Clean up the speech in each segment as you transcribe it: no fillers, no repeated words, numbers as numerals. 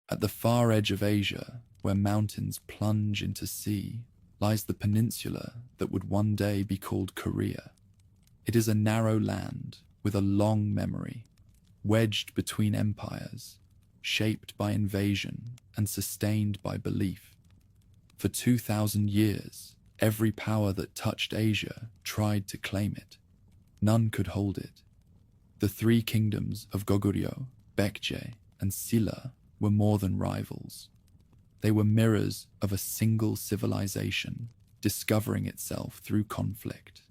At the far edge of Asia, where mountains plunge into sea, lies the peninsula that would one day be called Korea. It is a narrow land with a long memory, wedged between empires, shaped by invasion and sustained by belief. For 2,000 years, every power that touched Asia tried to claim it. None could hold it. The three kingdoms of Goguryeo, Baekje, and Silla were more than rivals. They were mirrors of a single civilization discovering itself through conflict.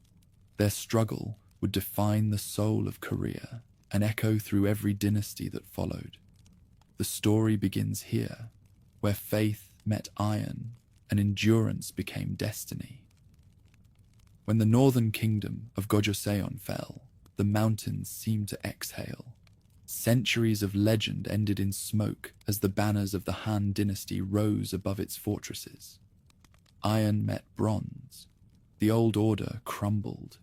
Their struggle would define the soul of Korea and echo through every dynasty that followed. The story begins here, where faith met iron and endurance became destiny. When the northern kingdom of Gojoseon fell, the mountains seemed to exhale. Centuries of legend ended in smoke as the banners of the Han dynasty rose above its fortresses. Iron met bronze. The old order crumbled.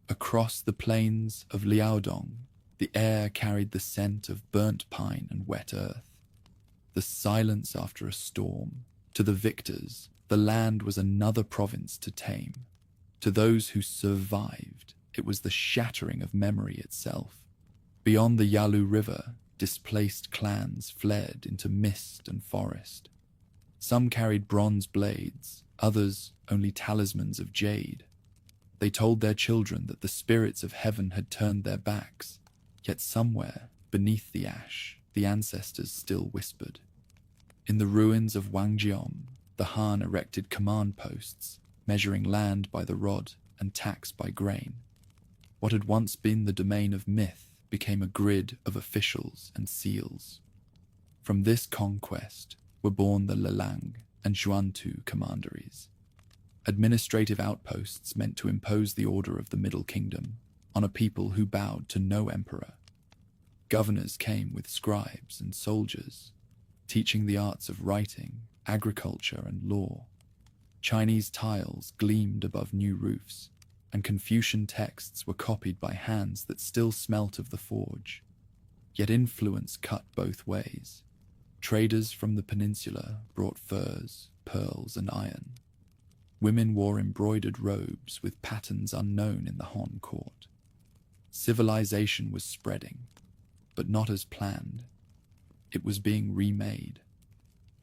Across the plains of Liaodong, the air carried the scent of burnt pine and wet earth. The silence after a storm. To the victors, the land was another province to tame. To those who survived, it was the shattering of memory itself. Beyond the Yalu River, displaced clans fled into mist and forest. Some carried bronze blades, others only talismans of jade. They told their children that the spirits of heaven had turned their backs, yet somewhere, beneath the ash, the ancestors still whispered. In the ruins of Wangjeom, the Han erected command posts, measuring land by the rod and tax by grain. What had once been the domain of myth became a grid of officials and seals. From this conquest were born the Lelang and Xuantu commanderies, administrative outposts meant to impose the order of the Middle Kingdom on a people who bowed to no emperor. Governors came with scribes and soldiers, teaching the arts of writing, agriculture, and law. Chinese tiles gleamed above new roofs, and Confucian texts were copied by hands that still smelt of the forge. Yet influence cut both ways. Traders from the peninsula brought furs, pearls, and iron. Women wore embroidered robes with patterns unknown in the Han court. Civilization was spreading, but not as planned. It was being remade.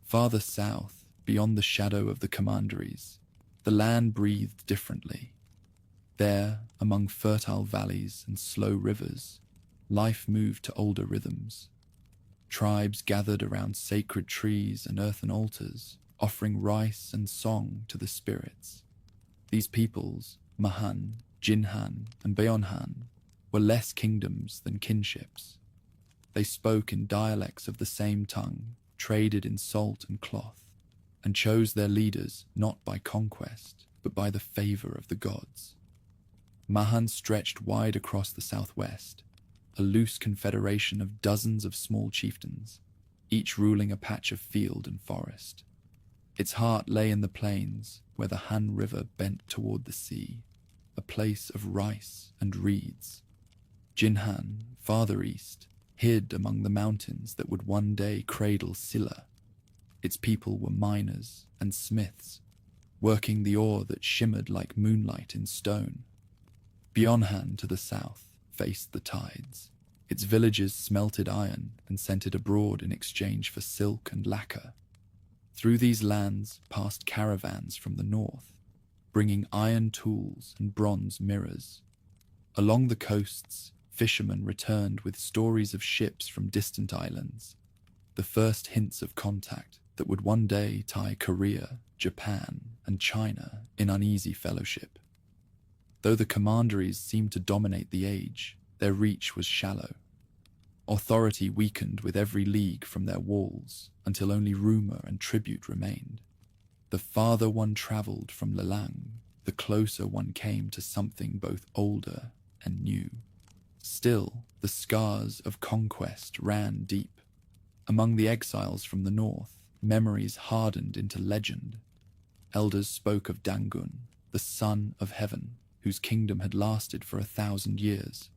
Farther south, beyond the shadow of the commanderies, the land breathed differently. There, among fertile valleys and slow rivers, life moved to older rhythms. Tribes gathered around sacred trees and earthen altars, offering rice and song to the spirits. These peoples, Mahan, Jinhan, and Beonhan, were less kingdoms than kinships. They spoke in dialects of the same tongue, traded in salt and cloth, and chose their leaders not by conquest, but by the favor of the gods. Mahan stretched wide across the southwest, a loose confederation of dozens of small chieftains, each ruling a patch of field and forest. Its heart lay in the plains, where the Han River bent toward the sea, a place of rice and reeds. Jinhan, farther east, hid among the mountains that would one day cradle Silla. Its people were miners and smiths, working the ore that shimmered like moonlight in stone. Beonhan to the south faced the tides. Its villages smelted iron and sent it abroad in exchange for silk and lacquer. Through these lands passed caravans from the north, bringing iron tools and bronze mirrors. Along the coasts, fishermen returned with stories of ships from distant islands, the first hints of contact that would one day tie Korea, Japan, and China in uneasy fellowship. Though the commanderies seemed to dominate the age, their reach was shallow. Authority weakened with every league from their walls until only rumor and tribute remained. The farther one traveled from Lelang, the closer one came to something both older and new. Still, the scars of conquest ran deep. Among the exiles from the north, memories hardened into legend. Elders spoke of Dangun, the son of heaven, whose kingdom had lasted for 1,000 years.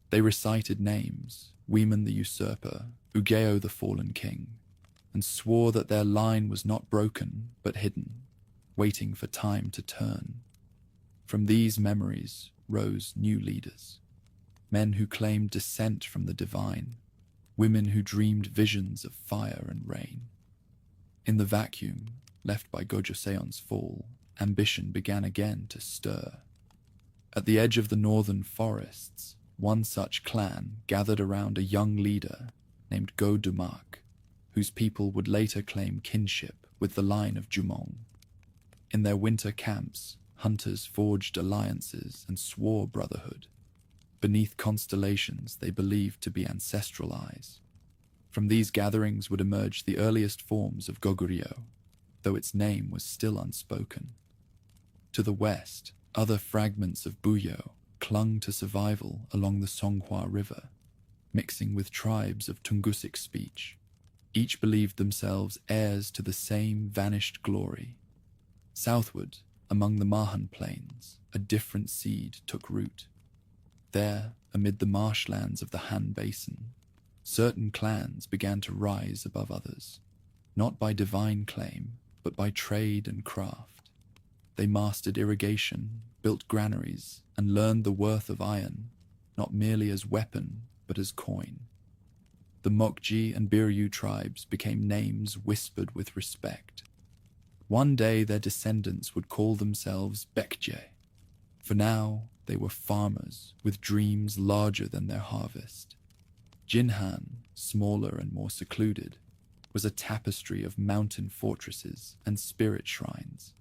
They recited names: Weeman the usurper, Ugeo the fallen king. and swore that their line was not broken but hidden, waiting for time to turn. From these memories rose new leaders, men who claimed descent from the divine, women who dreamed visions of fire and rain. In the vacuum left by Gojoseon's fall, ambition began again to stir. At the edge of the northern forests, one such clan gathered around a young leader named Go Dumak, whose people would later claim kinship with the line of Jumong. In their winter camps, hunters forged alliances and swore brotherhood. Beneath constellations they believed to be ancestral eyes. From these gatherings would emerge the earliest forms of Goguryeo, though its name was still unspoken. To the west, other fragments of Buyo clung to survival along the Songhua River, mixing with tribes of Tungusic speech. Each believed themselves heirs to the same vanished glory. Southward, among the Mahan Plains, a different seed took root. There, amid the marshlands of the Han Basin, certain clans began to rise above others, not by divine claim, but by trade and craft. They mastered irrigation, built granaries, and learned the worth of iron, not merely as weapon, but as coin. The Mokji and Biryu tribes became names whispered with respect. One day their descendants would call themselves Bekje. For now, they were farmers with dreams larger than their harvest. Jinhan, smaller and more secluded, was a tapestry of mountain fortresses and spirit shrines.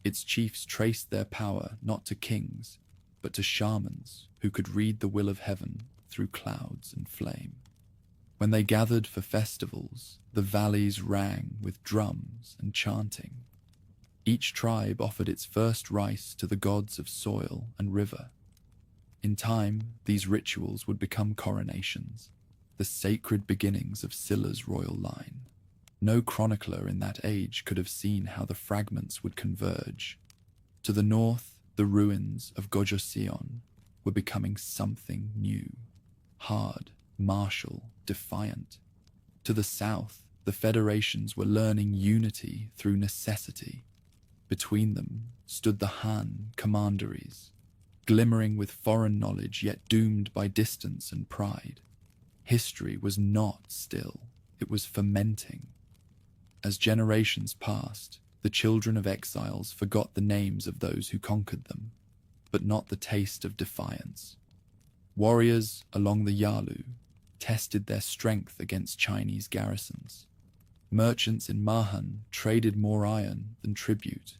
Its chiefs traced their power not to kings, but to shamans who could read the will of heaven through clouds and flame. When they gathered for festivals, the valleys rang with drums and chanting. Each tribe offered its first rice to the gods of soil and river. In time, these rituals would become coronations, the sacred beginnings of Scylla's royal line. No chronicler in that age could have seen how the fragments would converge. To the north, the ruins of Gojoseon were becoming something new, hard, martial, defiant. To the south, the federations were learning unity through necessity. Between them stood the Han commanderies, glimmering with foreign knowledge yet doomed by distance and pride. History was not still, it was fermenting. As generations passed, the children of exiles forgot the names of those who conquered them, but not the taste of defiance. Warriors along the Yalu tested their strength against Chinese garrisons. Merchants in Mahan traded more iron than tribute.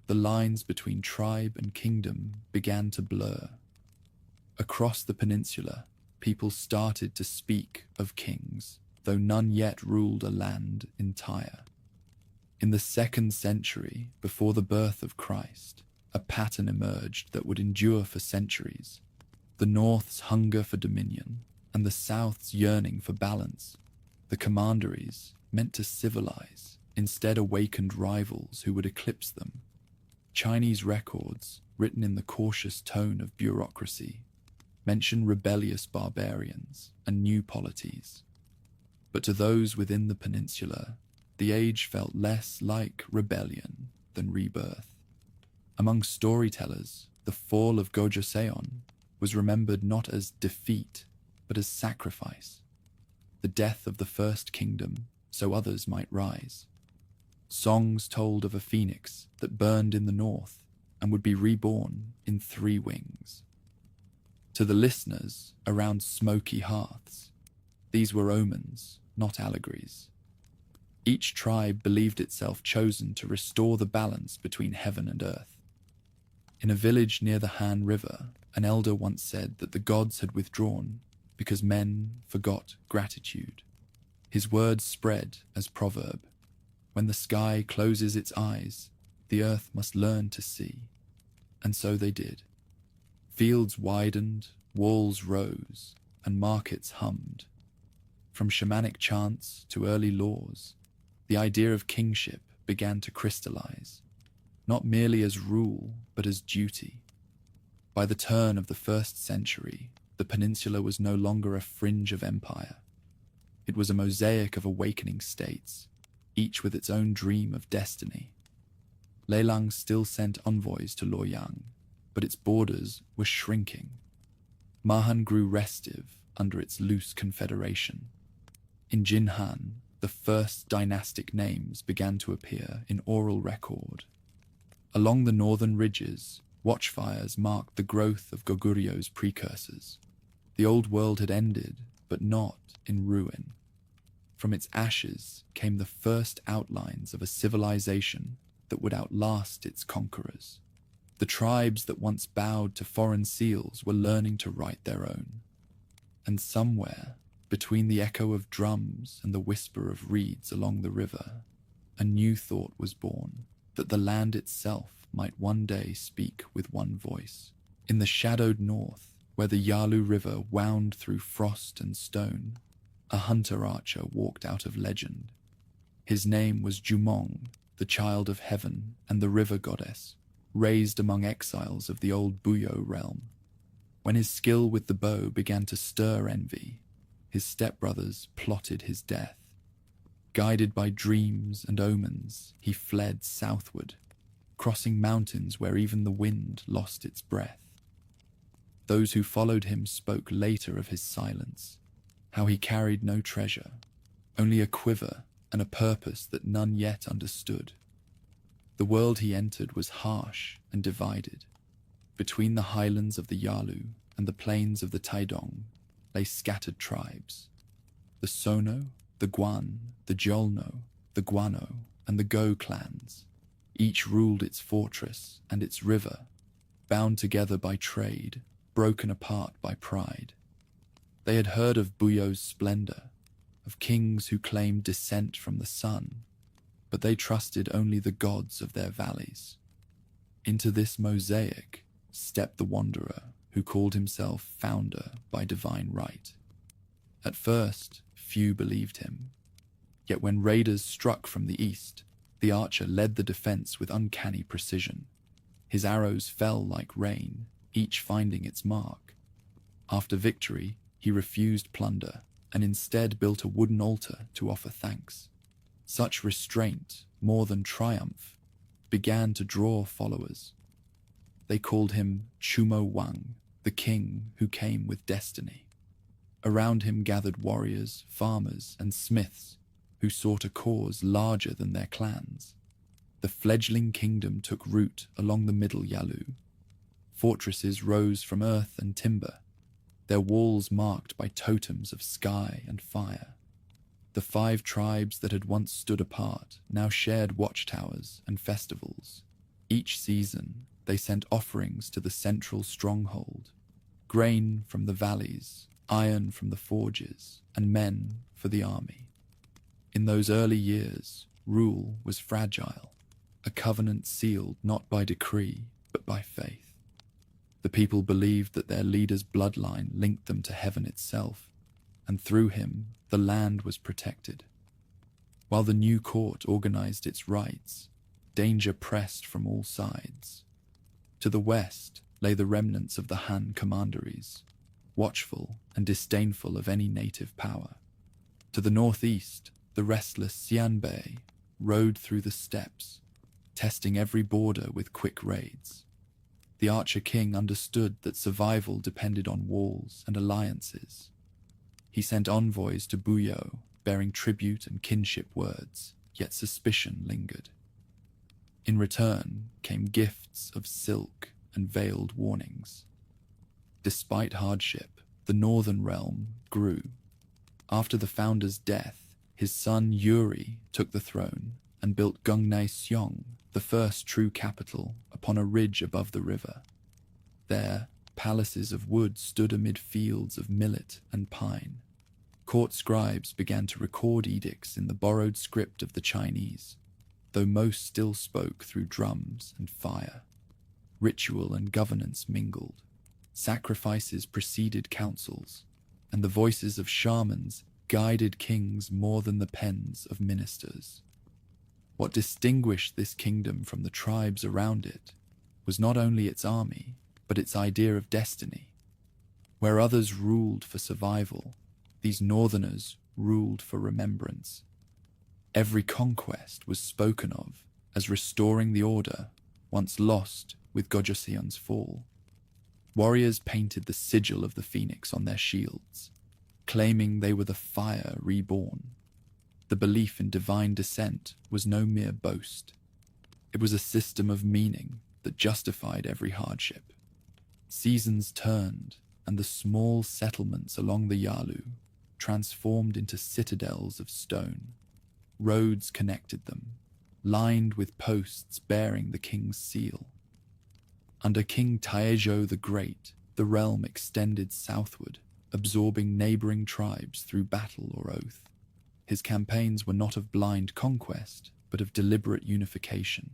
The lines between tribe and kingdom began to blur. Across the peninsula, people started to speak of kings, though none yet ruled a land entire. In the 2nd century, before the birth of Christ, a pattern emerged that would endure for centuries. The North's hunger for dominion, and the South's yearning for balance. The commanderies, meant to civilize, instead awakened rivals who would eclipse them. Chinese records, written in the cautious tone of bureaucracy, mention rebellious barbarians and new polities. But to those within the peninsula, the age felt less like rebellion than rebirth. Among storytellers, the fall of Gojoseon was remembered not as defeat, but as sacrifice. The death of the first kingdom, so others might rise. Songs told of a phoenix that burned in the north and would be reborn in 3 wings. To the listeners around smoky hearths, these were omens, not allegories. Each tribe believed itself chosen to restore the balance between heaven and earth. In a village near the Han River, an elder once said that the gods had withdrawn because men forgot gratitude. His words spread as proverb. When the sky closes its eyes, the earth must learn to see. And so they did. Fields widened, walls rose, and markets hummed. From shamanic chants to early laws, the idea of kingship began to crystallize, not merely as rule, but as duty. By the turn of the 1st century, the peninsula was no longer a fringe of empire. It was a mosaic of awakening states, each with its own dream of destiny. Leilang still sent envoys to Luoyang, but its borders were shrinking. Mahan grew restive under its loose confederation. In Jinhan, the first dynastic names began to appear in oral record. Along the northern ridges, watchfires marked the growth of Goguryeu's precursors. The old world had ended, but not in ruin. From its ashes came the first outlines of a civilization that would outlast its conquerors. The tribes that once bowed to foreign seals were learning to write their own. And somewhere, between the echo of drums and the whisper of reeds along the river, a new thought was born, that the land itself might one day speak with one voice. In the shadowed north, where the Yalu River wound through frost and stone, a hunter-archer walked out of legend. His name was Jumong, the child of heaven and the river goddess, raised among exiles of the old Buyo realm. When his skill with the bow began to stir envy, his stepbrothers plotted his death. Guided by dreams and omens, he fled southward, crossing mountains where even the wind lost its breath. Those who followed him spoke later of his silence, how he carried no treasure, only a quiver and a purpose that none yet understood. The world he entered was harsh and divided. Between the highlands of the Yalu and the plains of the Taidong lay scattered tribes. The Sono, the Guan, the Jolno, the Guano, and the Go clans. Each ruled its fortress and its river, bound together by trade, broken apart by pride. They had heard of Buyo's splendor, of kings who claimed descent from the sun, but they trusted only the gods of their valleys. Into this mosaic stepped the wanderer who called himself founder by divine right. At first, few believed him. Yet when raiders struck from the east, the archer led the defense with uncanny precision. His arrows fell like rain, each finding its mark. After victory, he refused plunder and instead built a wooden altar to offer thanks. Such restraint, more than triumph, began to draw followers. They called him Chumo Wang, the king who came with destiny. Around him gathered warriors, farmers, and smiths who sought a cause larger than their clans. The fledgling kingdom took root along the middle Yalu. Fortresses rose from earth and timber, their walls marked by totems of sky and fire. The 5 tribes that had once stood apart now shared watchtowers and festivals. Each season, they sent offerings to the central stronghold, grain from the valleys, iron from the forges, and men for the army. In those early years, rule was fragile, a covenant sealed not by decree, but by faith. The people believed that their leader's bloodline linked them to heaven itself, and through him, the land was protected. While the new court organized its rites, danger pressed from all sides. To the west lay the remnants of the Han commanderies, watchful and disdainful of any native power. To the northeast, the restless Xianbei rode through the steppes, testing every border with quick raids. The Archer King understood that survival depended on walls and alliances. He sent envoys to Buyo, bearing tribute and kinship words, yet suspicion lingered. In return came gifts of silk and veiled warnings. Despite hardship, the northern realm grew. After the founder's death, his son Yuri took the throne and built Gungnai Seong, the first true capital, upon a ridge above the river. There, palaces of wood stood amid fields of millet and pine. Court scribes began to record edicts in the borrowed script of the Chinese, though most still spoke through drums and fire. Ritual and governance mingled. Sacrifices preceded councils, and the voices of shamans guided kings more than the pens of ministers. What distinguished this kingdom from the tribes around it was not only its army, but its idea of destiny. Where others ruled for survival, these northerners ruled for remembrance. Every conquest was spoken of as restoring the order once lost with Gojoseon's fall. Warriors painted the sigil of the phoenix on their shields, claiming they were the fire reborn. The belief in divine descent was no mere boast. It was a system of meaning that justified every hardship. Seasons turned, and the small settlements along the Yalu transformed into citadels of stone. Roads connected them, lined with posts bearing the king's seal. Under King Taejo the Great, the realm extended southward, absorbing neighboring tribes through battle or oath. His campaigns were not of blind conquest, but of deliberate unification.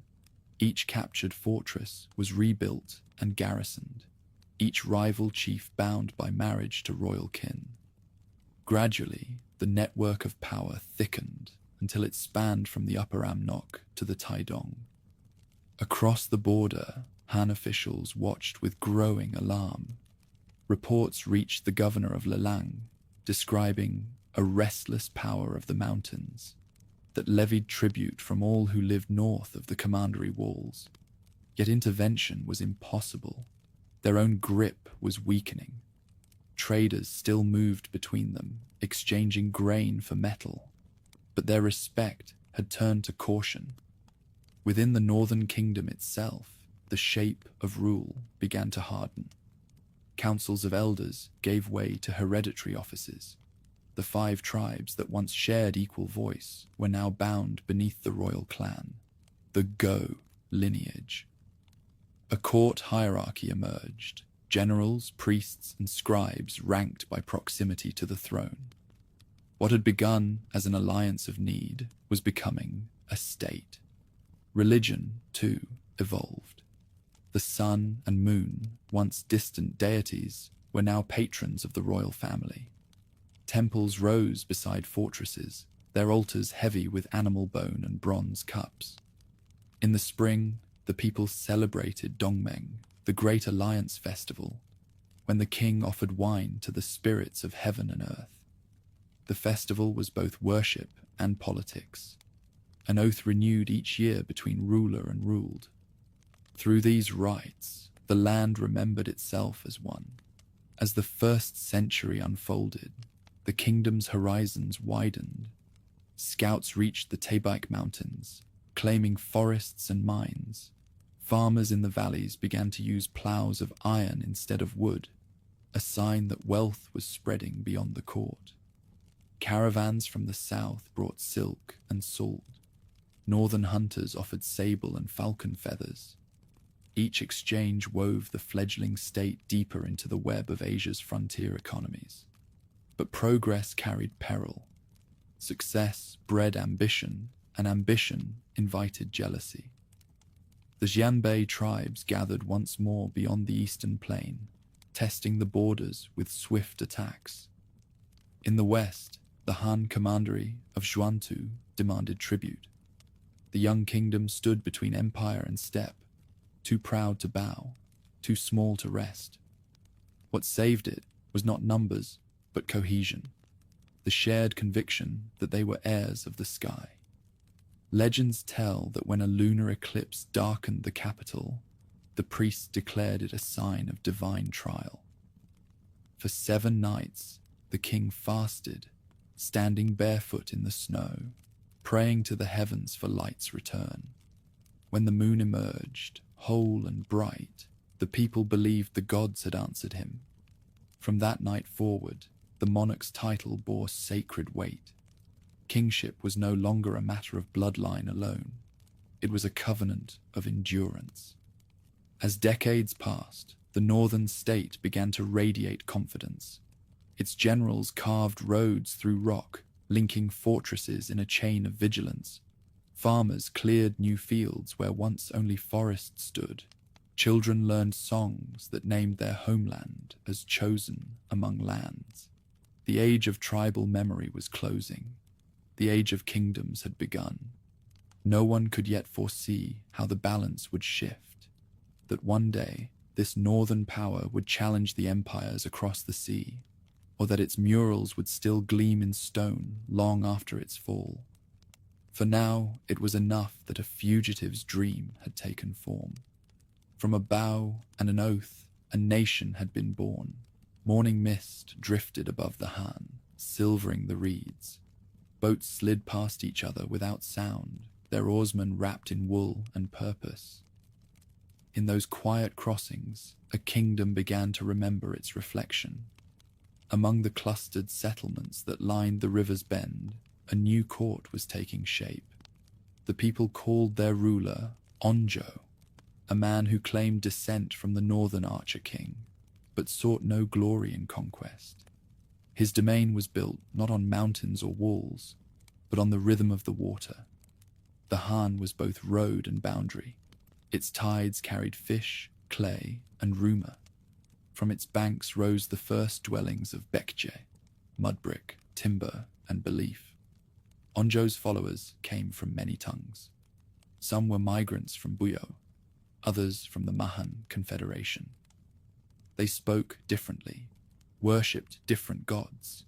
Each captured fortress was rebuilt and garrisoned, each rival chief bound by marriage to royal kin. Gradually, the network of power thickened until it spanned from the Upper Amnok to the Taedong. Across the border, Han officials watched with growing alarm. Reports reached the governor of Lelang, describing a restless power of the mountains that levied tribute from all who lived north of the commandery walls. Yet intervention was impossible. Their own grip was weakening. Traders still moved between them, exchanging grain for metal, but their respect had turned to caution. Within the northern kingdom itself, the shape of rule began to harden. Councils of elders gave way to hereditary offices. The 5 tribes that once shared equal voice were now bound beneath the royal clan, the Go lineage. A court hierarchy emerged, generals, priests, and scribes ranked by proximity to the throne. What had begun as an alliance of need was becoming a state. Religion, too, evolved. The sun and moon, once distant deities, were now patrons of the royal family. Temples rose beside fortresses, their altars heavy with animal bone and bronze cups. In the spring, the people celebrated Dongmeng, the Great Alliance Festival, when the king offered wine to the spirits of heaven and earth. The festival was both worship and politics, an oath renewed each year between ruler and ruled. Through these rites, the land remembered itself as one. As the 1st century unfolded, the kingdom's horizons widened. Scouts reached the Taebaek Mountains, claiming forests and mines. Farmers in the valleys began to use plows of iron instead of wood, a sign that wealth was spreading beyond the court. Caravans from the south brought silk and salt. Northern hunters offered sable and falcon feathers. Each exchange wove the fledgling state deeper into the web of Asia's frontier economies. But progress carried peril. Success bred ambition, and ambition invited jealousy. The Xianbei tribes gathered once more beyond the eastern plain, testing the borders with swift attacks. In the west, the Han commandery of Xuantu demanded tribute. The young kingdom stood between empire and steppe, too proud to bow, too small to rest. What saved it was not numbers, but cohesion, the shared conviction that they were heirs of the sky. Legends tell that when a lunar eclipse darkened the capital, the priests declared it a sign of divine trial. For 7 nights, the king fasted, standing barefoot in the snow, praying to the heavens for light's return. When the moon emerged, whole and bright, the people believed the gods had answered him. From that night forward, the monarch's title bore sacred weight. Kingship was no longer a matter of bloodline alone. It was a covenant of endurance. As decades passed, the northern state began to radiate confidence. Its generals carved roads through rock, linking fortresses in a chain of vigilance. Farmers cleared new fields where once only forests stood. Children learned songs that named their homeland as chosen among lands. The age of tribal memory was closing. The age of kingdoms had begun. No one could yet foresee how the balance would shift, that one day this northern power would challenge the empires across the sea, or that its murals would still gleam in stone long after its fall. For now it was enough that a fugitive's dream had taken form. From a vow and an oath, a nation had been born. Morning mist drifted above the Han, silvering the reeds. Boats slid past each other without sound, their oarsmen wrapped in wool and purpose. In those quiet crossings, a kingdom began to remember its reflection. Among the clustered settlements that lined the river's bend, a new court was taking shape. The people called their ruler Onjo, a man who claimed descent from the northern Archer king, but sought no glory in conquest. His domain was built not on mountains or walls, but on the rhythm of the water. The Han was both road and boundary. Its tides carried fish, clay, and rumor. From its banks rose the first dwellings of Bekje, mudbrick, timber, and belief. Onjo's followers came from many tongues. Some were migrants from Buyo, others from the Mahan Confederation. They spoke differently, worshipped different gods,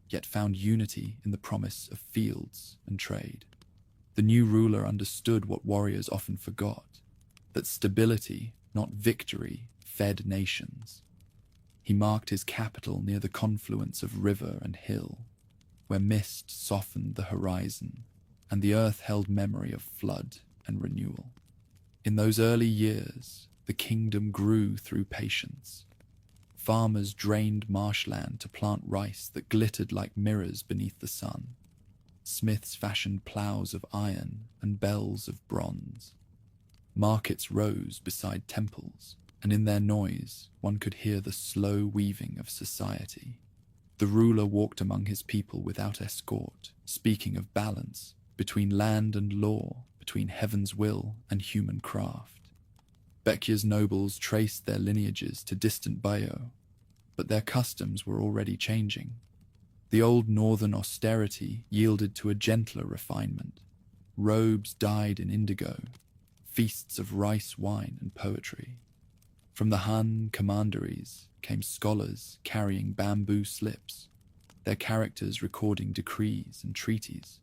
yet found unity in the promise of fields and trade. The new ruler understood what warriors often forgot, that stability, not victory, fed nations. He marked his capital near the confluence of river and hill, where mist softened the horizon, and the earth held memory of flood and renewal. In those early years, the kingdom grew through patience. Farmers drained marshland to plant rice that glittered like mirrors beneath the sun. Smiths fashioned ploughs of iron and bells of bronze. Markets rose beside temples, and in their noise one could hear the slow weaving of society. The ruler walked among his people without escort, speaking of balance between land and law, between heaven's will and human craft. Bekya's nobles traced their lineages to distant Bayo, but their customs were already changing. The old northern austerity yielded to a gentler refinement. Robes dyed in indigo, feasts of rice wine and poetry. From the Han commanderies came scholars carrying bamboo slips, their characters recording decrees and treaties.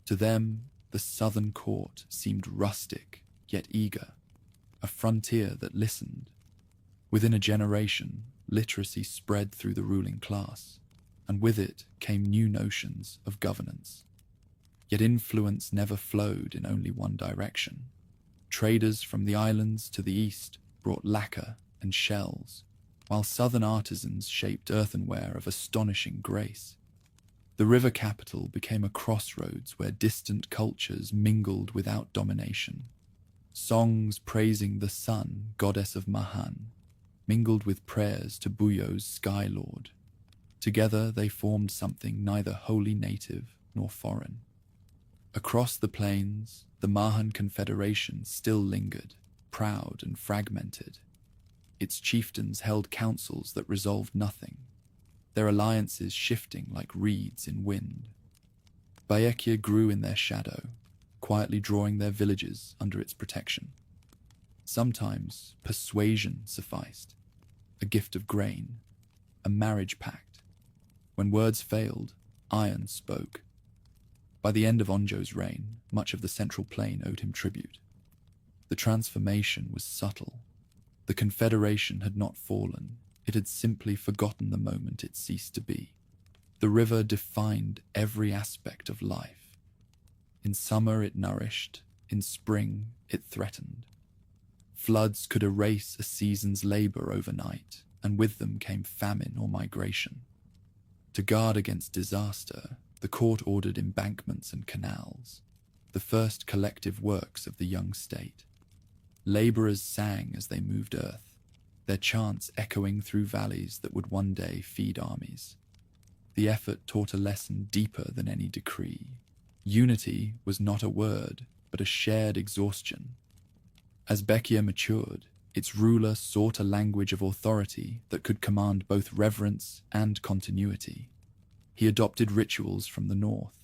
To them, the southern court seemed rustic yet eager, a frontier that listened. Within a generation, literacy spread through the ruling class, and with it came new notions of governance. Yet influence never flowed in only one direction. Traders from the islands to the east brought lacquer and shells, while southern artisans shaped earthenware of astonishing grace. The river capital became a crossroads where distant cultures mingled without domination. Songs praising the sun, goddess of Mahan, mingled with prayers to Buyo's sky lord. Together they formed something neither wholly native nor foreign. Across the plains, the Mahan Confederation still lingered, proud and fragmented. Its chieftains held councils that resolved nothing, their alliances shifting like reeds in wind. Baekje grew in their shadow, quietly drawing their villages under its protection. Sometimes persuasion sufficed, a gift of grain, a marriage pact. When words failed, iron spoke. By the end of Onjo's reign, much of the central plain owed him tribute. The transformation was subtle. The Confederation had not fallen, it had simply forgotten the moment it ceased to be. The river defined every aspect of life. In summer it nourished, in spring it threatened. Floods could erase a season's labor overnight, and with them came famine or migration. To guard against disaster, the court ordered embankments and canals, the first collective works of the young state. Laborers sang as they moved earth, their chants echoing through valleys that would one day feed armies. The effort taught a lesson deeper than any decree. Unity was not a word, but a shared exhaustion. As Bekya matured, its ruler sought a language of authority that could command both reverence and continuity. He adopted rituals from the north,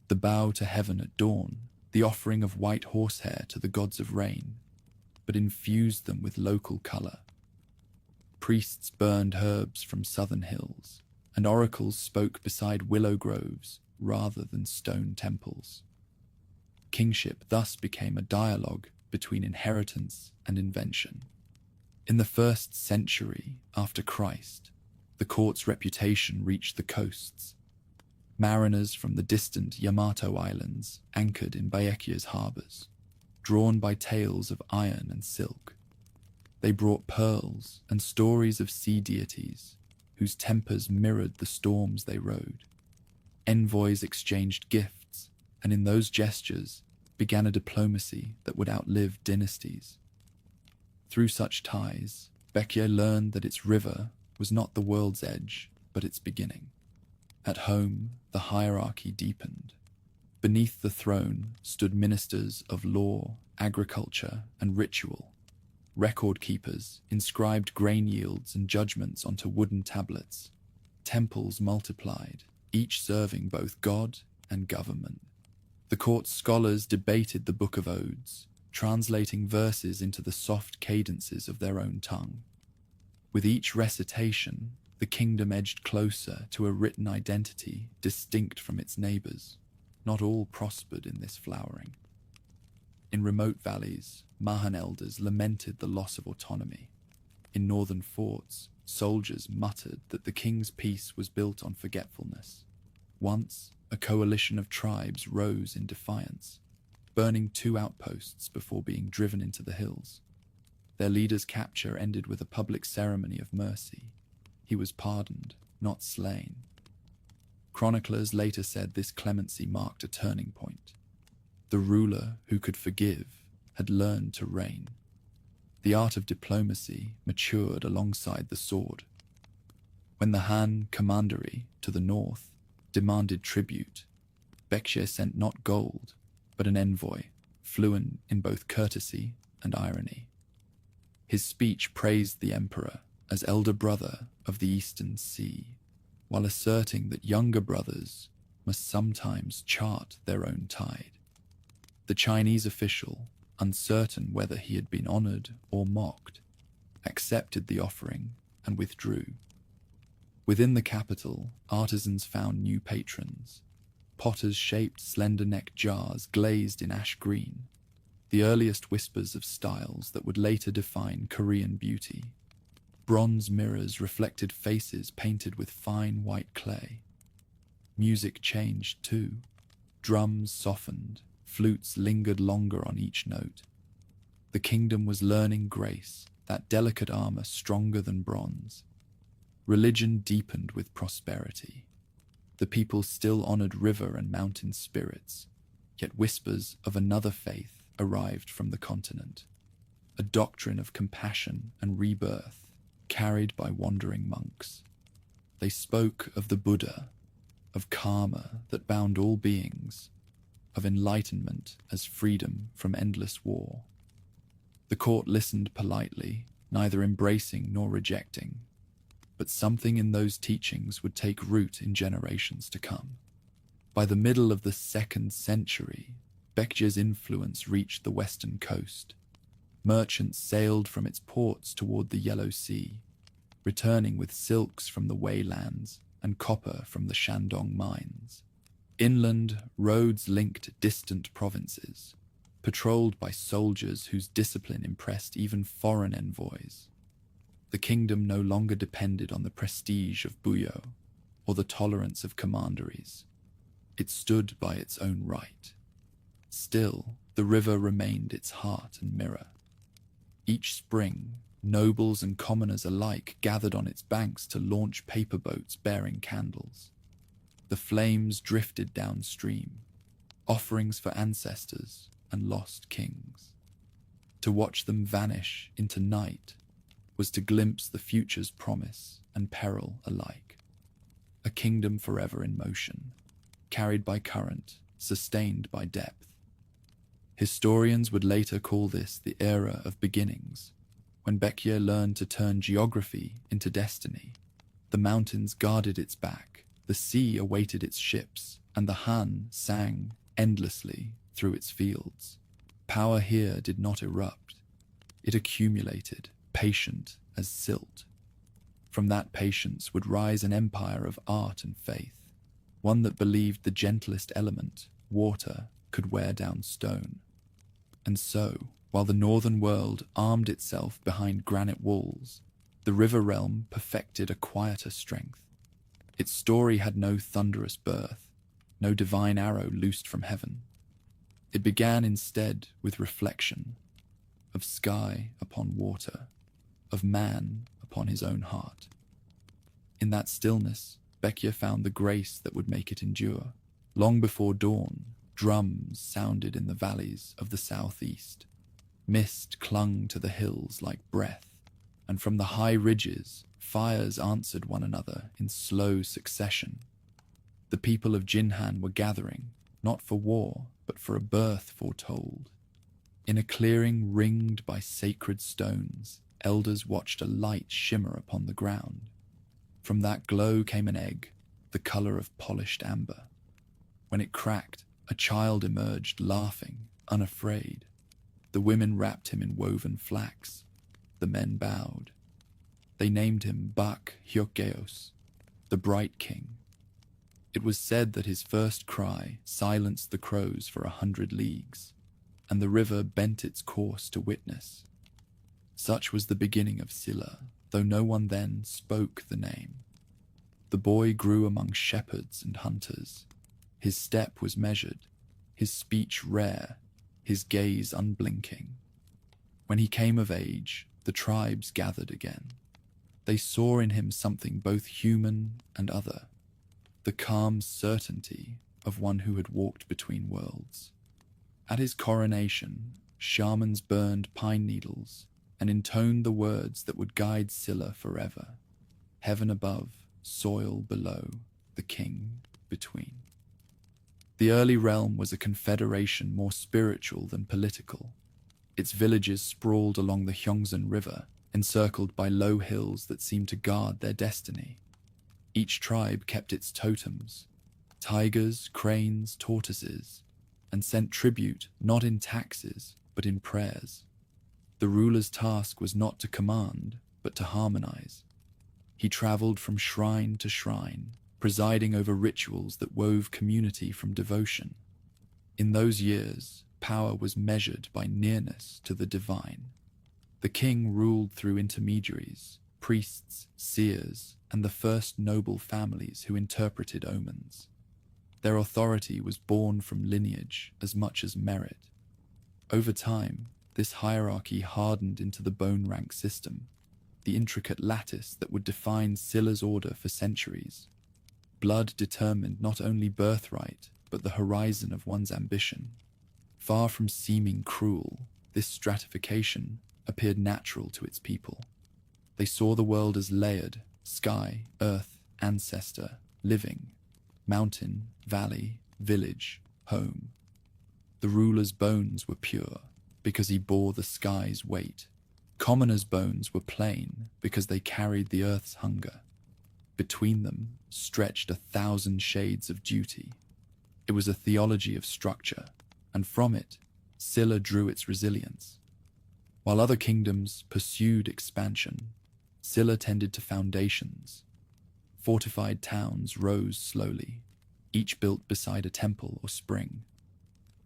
the bow to heaven at dawn, the offering of white horsehair to the gods of rain, but infused them with local color. Priests burned herbs from southern hills, and oracles spoke beside willow groves rather than stone temples. Kingship thus became a dialogue between inheritance and invention. In the 1st century after Christ, the court's reputation reached the coasts. Mariners from the distant Yamato Islands anchored in Baekje's harbours, drawn by tales of iron and silk. They brought pearls and stories of sea deities whose tempers mirrored the storms they rode. Envoys exchanged gifts, and in those gestures began a diplomacy that would outlive dynasties. Through such ties, Baekje learned that its river was not the world's edge, but its beginning. At home, the hierarchy deepened. Beneath the throne stood ministers of law, agriculture, and ritual. Record keepers inscribed grain yields and judgments onto wooden tablets. Temples multiplied, each serving both God and government. The court's scholars debated the Book of Odes, translating verses into the soft cadences of their own tongue. With each recitation, the kingdom edged closer to a written identity distinct from its neighbours. Not all prospered in this flowering. In remote valleys, Mahan elders lamented the loss of autonomy. In northern forts, soldiers muttered that the king's peace was built on forgetfulness. Once, a coalition of tribes rose in defiance, burning 2 outposts before being driven into the hills. Their leader's capture ended with a public ceremony of mercy. He was pardoned, not slain. Chroniclers later said this clemency marked a turning point. The ruler who could forgive had learned to reign. The art of diplomacy matured alongside the sword. When the Han commandery to the north demanded tribute, Baekje sent not gold, but an envoy, fluent in both courtesy and irony. His speech praised the emperor as elder brother of the Eastern Sea, while asserting that younger brothers must sometimes chart their own tide. The Chinese official, uncertain whether he had been honored or mocked, accepted the offering and withdrew. Within the capital, artisans found new patrons. Potters shaped slender-necked jars glazed in ash green, the earliest whispers of styles that would later define Korean beauty. Bronze mirrors reflected faces painted with fine white clay. Music changed too. Drums softened, flutes lingered longer on each note. The kingdom was learning grace, that delicate armor stronger than bronze. Religion deepened with prosperity. The people still honored river and mountain spirits, yet whispers of another faith arrived from the continent, a doctrine of compassion and rebirth carried by wandering monks. They spoke of the Buddha, of karma that bound all beings, of enlightenment as freedom from endless war. The court listened politely, neither embracing nor rejecting, but something in those teachings would take root in generations to come. By the middle of the 2nd century, Baekje's influence reached the western coast. Merchants sailed from its ports toward the Yellow Sea, returning with silks from the Wei lands and copper from the Shandong mines. Inland, roads linked distant provinces, patrolled by soldiers whose discipline impressed even foreign envoys. The kingdom no longer depended on the prestige of Buyo or the tolerance of commanderies. It stood by its own right. Still, the river remained its heart and mirror. Each spring, nobles and commoners alike gathered on its banks to launch paper boats bearing candles. The flames drifted downstream, offerings for ancestors and lost kings. To watch them vanish into night was to glimpse the future's promise and peril alike. A kingdom forever in motion, carried by current, sustained by depth. Historians would later call this the era of beginnings, when Baekje learned to turn geography into destiny. The mountains guarded its back, the sea awaited its ships, and the Han sang endlessly through its fields. Power here did not erupt. It accumulated, patient as silt. From that patience would rise an empire of art and faith, one that believed the gentlest element, water, could wear down stone. And so, while the northern world armed itself behind granite walls, the river realm perfected a quieter strength. Its story had no thunderous birth, no divine arrow loosed from heaven. It began instead with reflection, of sky upon water, of man upon his own heart. In that stillness, Bekia found the grace that would make it endure. Long before dawn, drums sounded in the valleys of the southeast. Mist clung to the hills like breath, and from the high ridges, fires answered one another in slow succession. The people of Jinhan were gathering, not for war, but for a birth foretold. In a clearing ringed by sacred stones, elders watched a light shimmer upon the ground. From that glow came an egg, the color of polished amber. When it cracked, a child emerged, laughing, unafraid. The women wrapped him in woven flax. The men bowed. They named him Bak Hyokgeos, the Bright King. It was said that his first cry silenced the crows for 100 leagues, and the river bent its course to witness. Such was the beginning of Silla, though no one then spoke the name. The boy grew among shepherds and hunters. His step was measured, his speech rare, his gaze unblinking. When he came of age, the tribes gathered again. They saw in him something both human and other, the calm certainty of one who had walked between worlds. At his coronation, shamans burned pine needles and intoned the words that would guide Silla forever. Heaven above, soil below, the king between. The early realm was a confederation more spiritual than political. Its villages sprawled along the Hyongsan River, encircled by low hills that seemed to guard their destiny. Each tribe kept its totems, tigers, cranes, tortoises, and sent tribute not in taxes, but in prayers. The ruler's task was not to command, but to harmonize. He traveled from shrine to shrine, presiding over rituals that wove community from devotion. In those years, power was measured by nearness to the divine. The king ruled through intermediaries, priests, seers, and the first noble families who interpreted omens. Their authority was born from lineage as much as merit. Over time, this hierarchy hardened into the bone rank system, the intricate lattice that would define Silla's order for centuries. Blood determined not only birthright, but the horizon of one's ambition. Far from seeming cruel, this stratification appeared natural to its people. They saw the world as layered: sky, earth, ancestor, living, mountain, valley, village, home. The ruler's bones were pure because he bore the sky's weight. Commoners' bones were plain because they carried the earth's hunger. Between them stretched 1,000 shades of duty. It was a theology of structure, and from it, Silla drew its resilience. While other kingdoms pursued expansion, Silla tended to foundations. Fortified towns rose slowly, each built beside a temple or spring.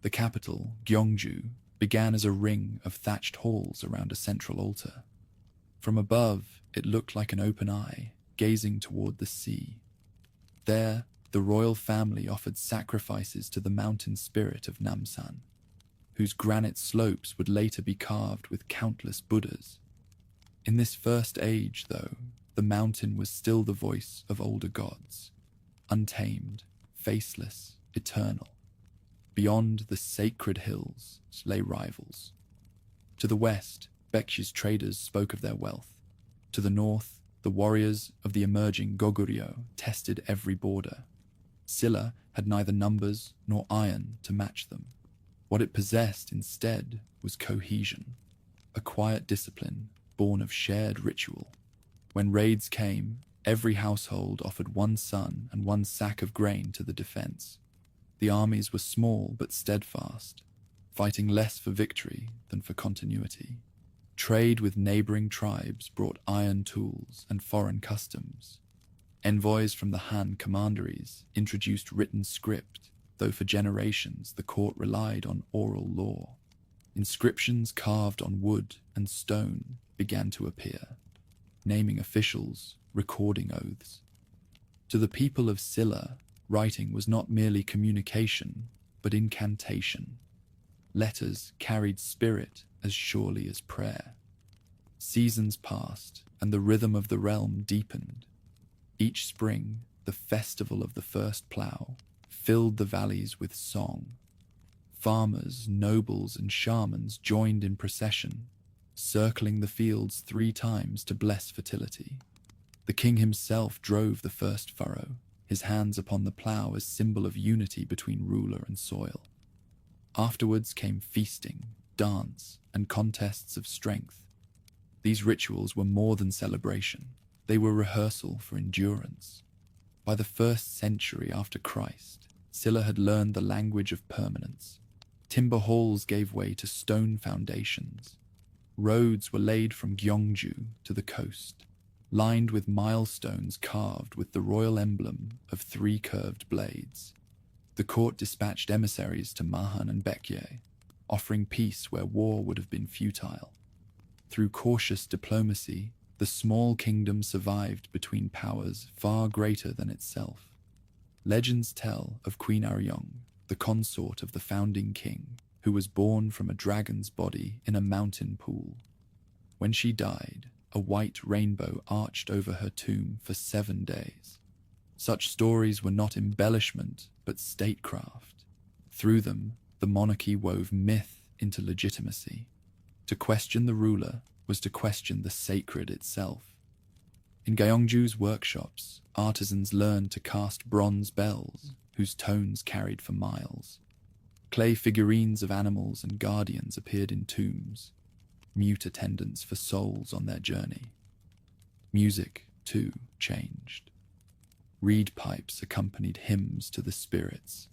The capital, Gyeongju, began as a ring of thatched halls around a central altar. From above, it looked like an open eye, gazing toward the sea. There, the royal family offered sacrifices to the mountain spirit of Namsan, whose granite slopes would later be carved with countless Buddhas. In this first age, though, the mountain was still the voice of older gods, untamed, faceless, eternal. Beyond the sacred hills lay rivals. To the west, Baekje's traders spoke of their wealth. To the north, the warriors of the emerging Goguryeo tested every border. Silla had neither numbers nor iron to match them. What it possessed instead was cohesion, a quiet discipline born of shared ritual. When raids came, every household offered one son and one sack of grain to the defense. The armies were small but steadfast, fighting less for victory than for continuity. Trade with neighboring tribes brought iron tools and foreign customs. Envoys from the Han commanderies introduced written script, though for generations the court relied on oral law. Inscriptions carved on wood and stone began to appear, naming officials, recording oaths. To the people of Silla, writing was not merely communication, but incantation. Letters carried spirit as surely as prayer. Seasons passed, and the rhythm of the realm deepened. Each spring, the festival of the first plough filled the valleys with song. Farmers, nobles, and shamans joined in procession, circling the fields 3 times to bless fertility. The king himself drove the first furrow, his hands upon the plough as symbol of unity between ruler and soil. Afterwards came feasting, dance, and contests of strength. These rituals were more than celebration. They were rehearsal for endurance. By the 1st century after Christ, Silla had learned the language of permanence. Timber halls gave way to stone foundations. Roads were laid from Gyeongju to the coast, lined with milestones carved with the royal emblem of 3 curved blades. The court dispatched emissaries to Mahan and Baekje, offering peace where war would have been futile. Through cautious diplomacy, the small kingdom survived between powers far greater than itself. Legends tell of Queen Aryong, the consort of the founding king, who was born from a dragon's body in a mountain pool. When she died, a white rainbow arched over her tomb for 7 days. Such stories were not embellishment, but statecraft. Through them, the monarchy wove myth into legitimacy. To question the ruler was to question the sacred itself. In Gyeongju's workshops, artisans learned to cast bronze bells, whose tones carried for miles. Clay figurines of animals and guardians appeared in tombs, mute attendants for souls on their journey. Music, too, changed. Reed pipes accompanied hymns to the spirits,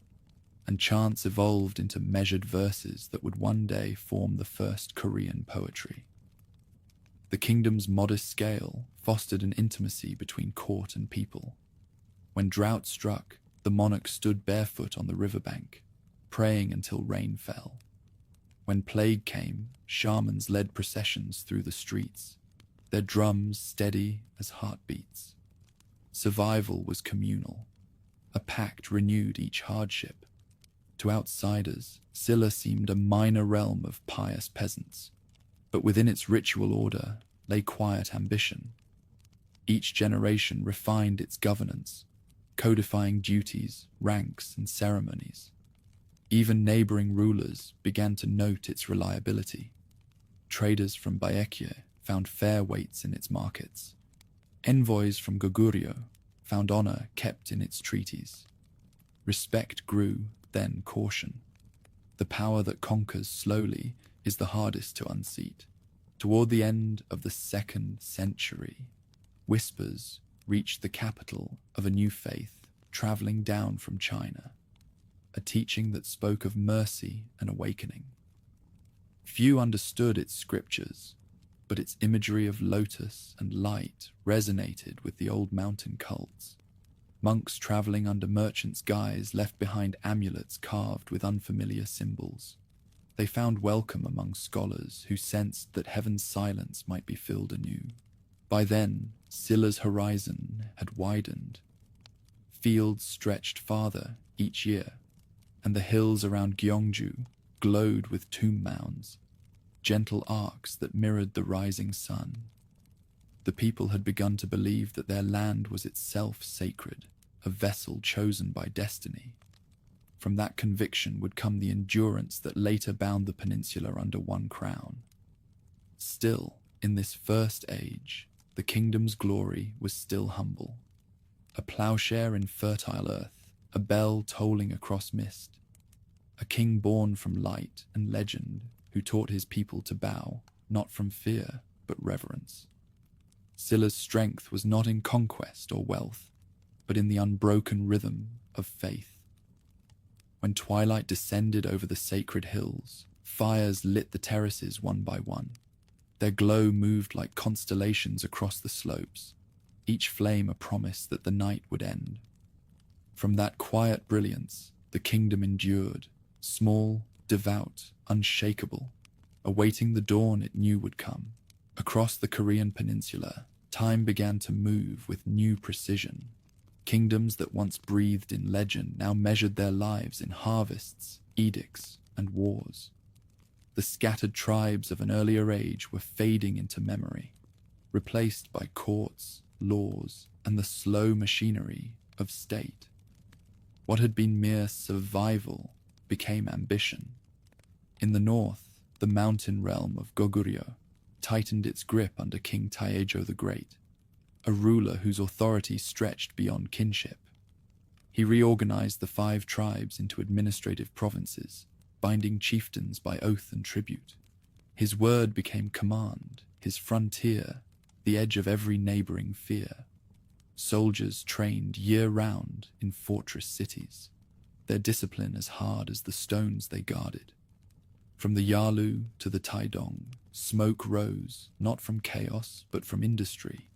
and chants evolved into measured verses that would one day form the first Korean poetry. The kingdom's modest scale fostered an intimacy between court and people. When drought struck, the monarch stood barefoot on the riverbank, praying until rain fell. When plague came, shamans led processions through the streets, their drums steady as heartbeats. Survival was communal. A pact renewed each hardship. To outsiders, Silla seemed a minor realm of pious peasants, but within its ritual order lay quiet ambition. Each generation refined its governance, codifying duties, ranks, and ceremonies. Even neighboring rulers began to note its reliability. Traders from Baekje found fair weights in its markets. Envoys from Goguryeo found honor kept in its treaties. Respect grew, then caution. The power that conquers slowly is the hardest to unseat. Toward the end of the 2nd century, whispers reached the capital of a new faith traveling down from China, a teaching that spoke of mercy and awakening. Few understood its scriptures, but its imagery of lotus and light resonated with the old mountain cults. Monks traveling under merchants' guise left behind amulets carved with unfamiliar symbols. They found welcome among scholars who sensed that heaven's silence might be filled anew. By then, Silla's horizon had widened. Fields stretched farther each year, and the hills around Gyeongju glowed with tomb mounds, gentle arcs that mirrored the rising sun. The people had begun to believe that their land was itself sacred, a vessel chosen by destiny. From that conviction would come the endurance that later bound the peninsula under one crown. Still, in this first age, the kingdom's glory was still humble. A plowshare in fertile earth, a bell tolling across mist. A king born from light and legend who taught his people to bow, not from fear, but reverence. Silla's strength was not in conquest or wealth, but in the unbroken rhythm of faith. When twilight descended over the sacred hills, fires lit the terraces one by one. Their glow moved like constellations across the slopes, each flame a promise that the night would end. From that quiet brilliance, The kingdom endured, small, devout, unshakable, awaiting the dawn it knew would come. Across the Korean peninsula, time began to move with new precision. Kingdoms that once breathed in legend now measured their lives in harvests, edicts, and wars. The scattered tribes of an earlier age were fading into memory, replaced by courts, laws, and the slow machinery of state. What had been mere survival became ambition. In the north, the mountain realm of Goguryeo tightened its grip under King Taejo the Great, a ruler whose authority stretched beyond kinship. He reorganized the 5 tribes into administrative provinces, binding chieftains by oath and tribute. His word became command, his frontier, the edge of every neighboring fear. Soldiers trained year-round in fortress cities, their discipline as hard as the stones they guarded. From the Yalu to the Taidong, smoke rose, not from chaos, but from industry.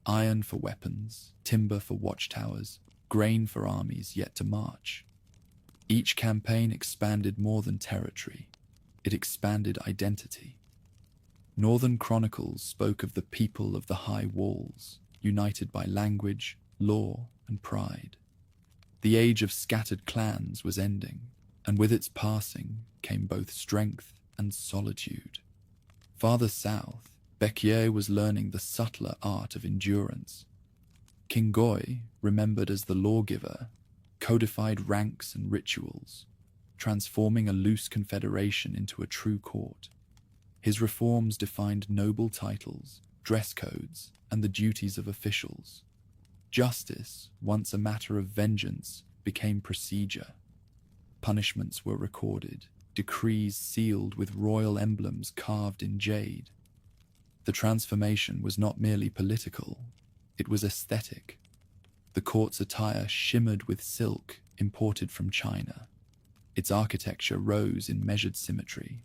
Iron for weapons, timber for watchtowers, grain for armies yet to march. Each campaign expanded more than territory. It expanded identity. Northern chronicles spoke of the people of the high walls, united by language, law, and pride. The age of scattered clans was ending, and with its passing came both strength and solitude. Farther south, Baekje was learning the subtler art of endurance. King Goi, remembered as the lawgiver, codified ranks and rituals, transforming a loose confederation into a true court. His reforms defined noble titles, dress codes, and the duties of officials. Justice, once a matter of vengeance, became procedure. Punishments were recorded, decrees sealed with royal emblems carved in jade. The transformation was not merely political, it was aesthetic. The court's attire shimmered with silk imported from China. Its architecture rose in measured symmetry.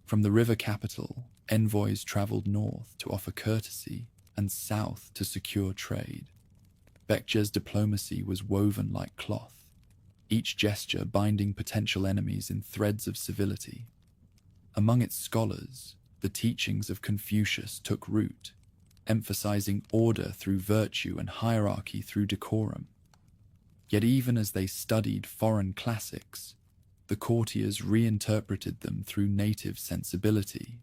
From the river capital, envoys traveled north to offer courtesy and south to secure trade. Baekje's diplomacy was woven like cloth, each gesture binding potential enemies in threads of civility. Among its scholars, the teachings of Confucius took root, emphasizing order through virtue and hierarchy through decorum. Yet even as they studied foreign classics, the courtiers reinterpreted them through native sensibility.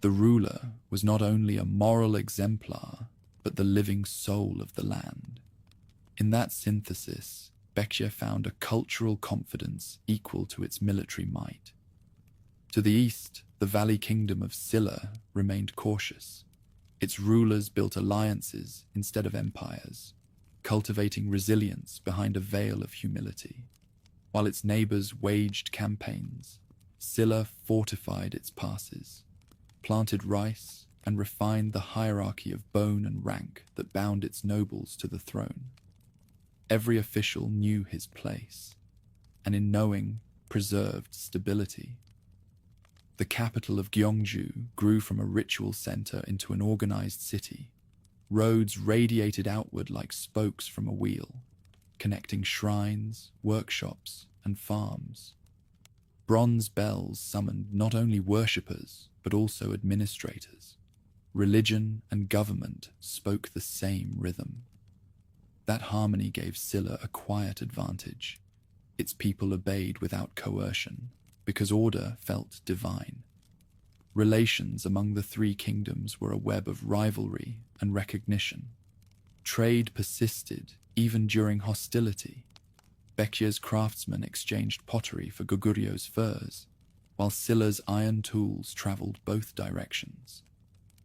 The ruler was not only a moral exemplar, but the living soul of the land. In that synthesis, Baekje found a cultural confidence equal to its military might. To the east, the valley kingdom of Silla remained cautious. Its rulers built alliances instead of empires, cultivating resilience behind a veil of humility. While its neighbors waged campaigns, Silla fortified its passes, planted rice, and refined the hierarchy of bone and rank that bound its nobles to the throne. Every official knew his place, and in knowing, preserved stability. The capital of Gyeongju grew from a ritual center into an organized city. Roads radiated outward like spokes from a wheel, connecting shrines, workshops, and farms. Bronze bells summoned not only worshippers, but also administrators. Religion and government spoke the same rhythm. That harmony gave Silla a quiet advantage. Its people obeyed without coercion, because order felt divine. Relations among the 3 kingdoms were a web of rivalry and recognition. Trade persisted even during hostility. Baekje's craftsmen exchanged pottery for Goguryeu's furs, while Silla's iron tools traveled both directions.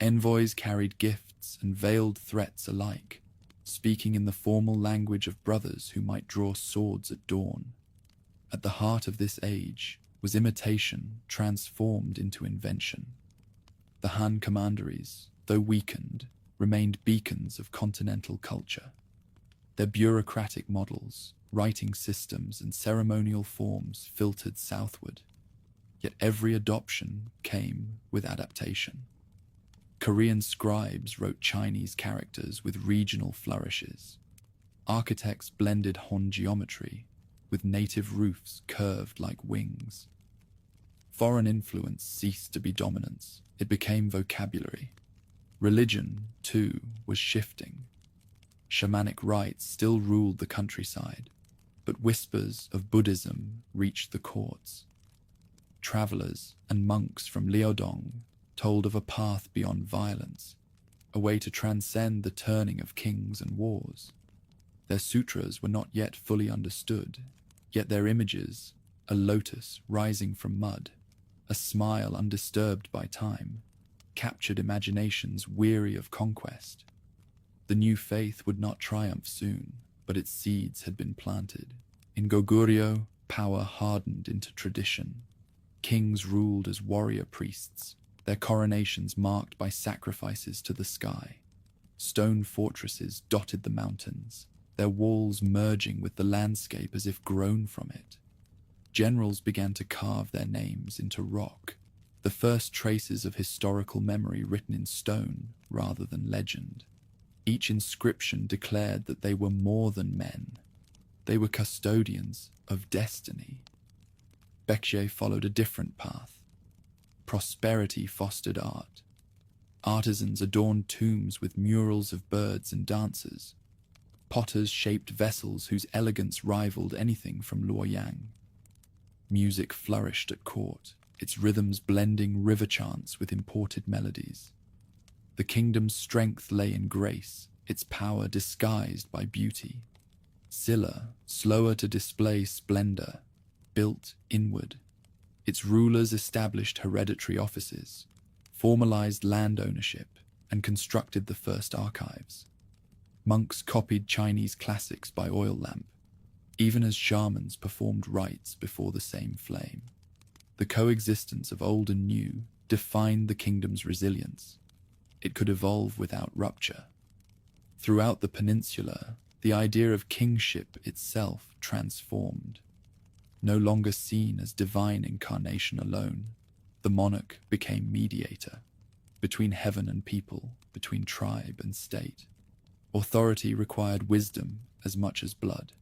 Envoys carried gifts and veiled threats alike, speaking in the formal language of brothers who might draw swords at dawn. At the heart of this age was imitation transformed into invention. The Han commanderies, though weakened, remained beacons of continental culture. Their bureaucratic models, writing systems, and ceremonial forms filtered southward. Yet every adoption came with adaptation. Korean scribes wrote Chinese characters with regional flourishes. Architects blended Han geometry, with native roofs curved like wings. Foreign influence ceased to be dominance. It became vocabulary. Religion, too, was shifting. Shamanic rites still ruled the countryside, but whispers of Buddhism reached the courts. Travelers and monks from Liaodong told of a path beyond violence, a way to transcend the turning of kings and wars. Their sutras were not yet fully understood, yet their images, a lotus rising from mud, a smile undisturbed by time, captured imaginations weary of conquest. The new faith would not triumph soon, but its seeds had been planted. In Goguryeo, power hardened into tradition. Kings ruled as warrior priests, their coronations marked by sacrifices to the sky. Stone fortresses dotted the mountains, their walls merging with the landscape as if grown from it. Generals began to carve their names into rock, the first traces of historical memory written in stone rather than legend. Each inscription declared that they were more than men. They were custodians of destiny. Baekje followed a different path. Prosperity fostered art. Artisans adorned tombs with murals of birds and dancers. Potters shaped vessels whose elegance rivaled anything from Luoyang. Music flourished at court, its rhythms blending river chants with imported melodies. The kingdom's strength lay in grace, its power disguised by beauty. Silla, slower to display splendor, built inward. Its rulers established hereditary offices, formalized land ownership, and constructed the first archives. Monks copied Chinese classics by oil lamp, even as shamans performed rites before the same flame. The coexistence of old and new defined the kingdom's resilience. It could evolve without rupture. Throughout the peninsula, the idea of kingship itself transformed. No longer seen as divine incarnation alone, the monarch became mediator, between heaven and people, between tribe and state. Authority required wisdom as much as blood.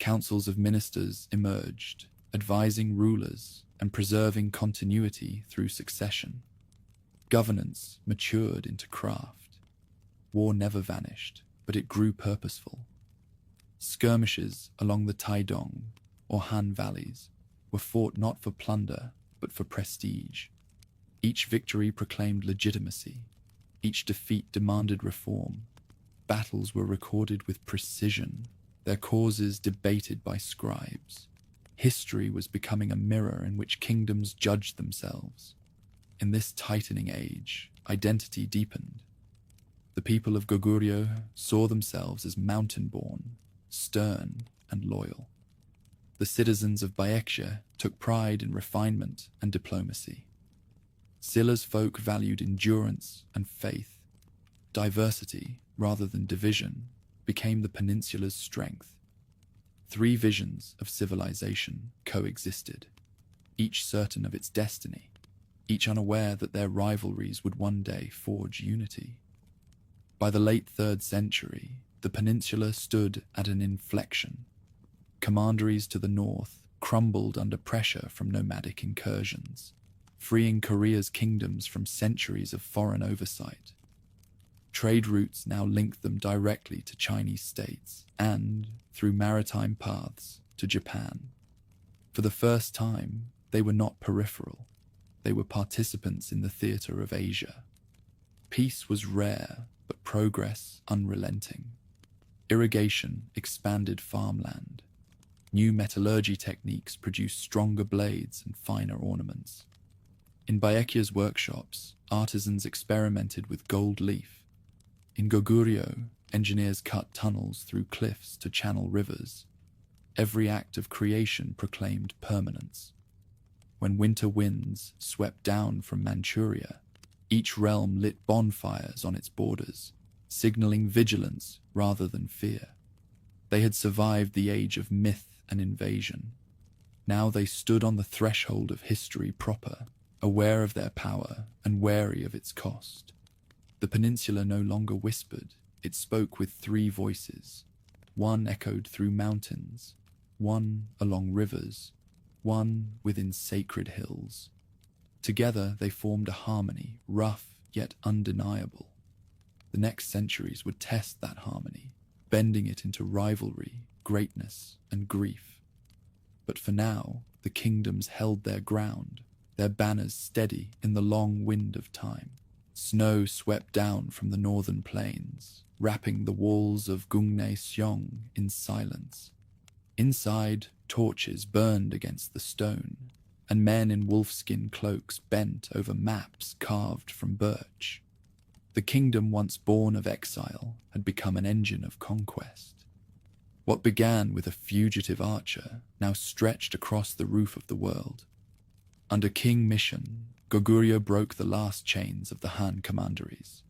Councils of ministers emerged, advising rulers and preserving continuity through succession. Governance matured into craft. War never vanished, but it grew purposeful. Skirmishes along the Taidong or Han valleys were fought not for plunder, but for prestige. Each victory proclaimed legitimacy. Each defeat demanded reform. Battles were recorded with precision, their causes debated by scribes. History was becoming a mirror in which kingdoms judged themselves. In this tightening age, identity deepened. The people of Goguryeo saw themselves as mountain-born, stern and loyal. The citizens of Baekje took pride in refinement and diplomacy. Silla's folk valued endurance and faith. Diversity, rather than division, became the peninsula's strength. Three visions of civilization coexisted, each certain of its destiny, each unaware that their rivalries would one day forge unity. By the late 3rd century, the peninsula stood at an inflection. Commanderies to the north crumbled under pressure from nomadic incursions, freeing Korea's kingdoms from centuries of foreign oversight. Trade routes now linked them directly to Chinese states and, through maritime paths, to Japan. For the first time, they were not peripheral. They were participants in the theater of Asia. Peace was rare, but progress unrelenting. Irrigation expanded farmland. New metallurgy techniques produced stronger blades and finer ornaments. In Baekje's workshops, artisans experimented with gold leaf. In Goguryeo, engineers cut tunnels through cliffs to channel rivers. Every act of creation proclaimed permanence. When winter winds swept down from Manchuria, each realm lit bonfires on its borders, signaling vigilance rather than fear. They had survived the age of myth and invasion. Now they stood on the threshold of history proper, aware of their power and wary of its cost. The peninsula no longer whispered, it spoke with three voices. One echoed through mountains, one along rivers, one within sacred hills. Together they formed a harmony, rough yet undeniable. The next centuries would test that harmony, bending it into rivalry, greatness, and grief. But for now, the kingdoms held their ground, their banners steady in the long wind of time. Snow swept down from the northern plains, wrapping the walls of Gungne in silence. Inside, torches burned against the stone, and men in wolfskin cloaks bent over maps carved from birch. The kingdom once born of exile had become an engine of conquest. What began with a fugitive archer now stretched across the roof of the world. Under King Mission, Goguryeo broke the last chains of the Han commanderies.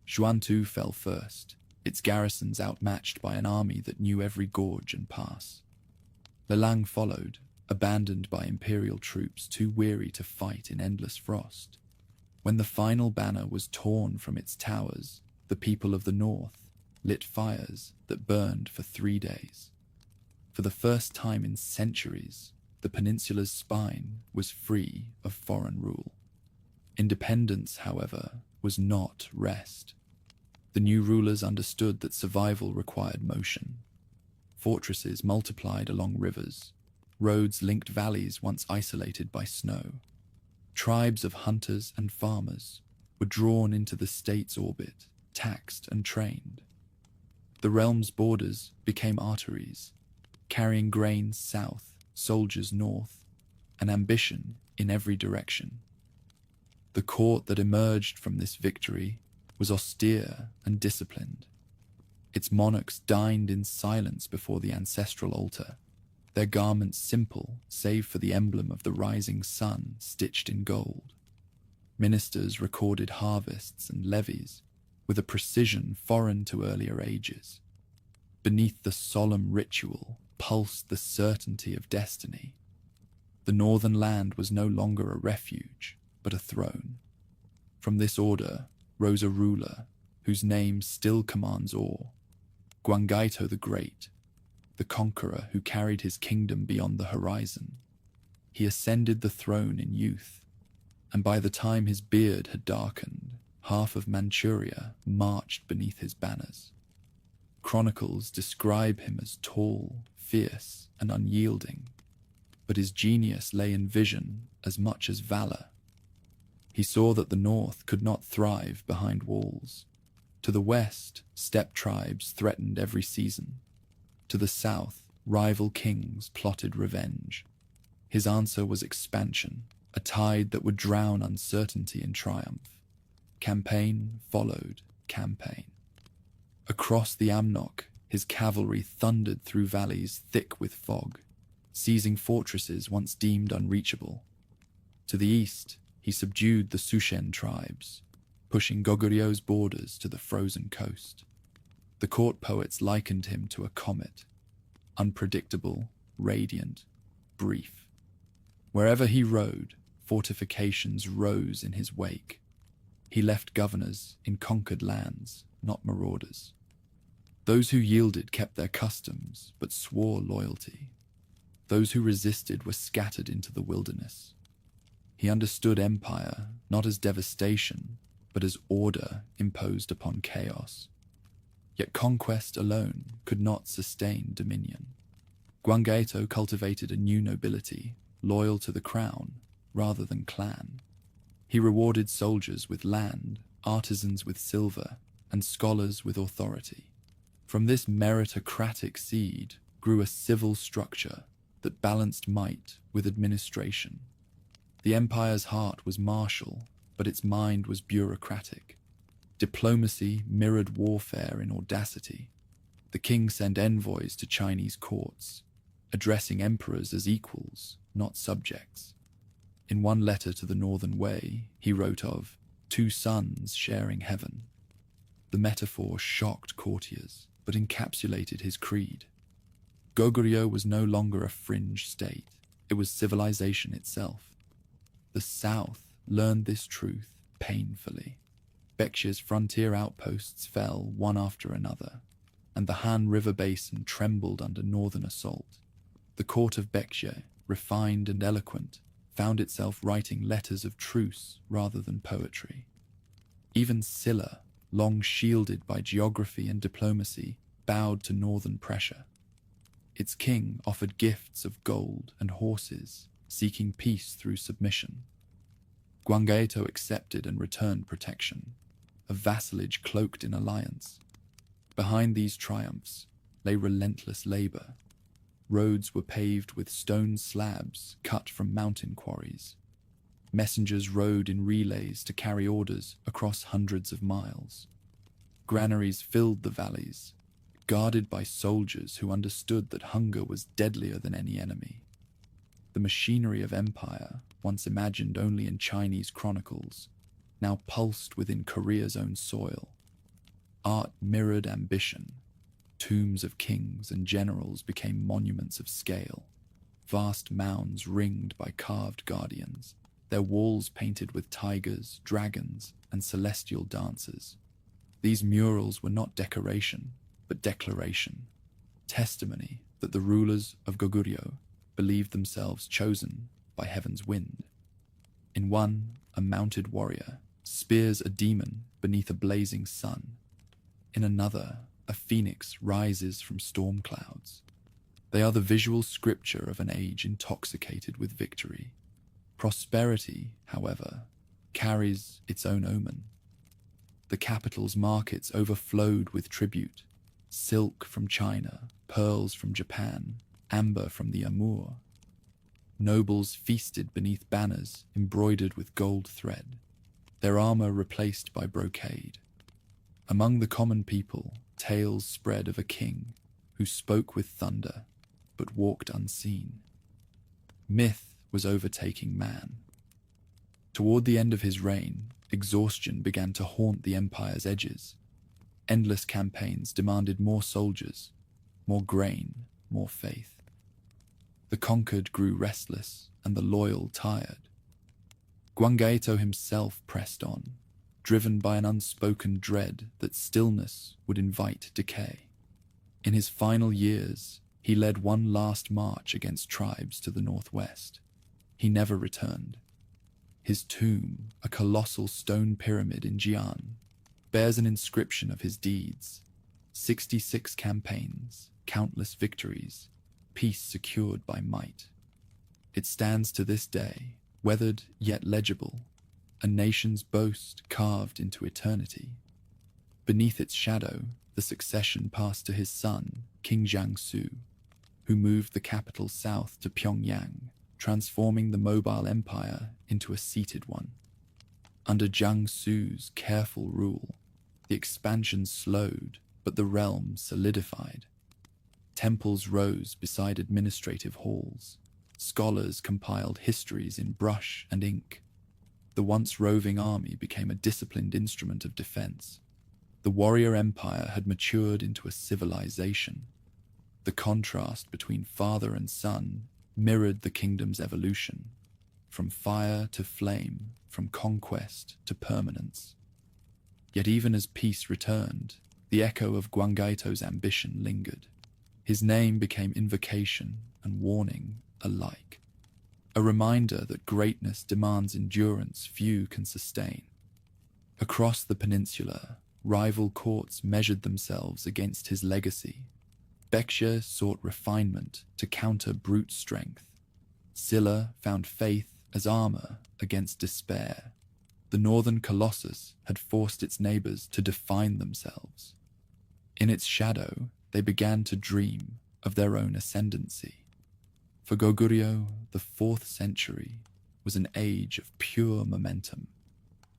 Xuantu fell first, its garrisons outmatched by an army that knew every gorge and pass. Lelang followed, abandoned by imperial troops too weary to fight in endless frost. When the final banner was torn from its towers, the people of the north lit fires that burned for 3 days. For the first time in centuries, the peninsula's spine was free of foreign rule. Independence, however, was not rest. The new rulers understood that survival required motion. Fortresses multiplied along rivers. Roads linked valleys once isolated by snow. Tribes of hunters and farmers were drawn into the state's orbit, taxed and trained. The realm's borders became arteries, carrying grains south, soldiers north, and ambition in every direction. The court that emerged from this victory was austere and disciplined. Its monarchs dined in silence before the ancestral altar, their garments simple save for the emblem of the rising sun stitched in gold. Ministers recorded harvests and levies with a precision foreign to earlier ages. Beneath the solemn ritual pulsed the certainty of destiny. The northern land was no longer a refuge, but a throne. From this order rose a ruler whose name still commands awe, Gwanggaeto the Great, the conqueror who carried his kingdom beyond the horizon. He ascended the throne in youth, and by the time his beard had darkened, half of Manchuria marched beneath his banners. Chronicles describe him as tall, fierce, and unyielding, but his genius lay in vision as much as valor. He saw that the north could not thrive behind walls. To the west, steppe tribes threatened every season. To the south, rival kings plotted revenge. His answer was expansion, a tide that would drown uncertainty in triumph. Campaign followed campaign. Across the Amnok, his cavalry thundered through valleys thick with fog, seizing fortresses once deemed unreachable. To the east, he subdued the Sushen tribes, pushing Goguryeu's borders to the frozen coast. The court poets likened him to a comet, unpredictable, radiant, brief. Wherever he rode, fortifications rose in his wake. He left governors in conquered lands, not marauders. Those who yielded kept their customs, but swore loyalty. Those who resisted were scattered into the wilderness. He understood empire not as devastation, but as order imposed upon chaos. Yet conquest alone could not sustain dominion. Gwanggaeto cultivated a new nobility, loyal to the crown rather than clan. He rewarded soldiers with land, artisans with silver, and scholars with authority. From this meritocratic seed grew a civil structure that balanced might with administration. The empire's heart was martial, but its mind was bureaucratic. Diplomacy mirrored warfare in audacity. The king sent envoys to Chinese courts, addressing emperors as equals, not subjects. In one letter to the Northern Wei, he wrote of 2 suns sharing heaven. The metaphor shocked courtiers, but encapsulated his creed. Goguryeo was no longer a fringe state, it was civilization itself. The South learned this truth painfully. Baekje's frontier outposts fell one after another, and the Han River basin trembled under northern assault. the court of Baekje, refined and eloquent, found itself writing letters of truce rather than poetry. Even Silla, long shielded by geography and diplomacy, bowed to northern pressure. Its king offered gifts of gold and horses, seeking peace through submission. Gwanggaeto accepted and returned protection, a vassalage cloaked in alliance. Behind these triumphs lay relentless labor. Roads were paved with stone slabs cut from mountain quarries. Messengers rode in relays to carry orders across hundreds of miles. Granaries filled the valleys, guarded by soldiers who understood that hunger was deadlier than any enemy. The machinery of empire, once imagined only in Chinese chronicles, now pulsed within Korea's own soil. Art mirrored ambition. Tombs of kings and generals became monuments of scale, vast mounds ringed by carved guardians, their walls painted with tigers, dragons, and celestial dancers. These murals were not decoration, but declaration, testimony that the rulers of Goguryeo believed themselves chosen by heaven's wind. In one, a mounted warrior spears a demon beneath a blazing sun. In another, a phoenix rises from storm clouds. They are the visual scripture of an age intoxicated with victory. Prosperity, however, carries its own omen. The capital's markets overflowed with tribute: silk from China, pearls from Japan, amber from the Amur. Nobles feasted beneath banners embroidered with gold thread, their armor replaced by brocade. Among the common people, tales spread of a king who spoke with thunder but walked unseen. Myth was overtaking man. Toward the end of his reign, exhaustion began to haunt the empire's edges. Endless campaigns demanded more soldiers, more grain, more faith. The conquered grew restless and the loyal tired. Gwanggaeto himself pressed on, driven by an unspoken dread that stillness would invite decay. In his final years, he led one last march against tribes to the northwest. He never returned. His tomb, a colossal stone pyramid in Jian, bears an inscription of his deeds: 66 campaigns, countless victories, peace secured by might. It stands to this day, weathered yet legible, a nation's boast carved into eternity. Beneath its shadow, the succession passed to his son, King Jiangsu, who moved the capital south to Pyongyang, transforming the mobile empire into a seated one. Under Jiangsu's careful rule, the expansion slowed, but the realm solidified. Temples rose beside administrative halls. Scholars compiled histories in brush and ink. The once roving army became a disciplined instrument of defense. The warrior empire had matured into a civilization. The contrast between father and son mirrored the kingdom's evolution, from fire to flame, from conquest to permanence. Yet even as peace returned, the echo of Gwanggaeto's ambition lingered. His name became invocation and warning alike, a reminder that greatness demands endurance few can sustain. Across the peninsula, rival courts measured themselves against his legacy. Baekje sought refinement to counter brute strength. Silla found faith as armor against despair. The northern colossus had forced its neighbors to define themselves. In its shadow, they began to dream of their own ascendancy. For Goguryeo, the 4th century was an age of pure momentum,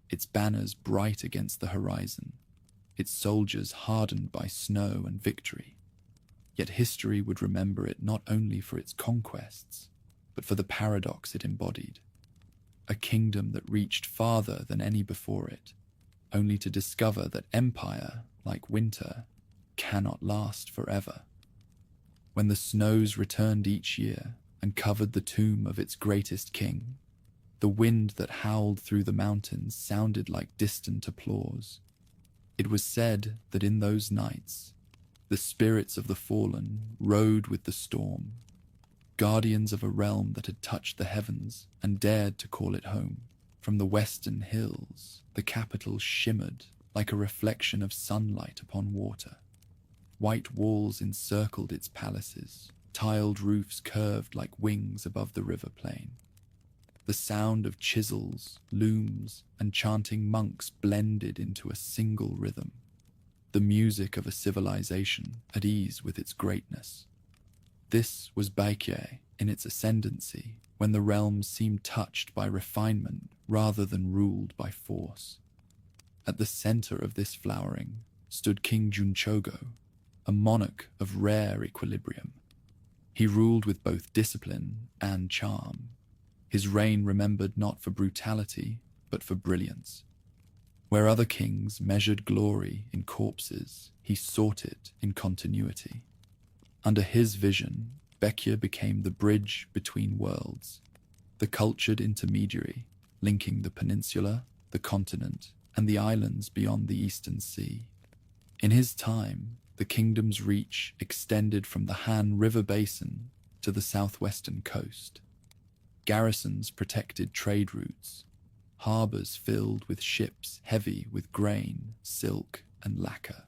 its banners bright against the horizon, its soldiers hardened by snow and victory. Yet history would remember it not only for its conquests, but for the paradox it embodied. A kingdom that reached farther than any before it, only to discover that empire, like winter, cannot last forever. When the snows returned each year and covered the tomb of its greatest king, the wind that howled through the mountains sounded like distant applause. It was said that in those nights, the spirits of the fallen rode with the storm, guardians of a realm that had touched the heavens and dared to call it home. From the western hills, the capital shimmered like a reflection of sunlight upon water. White walls encircled its palaces, tiled roofs curved like wings above the river plain. The sound of chisels, looms, and chanting monks blended into a single rhythm, the music of a civilization at ease with its greatness. This was Baekje in its ascendancy, when the realm seemed touched by refinement rather than ruled by force. At the center of this flowering stood King Junchogo, a monarch of rare equilibrium. He ruled with both discipline and charm. His reign remembered not for brutality, but for brilliance. Where other kings measured glory in corpses, he sought it in continuity. Under his vision, Baekje became the bridge between worlds, the cultured intermediary linking the peninsula, the continent, and the islands beyond the eastern sea. In his time, the kingdom's reach extended from the Han River basin to the southwestern coast. Garrisons protected trade routes, harbors filled with ships heavy with grain, silk, and lacquer.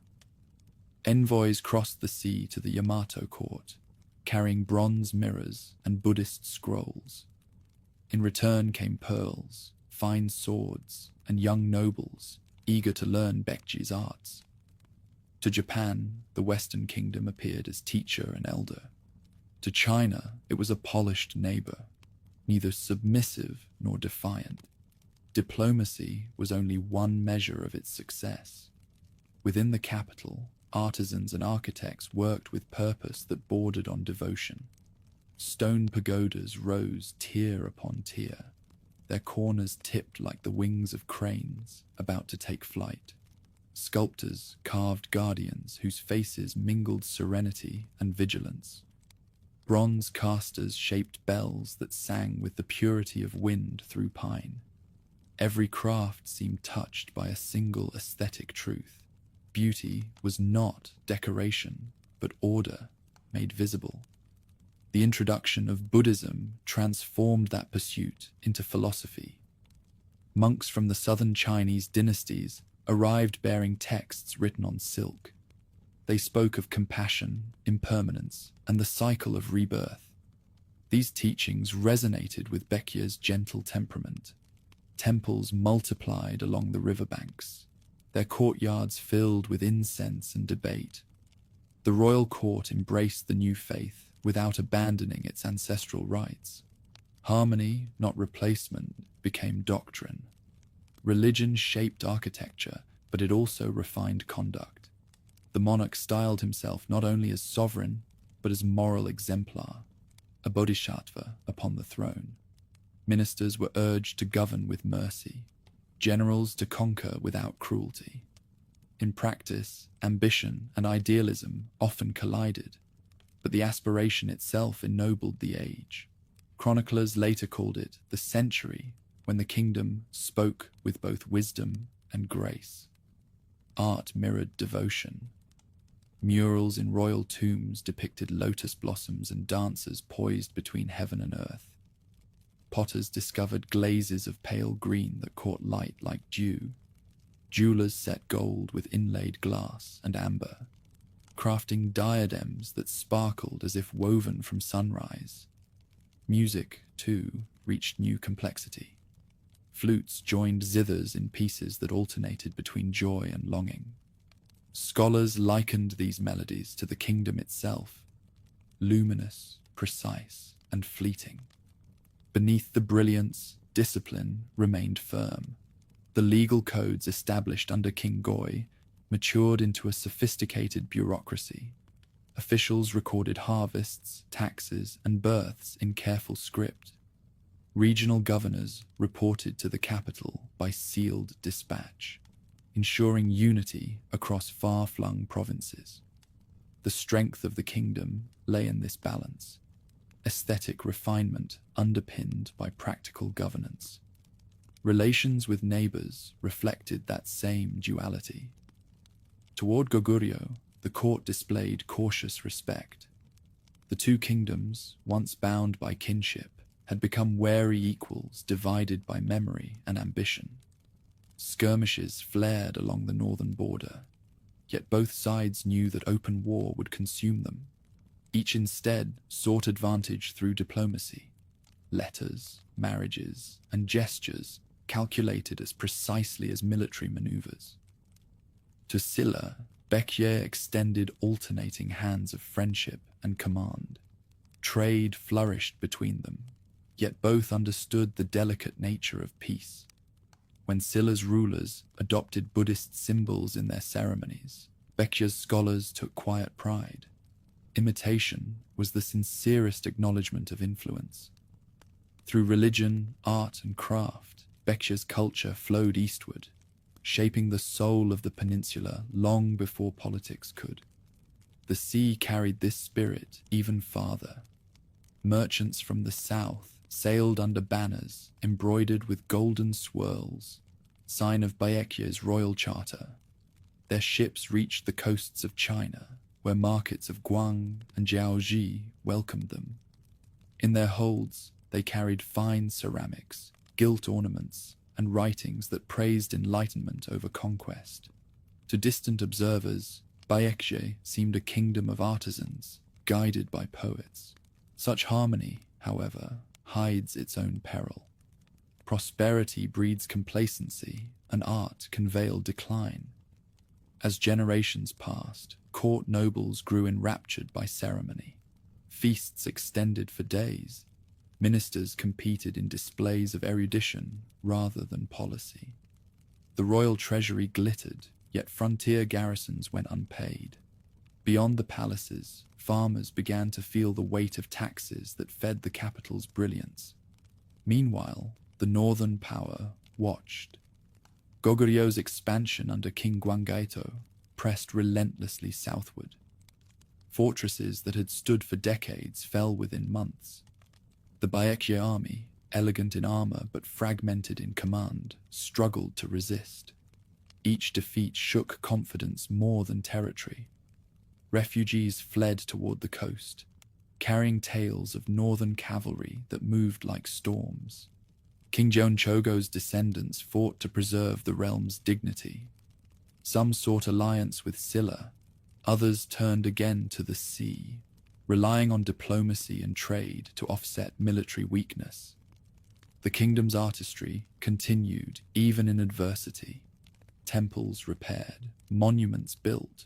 Envoys crossed the sea to the Yamato court, carrying bronze mirrors and Buddhist scrolls. In return came pearls, fine swords, and young nobles eager to learn Baekje's arts. To Japan, the Western kingdom appeared as teacher and elder. To China, it was a polished neighbor, neither submissive nor defiant. Diplomacy was only one measure of its success. Within the capital, artisans and architects worked with purpose that bordered on devotion. Stone pagodas rose tier upon tier, their corners tipped like the wings of cranes about to take flight. Sculptors carved guardians whose faces mingled serenity and vigilance. Bronze casters shaped bells that sang with the purity of wind through pine. Every craft seemed touched by a single aesthetic truth. Beauty was not decoration, but order made visible. The introduction of Buddhism transformed that pursuit into philosophy. Monks from the southern Chinese dynasties arrived bearing texts written on silk. They spoke of compassion, impermanence, and the cycle of rebirth. These teachings resonated with Baekje's gentle temperament. Temples multiplied along the riverbanks, their courtyards filled with incense and debate. The royal court embraced the new faith without abandoning its ancestral rites. Harmony, not replacement, became doctrine. Religion shaped architecture, but it also refined conduct. The monarch styled himself not only as sovereign, but as moral exemplar, a bodhisattva upon the throne. Ministers were urged to govern with mercy, generals to conquer without cruelty. In practice, ambition and idealism often collided, but the aspiration itself ennobled the age. Chroniclers later called it the century when the kingdom spoke with both wisdom and grace. Art mirrored devotion. Murals in royal tombs depicted lotus blossoms and dancers poised between heaven and earth. Potters discovered glazes of pale green that caught light like dew. Jewelers set gold with inlaid glass and amber, crafting diadems that sparkled as if woven from sunrise. Music, too, reached new complexity. Flutes joined zithers in pieces that alternated between joy and longing. Scholars likened these melodies to the kingdom itself, luminous, precise, and fleeting. Beneath the brilliance, discipline remained firm. The legal codes established under King Goi matured into a sophisticated bureaucracy. Officials recorded harvests, taxes, and births in careful script. Regional governors reported to the capital by sealed dispatch, ensuring unity across far-flung provinces. The strength of the kingdom lay in this balance, aesthetic refinement underpinned by practical governance. Relations with neighbors reflected that same duality. Toward Goguryeo, the court displayed cautious respect. The The two kingdoms, once bound by kinship, had become wary equals divided by memory and ambition. Skirmishes flared along the northern border, yet both sides knew that open war would consume them. Each instead sought advantage through diplomacy. Letters, marriages, and gestures calculated as precisely as military maneuvers. To Silla, Becje extended alternating hands of friendship and command. Trade flourished between them, yet both understood the delicate nature of peace. When Silla's rulers adopted Buddhist symbols in their ceremonies, Becje's scholars took quiet pride. Imitation was the sincerest acknowledgement of influence. Through religion, art, and craft, Becje's culture flowed eastward, shaping the soul of the peninsula long before politics could. The sea carried this spirit even farther. Merchants from the south sailed under banners embroidered with golden swirls, sign of Baekje's royal charter. Their ships reached the coasts of China, where markets of Guang and Jiaoji welcomed them. In their holds, they carried fine ceramics, gilt ornaments, and writings that praised enlightenment over conquest. To distant observers, Baekje seemed a kingdom of artisans, guided by poets. Such harmony, however, hides its own peril. Prosperity breeds complacency, and art can veil decline. As generations passed, court nobles grew enraptured by ceremony. Feasts extended for days. Ministers competed in displays of erudition rather than policy. The royal treasury glittered, yet frontier garrisons went unpaid. Beyond the palaces, farmers began to feel the weight of taxes that fed the capital's brilliance. Meanwhile, the northern power watched. Goguryeu's expansion under King Gwanggaeto pressed relentlessly southward. Fortresses that had stood for decades fell within months. The Baekje army, elegant in armor but fragmented in command, struggled to resist. Each defeat shook confidence more than territory. Refugees fled toward the coast, carrying tales of northern cavalry that moved like storms. King Jeonchogo's descendants fought to preserve the realm's dignity. Some sought alliance with Silla, others turned again to the sea, relying on diplomacy and trade to offset military weakness. The kingdom's artistry continued even in adversity. Temples repaired, monuments built.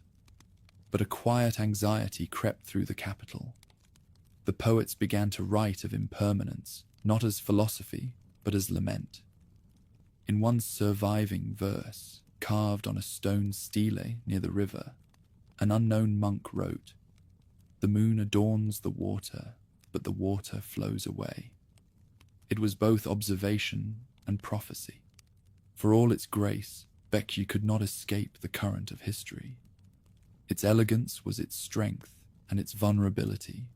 But a quiet anxiety crept through the capital. The poets began to write of impermanence, not as philosophy, but as lament. In one surviving verse, carved on a stone stele near the river, an unknown monk wrote, "The moon adorns the water, but the water flows away." It was both observation and prophecy. For all its grace, Baekje could not escape the current of history. Its elegance was its strength and its vulnerability.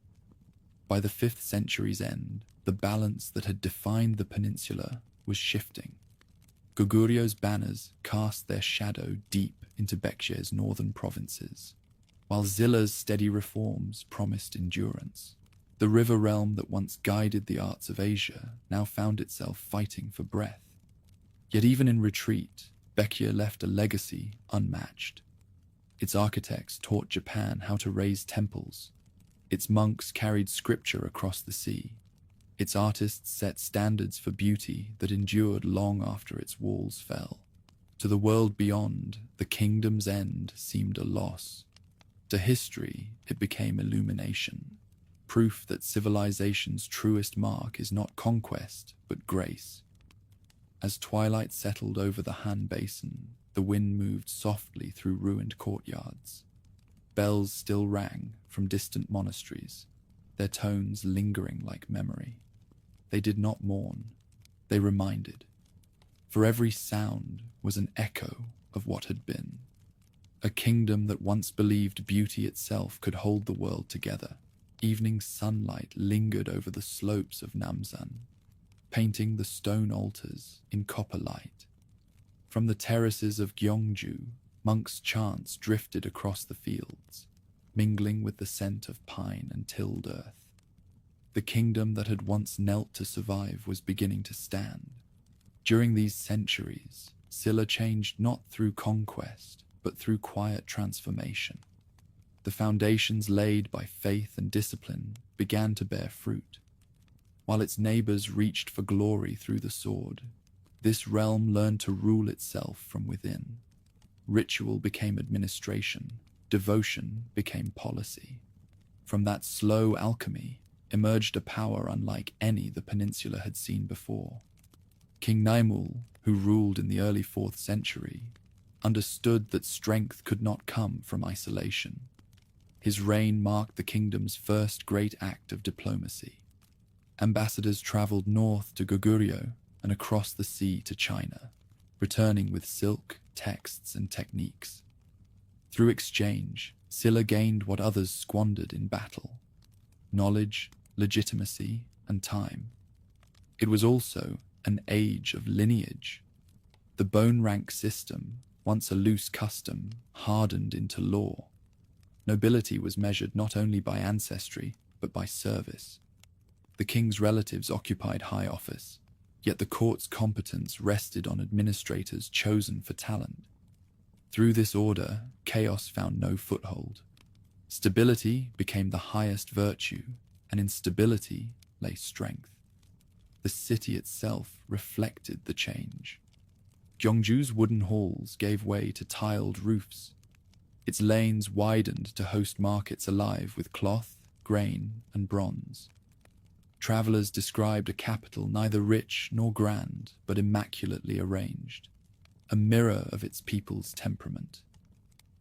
By the 5th century's end, the balance that had defined the peninsula was shifting. Goguryeu's banners cast their shadow deep into Baekje's northern provinces, while Zilla's steady reforms promised endurance. The river realm that once guided the arts of Asia now found itself fighting for breath. Yet even in retreat, Baekje left a legacy unmatched. Its architects taught Japan how to raise temples. Its monks carried scripture across the sea. Its artists set standards for beauty that endured long after its walls fell. To the world beyond, the kingdom's end seemed a loss. To history, it became illumination, proof that civilization's truest mark is not conquest, but grace. As twilight settled over the Han Basin, the wind moved softly through ruined courtyards. Bells still rang from distant monasteries, their tones lingering like memory. They did not mourn, they reminded. For every sound was an echo of what had been. A kingdom that once believed beauty itself could hold the world together. Evening sunlight lingered over the slopes of Namsan, painting the stone altars in copper light. From the terraces of Gyeongju, monks' chants drifted across the fields. mingling with the scent of pine and tilled earth. The kingdom that had once knelt to survive was beginning to stand. During these centuries, Silla changed not through conquest, but through quiet transformation. The foundations laid by faith and discipline began to bear fruit. While its neighbors reached for glory through the sword, this realm learned to rule itself from within. Ritual became administration, devotion became policy. From that slow alchemy emerged a power unlike any the peninsula had seen before. King Naimul, who ruled in the early 4th century, understood that strength could not come from isolation. His reign marked the kingdom's first great act of diplomacy. Ambassadors traveled north to Goguryeo and across the sea to China, returning with silk, texts, and techniques. Through exchange, Silla gained what others squandered in battle: knowledge, legitimacy, and time. It was also an age of lineage. The bone rank system, once a loose custom, hardened into law. Nobility was measured not only by ancestry, but by service. The king's relatives occupied high office, yet the court's competence rested on administrators chosen for talent. Through this order, chaos found no foothold. Stability became the highest virtue, and in stability lay strength. The city itself reflected the change. Gyeongju's wooden halls gave way to tiled roofs. Its lanes widened to host markets alive with cloth, grain, and bronze. Travelers described a capital neither rich nor grand, but immaculately arranged, a mirror of its people's temperament.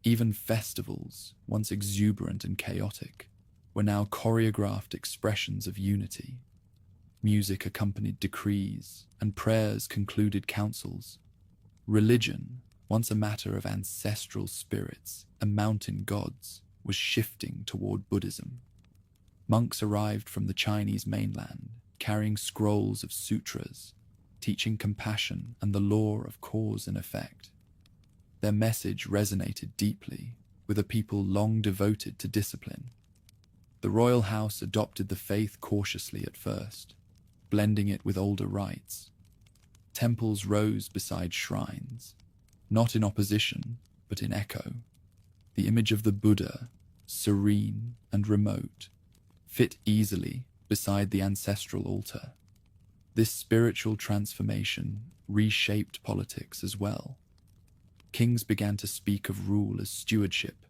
Even festivals, once exuberant and chaotic, were now choreographed expressions of unity. Music accompanied decrees, and prayers concluded councils. Religion, once a matter of ancestral spirits and mountain gods, was shifting toward Buddhism. Monks arrived from the Chinese mainland, carrying scrolls of sutras, teaching compassion and the law of cause and effect. Their message resonated deeply with a people long devoted to discipline. The royal house adopted the faith cautiously at first, blending it with older rites. Temples rose beside shrines, not in opposition, but in echo. The image of the Buddha, serene and remote, fit easily beside the ancestral altar. This spiritual transformation reshaped politics as well. Kings began to speak of rule as stewardship,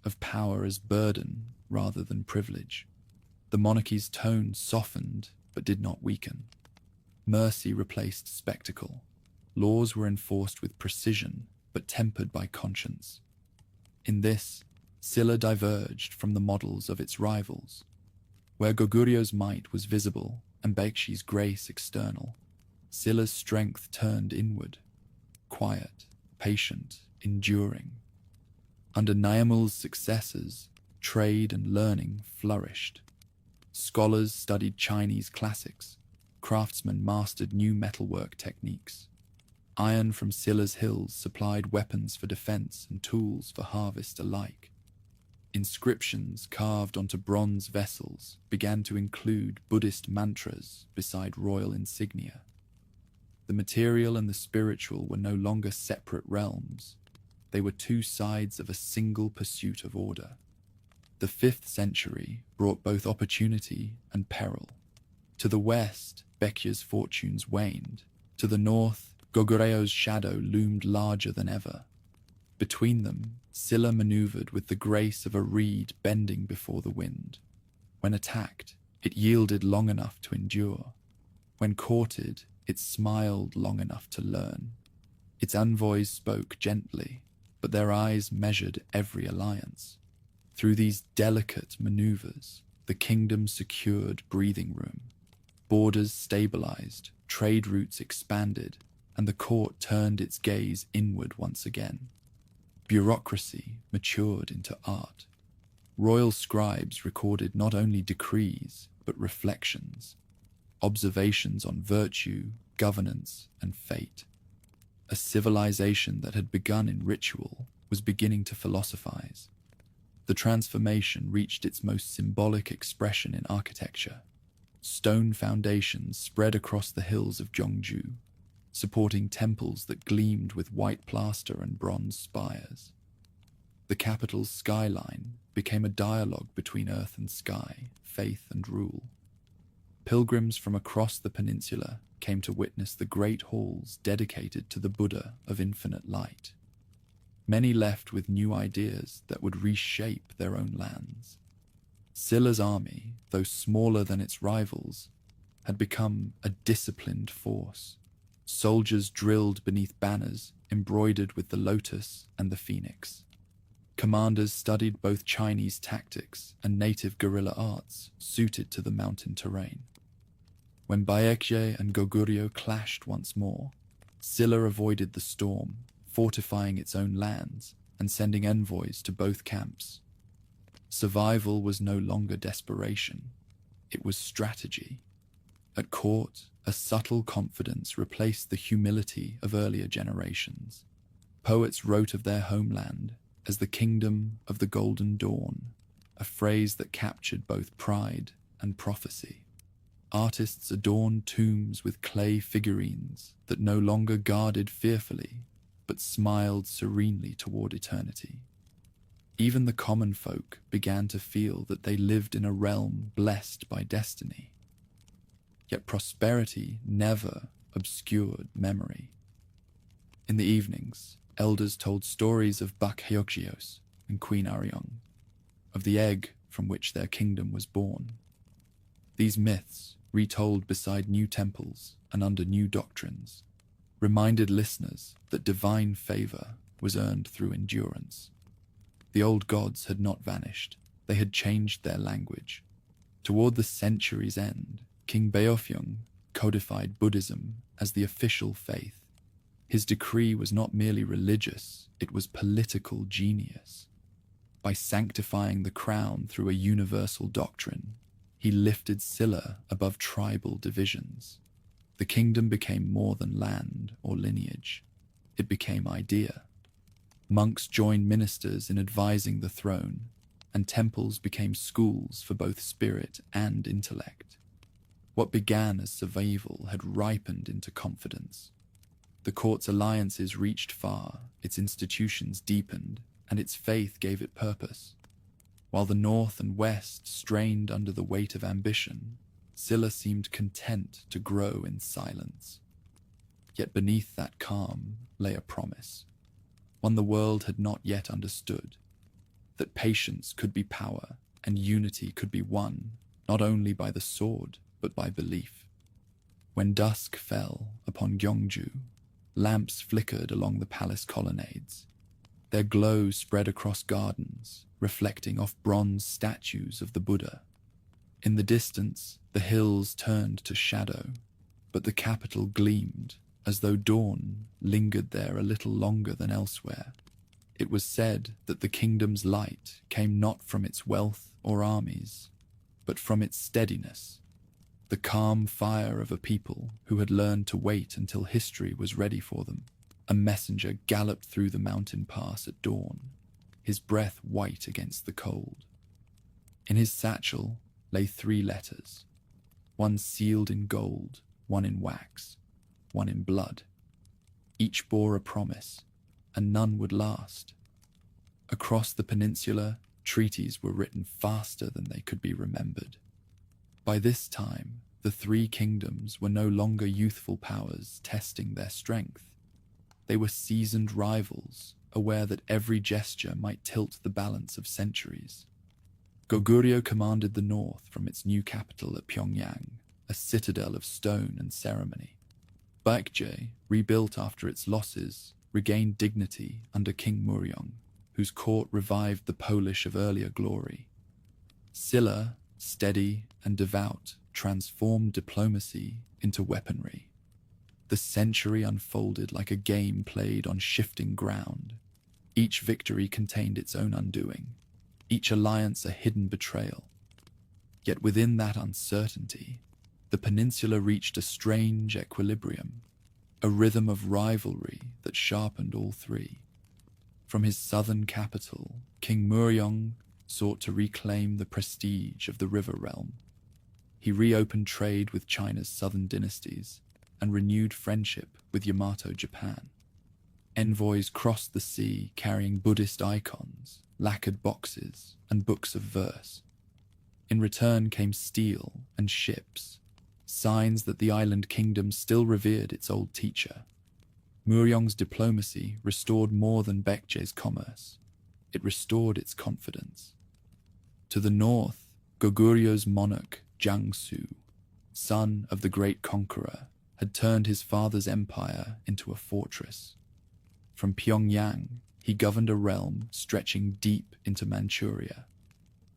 of power as burden rather than privilege. The monarchy's tone softened but did not weaken. Mercy replaced spectacle. Laws were enforced with precision but tempered by conscience. In this, Silla diverged from the models of its rivals. Where Goguryeu's might was visible and Baekchi's grace external, Silla's strength turned inward, quiet, patient, enduring. Under Naimul's successors, trade and learning flourished. Scholars studied Chinese classics, craftsmen mastered new metalwork techniques. Iron from Silla's hills supplied weapons for defense and tools for harvest alike. Inscriptions carved onto bronze vessels began to include Buddhist mantras beside royal insignia. The material and the spiritual were no longer separate realms. They were two sides of a single pursuit of order. The 5th century brought both opportunity and peril. To the west, Baekchi's fortunes waned. To the north, Goguryeu's shadow loomed larger than ever. Between them, Silla maneuvered with the grace of a reed bending before the wind. When attacked, it yielded long enough to endure. When courted, it smiled long enough to learn. Its envoys spoke gently, but their eyes measured every alliance. Through these delicate maneuvers, the kingdom secured breathing room. Borders stabilized, trade routes expanded, and the court turned its gaze inward once again. Bureaucracy matured into art. Royal scribes recorded not only decrees, but reflections, observations on virtue, governance, and fate. A civilization that had begun in ritual was beginning to philosophize. The transformation reached its most symbolic expression in architecture. Stone foundations spread across the hills of Gyeongju, supporting temples that gleamed with white plaster and bronze spires. The capital's skyline became a dialogue between earth and sky, faith and rule. Pilgrims from across the peninsula came to witness the great halls dedicated to the Buddha of infinite light. Many left with new ideas that would reshape their own lands. Silla's army, though smaller than its rivals, had become a disciplined force. Soldiers drilled beneath banners embroidered with the lotus and the phoenix. Commanders studied both Chinese tactics and native guerrilla arts suited to the mountain terrain. When Baekje and Goguryeo clashed once more, Silla avoided the storm, fortifying its own lands and sending envoys to both camps. Survival was no longer desperation, it was strategy. At court, a subtle confidence replaced the humility of earlier generations. Poets wrote of their homeland as the kingdom of the golden dawn, a phrase that captured both pride and prophecy. Artists adorned tombs with clay figurines that no longer guarded fearfully, but smiled serenely toward eternity. Even the common folk began to feel that they lived in a realm blessed by destiny. Yet prosperity never obscured memory. In the evenings, elders told stories of Bak Hyokjios and Queen Aryong, of the egg from which their kingdom was born. These myths, retold beside new temples and under new doctrines, reminded listeners that divine favor was earned through endurance. The old gods had not vanished, they had changed their language. Toward the century's end, King Beofyung codified Buddhism as the official faith. His decree was not merely religious, it was political genius. By sanctifying the crown through a universal doctrine, he lifted Silla above tribal divisions. The kingdom became more than land or lineage. It became idea. Monks joined ministers in advising the throne, and temples became schools for both spirit and intellect. What began as survival had ripened into confidence. The court's alliances reached far, its institutions deepened, and its faith gave it purpose. While the north and west strained under the weight of ambition, Silla seemed content to grow in silence. Yet beneath that calm lay a promise, one the world had not yet understood, that patience could be power and unity could be won, not only by the sword, but by belief. When dusk fell upon Gyeongju, lamps flickered along the palace colonnades. Their glow spread across gardens, reflecting off bronze statues of the Buddha. In the distance, the hills turned to shadow, but the capital gleamed, as though dawn lingered there a little longer than elsewhere. It was said that the kingdom's light came not from its wealth or armies, but from its steadiness, the calm fire of a people who had learned to wait until history was ready for them. A messenger galloped through the mountain pass at dawn, his breath white against the cold. In his satchel lay 3 letters, one sealed in gold, one in wax, one in blood. Each bore a promise, and none would last. Across the peninsula, treaties were written faster than they could be remembered. By this time, the 3 kingdoms were no longer youthful powers testing their strength. They were seasoned rivals, aware that every gesture might tilt the balance of centuries. Goguryeo commanded the north from its new capital at Pyongyang, a citadel of stone and ceremony. Baekje, rebuilt after its losses, regained dignity under King Muryong, whose court revived the Polish of earlier glory. Silla, steady and devout, transformed diplomacy into weaponry. The century unfolded like a game played on shifting ground. Each victory contained its own undoing, each alliance a hidden betrayal. Yet within that uncertainty, the peninsula reached a strange equilibrium, a rhythm of rivalry that sharpened all 3. From his southern capital, King Muryong sought to reclaim the prestige of the river realm. He reopened trade with China's southern dynasties and renewed friendship with Yamato Japan. Envoys crossed the sea carrying Buddhist icons, lacquered boxes, and books of verse. In return came steel and ships, signs that the island kingdom still revered its old teacher. Muryeong's diplomacy restored more than Baekje's commerce. It restored its confidence. To the north, Goguryeo monarch Jiangsu, son of the great conqueror, had turned his father's empire into a fortress. From Pyongyang, he governed a realm stretching deep into Manchuria.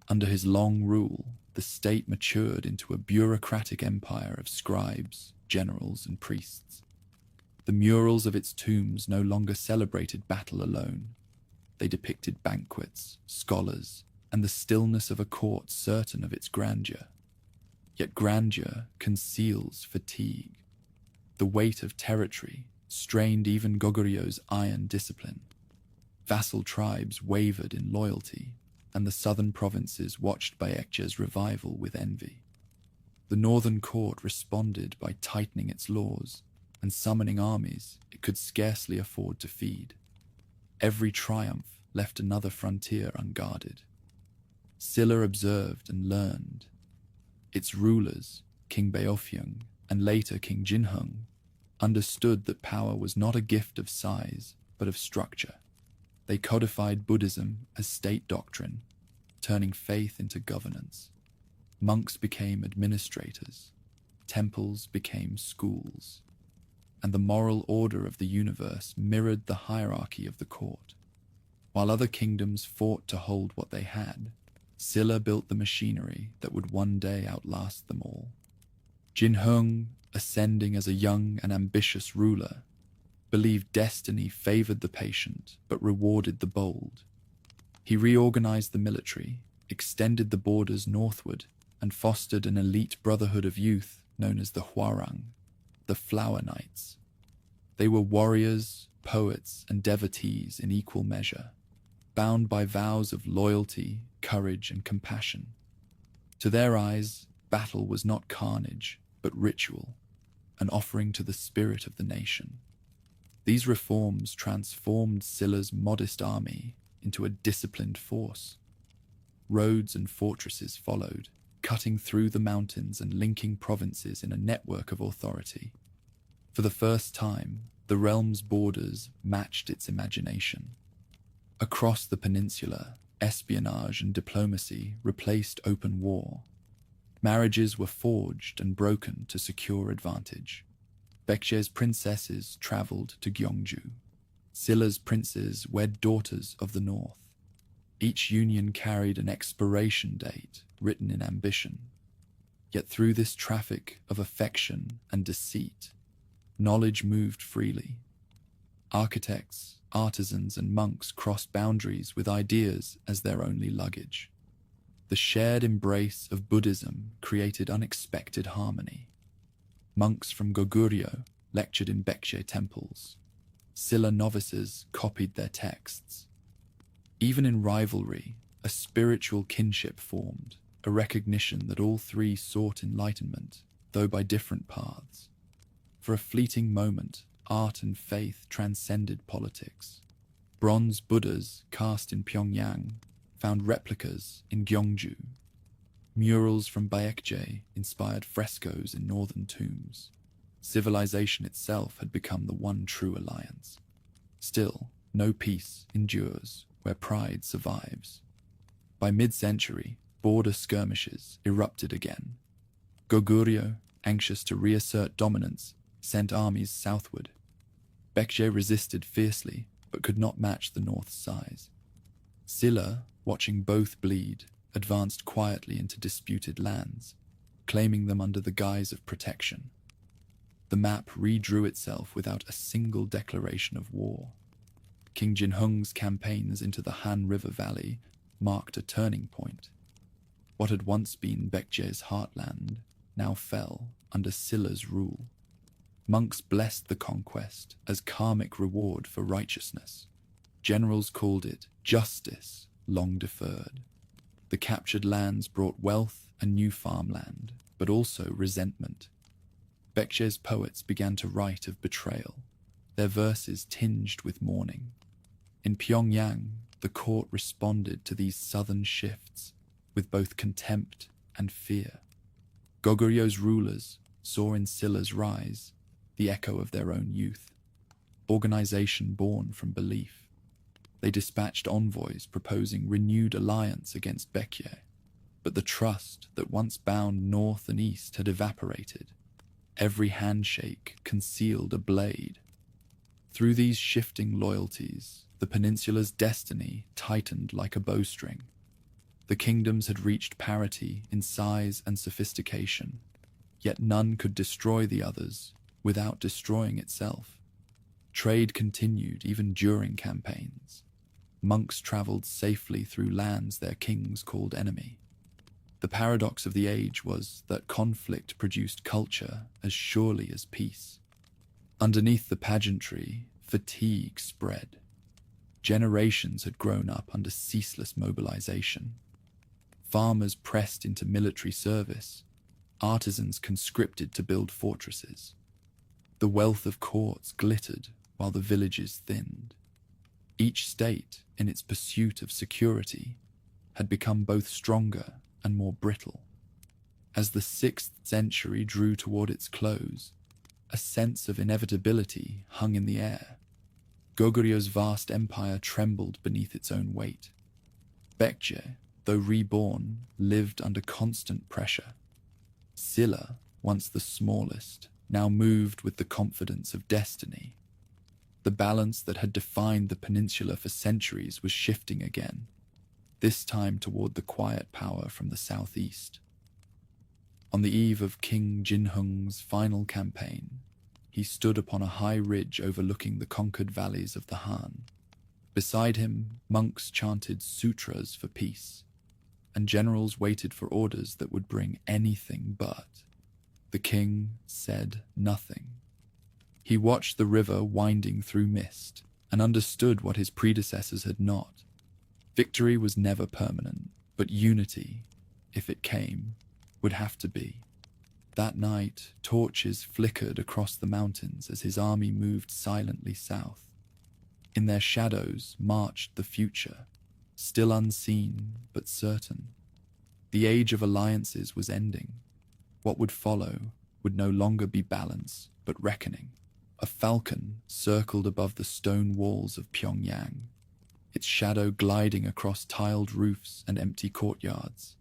Under his long rule, the state matured into a bureaucratic empire of scribes, generals, and priests. The murals of its tombs no longer celebrated battle alone. They depicted banquets, scholars, and the stillness of a court certain of its grandeur. Yet grandeur conceals fatigue. The weight of territory strained even Goguryeu's iron discipline. Vassal tribes wavered in loyalty, and the southern provinces watched Baekje's revival with envy. The northern court responded by tightening its laws and summoning armies it could scarcely afford to feed. Every triumph left another frontier unguarded. Silla observed and learned. Its rulers, King Beofyung and later King Jinhung, understood that power was not a gift of size, but of structure. They codified Buddhism as state doctrine, turning faith into governance. Monks became administrators, temples became schools, and the moral order of the universe mirrored the hierarchy of the court. While other kingdoms fought to hold what they had, Silla built the machinery that would one day outlast them all. Jinhung, ascending as a young and ambitious ruler, believed destiny favored the patient but rewarded the bold. He reorganized the military, extended the borders northward, and fostered an elite brotherhood of youth known as the Hwarang, the Flower Knights. They were warriors, poets, and devotees in equal measure, bound by vows of loyalty, courage, and compassion. To their eyes, battle was not carnage, but ritual, an offering to the spirit of the nation. These reforms transformed Silla's modest army into a disciplined force. Roads and fortresses followed, cutting through the mountains and linking provinces in a network of authority. For the first time, the realm's borders matched its imagination. Across the peninsula, espionage and diplomacy replaced open war. Marriages were forged and broken to secure advantage. Baekje's princesses traveled to Gyeongju. Silla's princes wed daughters of the north. Each union carried an expiration date written in ambition. Yet through this traffic of affection and deceit, knowledge moved freely. Architects, artisans, and monks crossed boundaries with ideas as their only luggage. The shared embrace of Buddhism created unexpected harmony. Monks from Goguryeo lectured in Baekje temples. Silla novices copied their texts. Even in rivalry, a spiritual kinship formed, a recognition that all three sought enlightenment, though by different paths. For a fleeting moment, art and faith transcended politics. Bronze Buddhas cast in Pyongyang found replicas in Gyeongju. Murals from Baekje inspired frescoes in northern tombs. Civilization itself had become the one true alliance. Still, no peace endures where pride survives. By mid-century, border skirmishes erupted again. Goguryeo, anxious to reassert dominance, sent armies southward. Baekje resisted fiercely, but could not match the north's size. Silla, watching both bleed, advanced quietly into disputed lands, claiming them under the guise of protection. The map redrew itself without a single declaration of war. King Jinhung's campaigns into the Han River Valley marked a turning point. What had once been Baekje's heartland now fell under Silla's rule. Monks blessed the conquest as karmic reward for righteousness. Generals called it justice long deferred. The captured lands brought wealth and new farmland, but also resentment. Baekje's poets began to write of betrayal, their verses tinged with mourning. In Pyongyang, the court responded to these southern shifts with both contempt and fear. Goguryeo rulers saw in Silla's rise the echo of their own youth, organization born from belief. They dispatched envoys proposing renewed alliance against Baekje, but the trust that once bound north and east had evaporated. Every handshake concealed a blade. Through these shifting loyalties, the peninsula's destiny tightened like a bowstring. The kingdoms had reached parity in size and sophistication, yet none could destroy the others without destroying itself. Trade continued even during campaigns. Monks traveled safely through lands their kings called enemy. The paradox of the age was that conflict produced culture as surely as peace. Underneath the pageantry, fatigue spread. Generations had grown up under ceaseless mobilization. Farmers pressed into military service, artisans conscripted to build fortresses. The wealth of courts glittered while the villages thinned. Each state, in its pursuit of security, had become both stronger and more brittle. As the 6th century drew toward its close, a sense of inevitability hung in the air. Goguryeu's vast empire trembled beneath its own weight. Baekje, though reborn, lived under constant pressure. Silla, once the smallest, now moved with the confidence of destiny. The balance that had defined the peninsula for centuries was shifting again, this time toward the quiet power from the southeast. On the eve of King Jinhung's final campaign, he stood upon a high ridge overlooking the conquered valleys of the Han. Beside him, monks chanted sutras for peace, and generals waited for orders that would bring anything but. The king said nothing. He watched the river winding through mist and understood what his predecessors had not. Victory was never permanent, but unity, if it came, would have to be. That night, torches flickered across the mountains as his army moved silently south. In their shadows marched the future, still unseen but certain. The age of alliances was ending. What would follow would no longer be balance, but reckoning. A falcon circled above the stone walls of Pyongyang, its shadow gliding across tiled roofs and empty courtyards.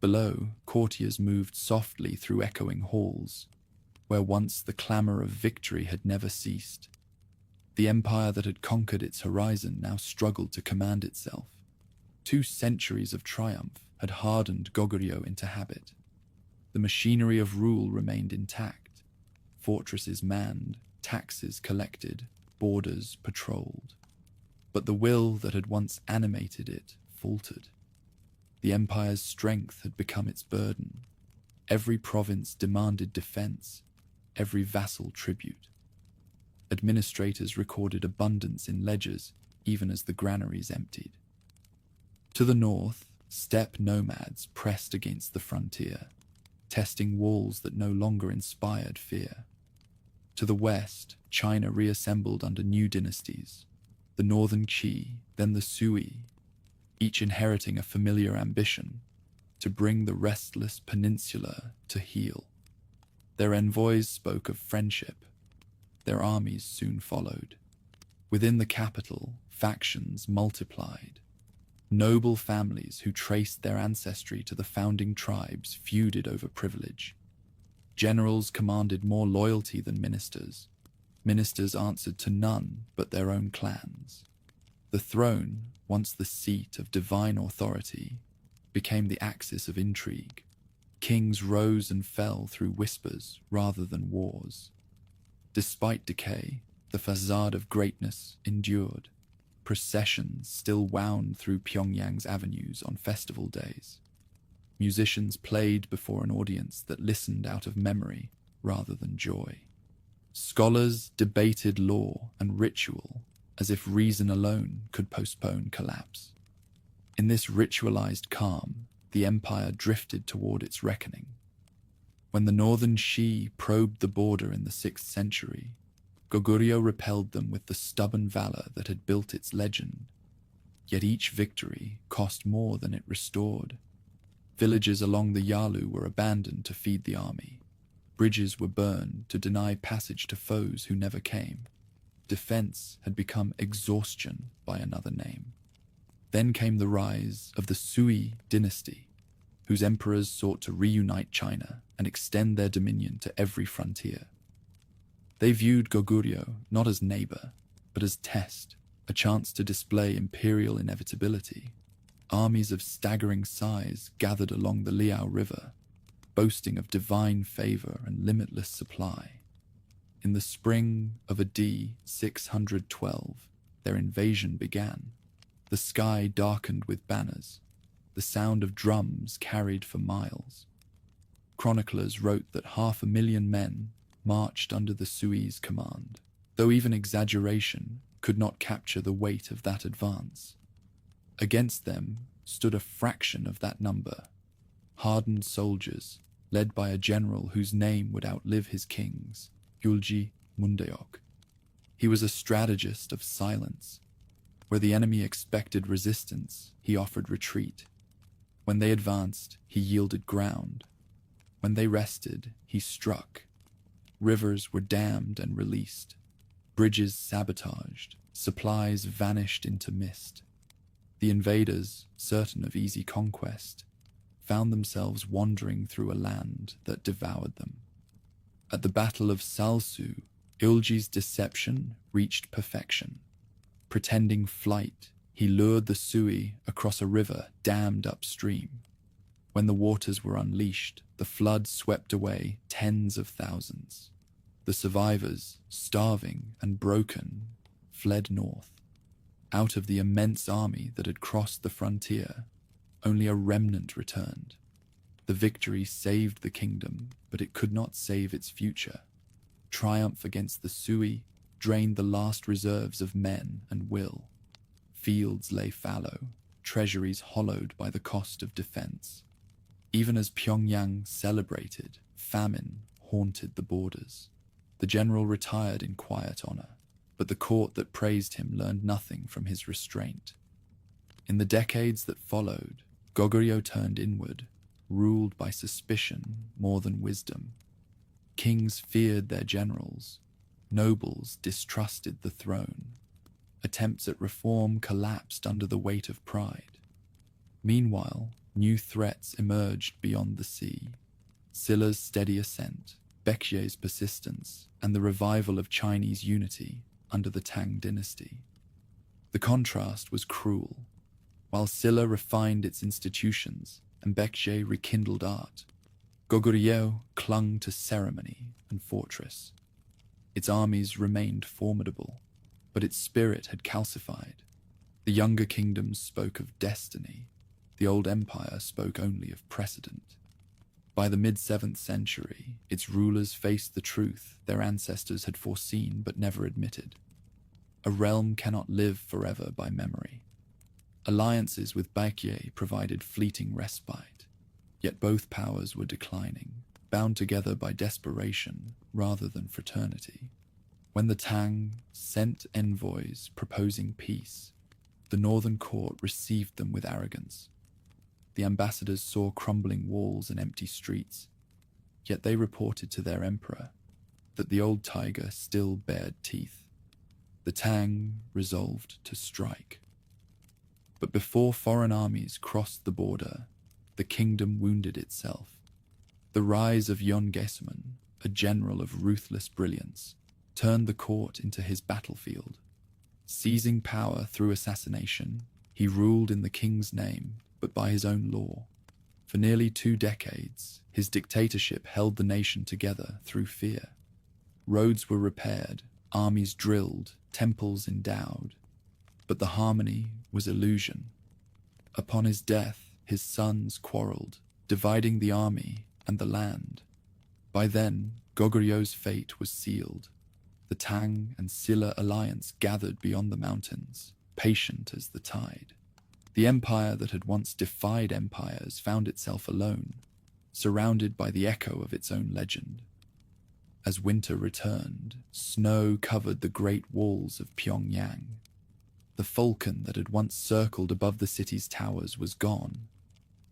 Below, courtiers moved softly through echoing halls, where once the clamor of victory had never ceased. The empire that had conquered its horizon now struggled to command itself. 2 centuries of triumph had hardened Goguryeo into habit. The machinery of rule remained intact, fortresses manned, taxes collected, borders patrolled. But the will that had once animated it faltered. The empire's strength had become its burden. Every province demanded defense, every vassal tribute. Administrators recorded abundance in ledgers, even as the granaries emptied. To the north, steppe nomads pressed against the frontier, testing walls that no longer inspired fear. To the west, China reassembled under new dynasties, the northern Qi, then the Sui, each inheriting a familiar ambition to bring the restless peninsula to heel. Their envoys spoke of friendship. Their armies soon followed. Within the capital, factions multiplied. Noble families who traced their ancestry to the founding tribes feuded over privilege. Generals commanded more loyalty than ministers. Ministers answered to none but their own clans. The throne, once the seat of divine authority, became the axis of intrigue. Kings rose and fell through whispers rather than wars. Despite decay, the facade of greatness endured. Processions still wound through Pyongyang's avenues on festival days. Musicians played before an audience that listened out of memory rather than joy. Scholars debated law and ritual as if reason alone could postpone collapse. In this ritualized calm, the empire drifted toward its reckoning. When the northern Shi probed the border in the 6th century, Goguryeo repelled them with the stubborn valor that had built its legend. Yet each victory cost more than it restored. Villages along the Yalu were abandoned to feed the army. Bridges were burned to deny passage to foes who never came. Defense had become exhaustion by another name. Then came the rise of the Sui dynasty, whose emperors sought to reunite China and extend their dominion to every frontier. They viewed Goguryeo not as neighbor, but as test, a chance to display imperial inevitability. Armies of staggering size gathered along the Liao River, boasting of divine favor and limitless supply. In the spring of AD 612, their invasion began. The sky darkened with banners. The sound of drums carried for miles. Chroniclers wrote that 500,000 men marched under the Sui's command, though even exaggeration could not capture the weight of that advance. Against them stood a fraction of that number, hardened soldiers led by a general whose name would outlive his kings, Gulji Mundeok. He was a strategist of silence. Where the enemy expected resistance, he offered retreat. When they advanced, he yielded ground. When they rested, he struck. Rivers were dammed and released. Bridges sabotaged. Supplies vanished into mist. The invaders, certain of easy conquest, found themselves wandering through a land that devoured them. At the Battle of Salsu, Ilji's deception reached perfection. Pretending flight, he lured the Sui across a river dammed upstream. When the waters were unleashed, the flood swept away tens of thousands. The survivors, starving and broken, fled north. Out of the immense army that had crossed the frontier, only a remnant returned. The victory saved the kingdom, but it could not save its future. Triumph against the Sui drained the last reserves of men and will. Fields lay fallow, treasuries hollowed by the cost of defense. Even as Pyongyang celebrated, famine haunted the borders. The general retired in quiet honor, but the court that praised him learned nothing from his restraint. In the decades that followed, Goguryeo turned inward, ruled by suspicion more than wisdom. Kings feared their generals. Nobles distrusted the throne. Attempts at reform collapsed under the weight of pride. Meanwhile, new threats emerged beyond the sea. Silla's steady ascent, Baekje's persistence, and the revival of Chinese unity under the Tang dynasty. The contrast was cruel. While Silla refined its institutions and Baekje rekindled art, Goguryeo clung to ceremony and fortress. Its armies remained formidable, but its spirit had calcified. The younger kingdoms spoke of destiny. The old empire spoke only of precedent. By the mid-7th century, its rulers faced the truth their ancestors had foreseen but never admitted. A realm cannot live forever by memory. Alliances with Baekje provided fleeting respite, yet both powers were declining, bound together by desperation rather than fraternity. When the Tang sent envoys proposing peace, the northern court received them with arrogance. The ambassadors saw crumbling walls and empty streets, yet they reported to their emperor that the old tiger still bared teeth. The Tang resolved to strike. But before foreign armies crossed the border, the kingdom wounded itself. The rise of Yon Gesuman, a general of ruthless brilliance, turned the court into his battlefield. Seizing power through assassination, he ruled in the king's name, but by his own law. For nearly 2 decades, his dictatorship held the nation together through fear. Roads were repaired, armies drilled, temples endowed, but the harmony was illusion. Upon his death, his sons quarreled, dividing the army and the land. By then, Goguryeu's fate was sealed. The Tang and Silla alliance gathered beyond the mountains, patient as the tide. The empire that had once defied empires found itself alone, surrounded by the echo of its own legend. As winter returned, snow covered the great walls of Pyongyang. The falcon that had once circled above the city's towers was gone.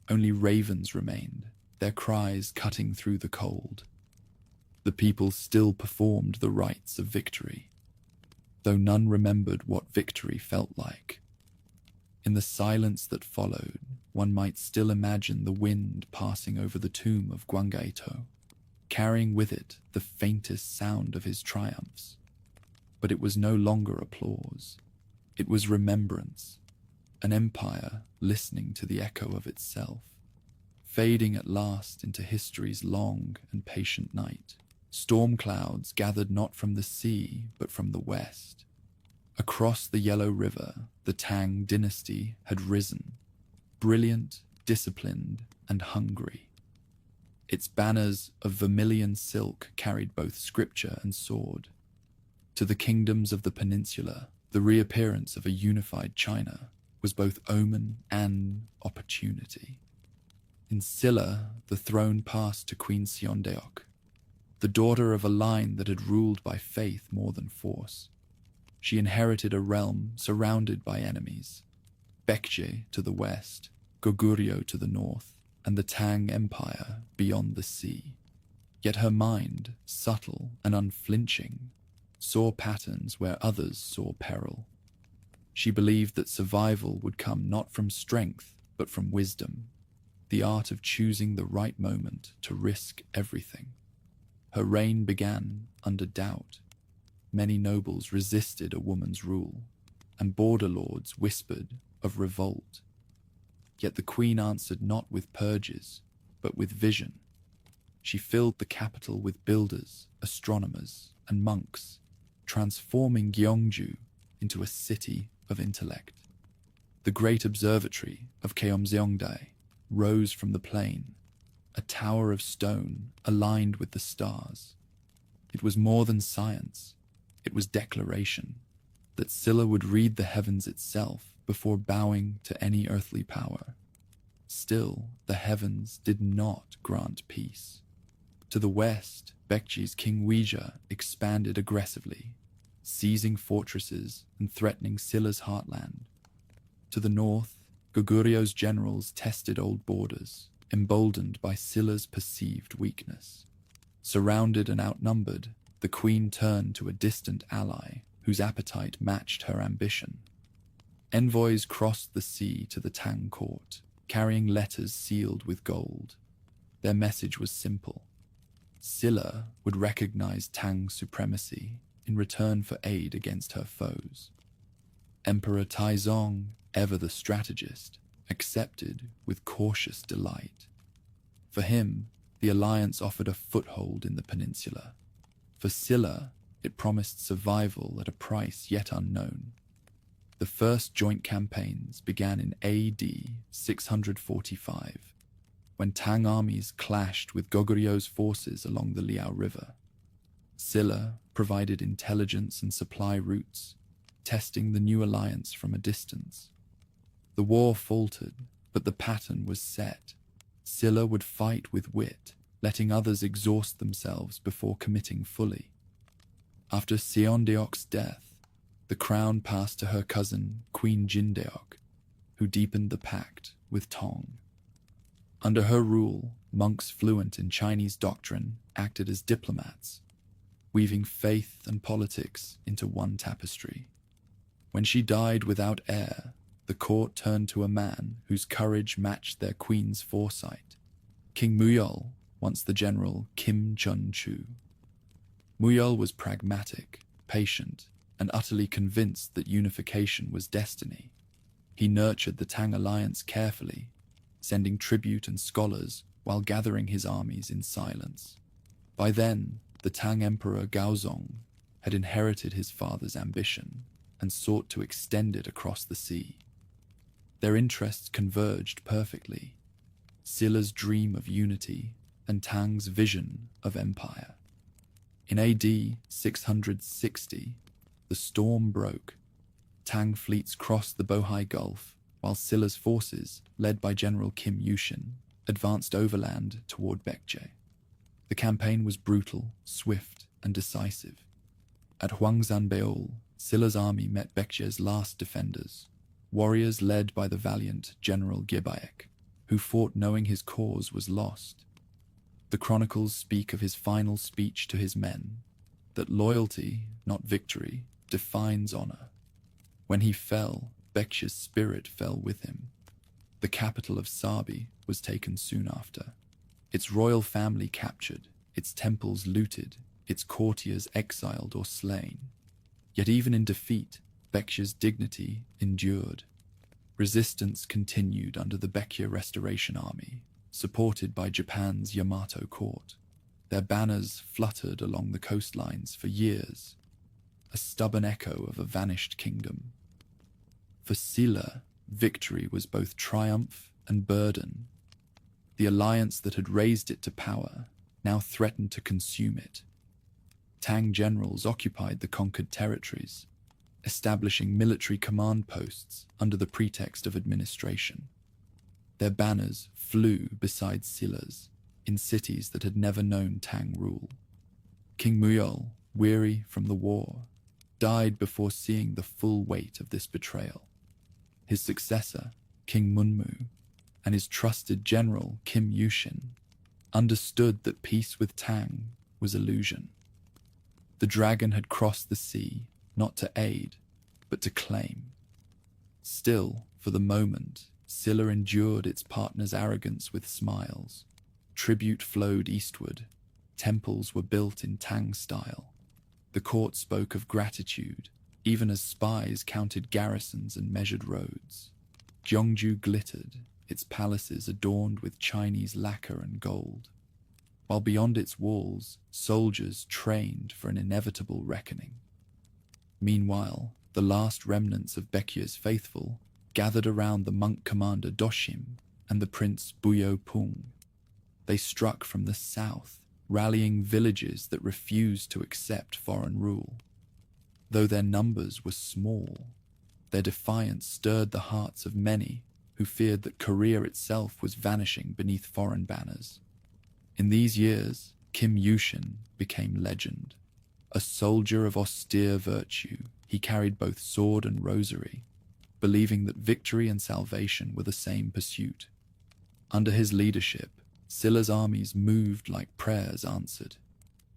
Only ravens remained, their cries cutting through the cold. The people still performed the rites of victory, though none remembered what victory felt like. In the silence that followed, one might still imagine the wind passing over the tomb of Gwanggaeto, carrying with it the faintest sound of his triumphs. But it was no longer applause. It was remembrance, an empire listening to the echo of itself, fading at last into history's long and patient night. Storm clouds gathered not from the sea, but from the west. Across the Yellow River, the Tang dynasty had risen, brilliant, disciplined, and hungry. Its banners of vermilion silk carried both scripture and sword. To the kingdoms of the peninsula, the reappearance of a unified China was both omen and opportunity. In Silla, the throne passed to Queen Seondeok, the daughter of a line that had ruled by faith more than force. She inherited a realm surrounded by enemies, Baekje to the west, Goguryeo to the north, and the Tang Empire beyond the sea. Yet her mind, subtle and unflinching, saw patterns where others saw peril. She believed that survival would come not from strength, but from wisdom, the art of choosing the right moment to risk everything. Her reign began under doubt. Many nobles resisted a woman's rule, and border lords whispered of revolt. Yet the queen answered not with purges, but with vision. She filled the capital with builders, astronomers, and monks, transforming Gyeongju into a city of intellect. The great observatory of Keomseongdae rose from the plain, a tower of stone aligned with the stars. It was more than science. It was declaration that Silla would read the heavens itself before bowing to any earthly power. Still, the heavens did not grant peace. To the west, Baekje's King Weija expanded aggressively, seizing fortresses and threatening Silla's heartland. To the north, Goguryeo's generals tested old borders, emboldened by Silla's perceived weakness. Surrounded and outnumbered, the queen turned to a distant ally whose appetite matched her ambition. Envoys crossed the sea to the Tang court, carrying letters sealed with gold. Their message was simple. Silla would recognize Tang's supremacy in return for aid against her foes. Emperor Taizong, ever the strategist, accepted with cautious delight. For him, the alliance offered a foothold in the peninsula. For Silla, it promised survival at a price yet unknown. The first joint campaigns began in AD 645, when Tang armies clashed with Goguryeu's forces along the Liao River. Silla provided intelligence and supply routes, testing the new alliance from a distance. The war faltered, but the pattern was set. Silla would fight with wit, letting others exhaust themselves before committing fully. After Seondeok's death, the crown passed to her cousin, Queen Jindeok, who deepened the pact with Tong. Under her rule, monks fluent in Chinese doctrine acted as diplomats, weaving faith and politics into one tapestry. When she died without heir, the court turned to a man whose courage matched their queen's foresight, King Muyol, once the general Kim Chun-chu. Muyol was pragmatic, patient, and utterly convinced that unification was destiny. He nurtured the Tang alliance carefully, sending tribute and scholars while gathering his armies in silence. By then, the Tang Emperor Gaozong had inherited his father's ambition and sought to extend it across the sea. Their interests converged perfectly, Silla's dream of unity and Tang's vision of empire. In AD 660, the storm broke. Tang fleets crossed the Bohai Gulf, while Silla's forces, led by General Kim Yushin, advanced overland toward Baekje. The campaign was brutal, swift, and decisive. At Hwangsanbeol, Silla's army met Baekje's last defenders, warriors led by the valiant General Gibaek, who fought knowing his cause was lost. The chronicles speak of his final speech to his men, that loyalty, not victory, defines honor. When he fell, Baekje's spirit fell with him. The capital of Sabi was taken soon after, its royal family captured, its temples looted, its courtiers exiled or slain. Yet even in defeat, Baekje's dignity endured. Resistance continued under the Baekje Restoration Army, supported by Japan's Yamato court. Their banners fluttered along the coastlines for years, a stubborn echo of a vanished kingdom. For Silla, victory was both triumph and burden. The alliance that had raised it to power now threatened to consume it. Tang generals occupied the conquered territories, establishing military command posts under the pretext of administration. Their banners flew beside Silla's in cities that had never known Tang rule. King Muyol, weary from the war, died before seeing the full weight of this betrayal. His successor, King Munmu, and his trusted general, Kim Yushin, understood that peace with Tang was illusion. The dragon had crossed the sea, not to aid, but to claim. Still, for the moment, Silla endured its partner's arrogance with smiles. Tribute flowed eastward. Temples were built in Tang style. The court spoke of gratitude, even as spies counted garrisons and measured roads. Gyeongju glittered, its palaces adorned with Chinese lacquer and gold, while beyond its walls, soldiers trained for an inevitable reckoning. Meanwhile, the last remnants of Baekje's faithful gathered around the monk commander Doshim and the prince Buyo Pung. They struck from the south, rallying villages that refused to accept foreign rule. Though their numbers were small, their defiance stirred the hearts of many who feared that Korea itself was vanishing beneath foreign banners. In these years, Kim Yushin became legend. A soldier of austere virtue, he carried both sword and rosary, believing that victory and salvation were the same pursuit. Under his leadership, Silla's armies moved like prayers answered.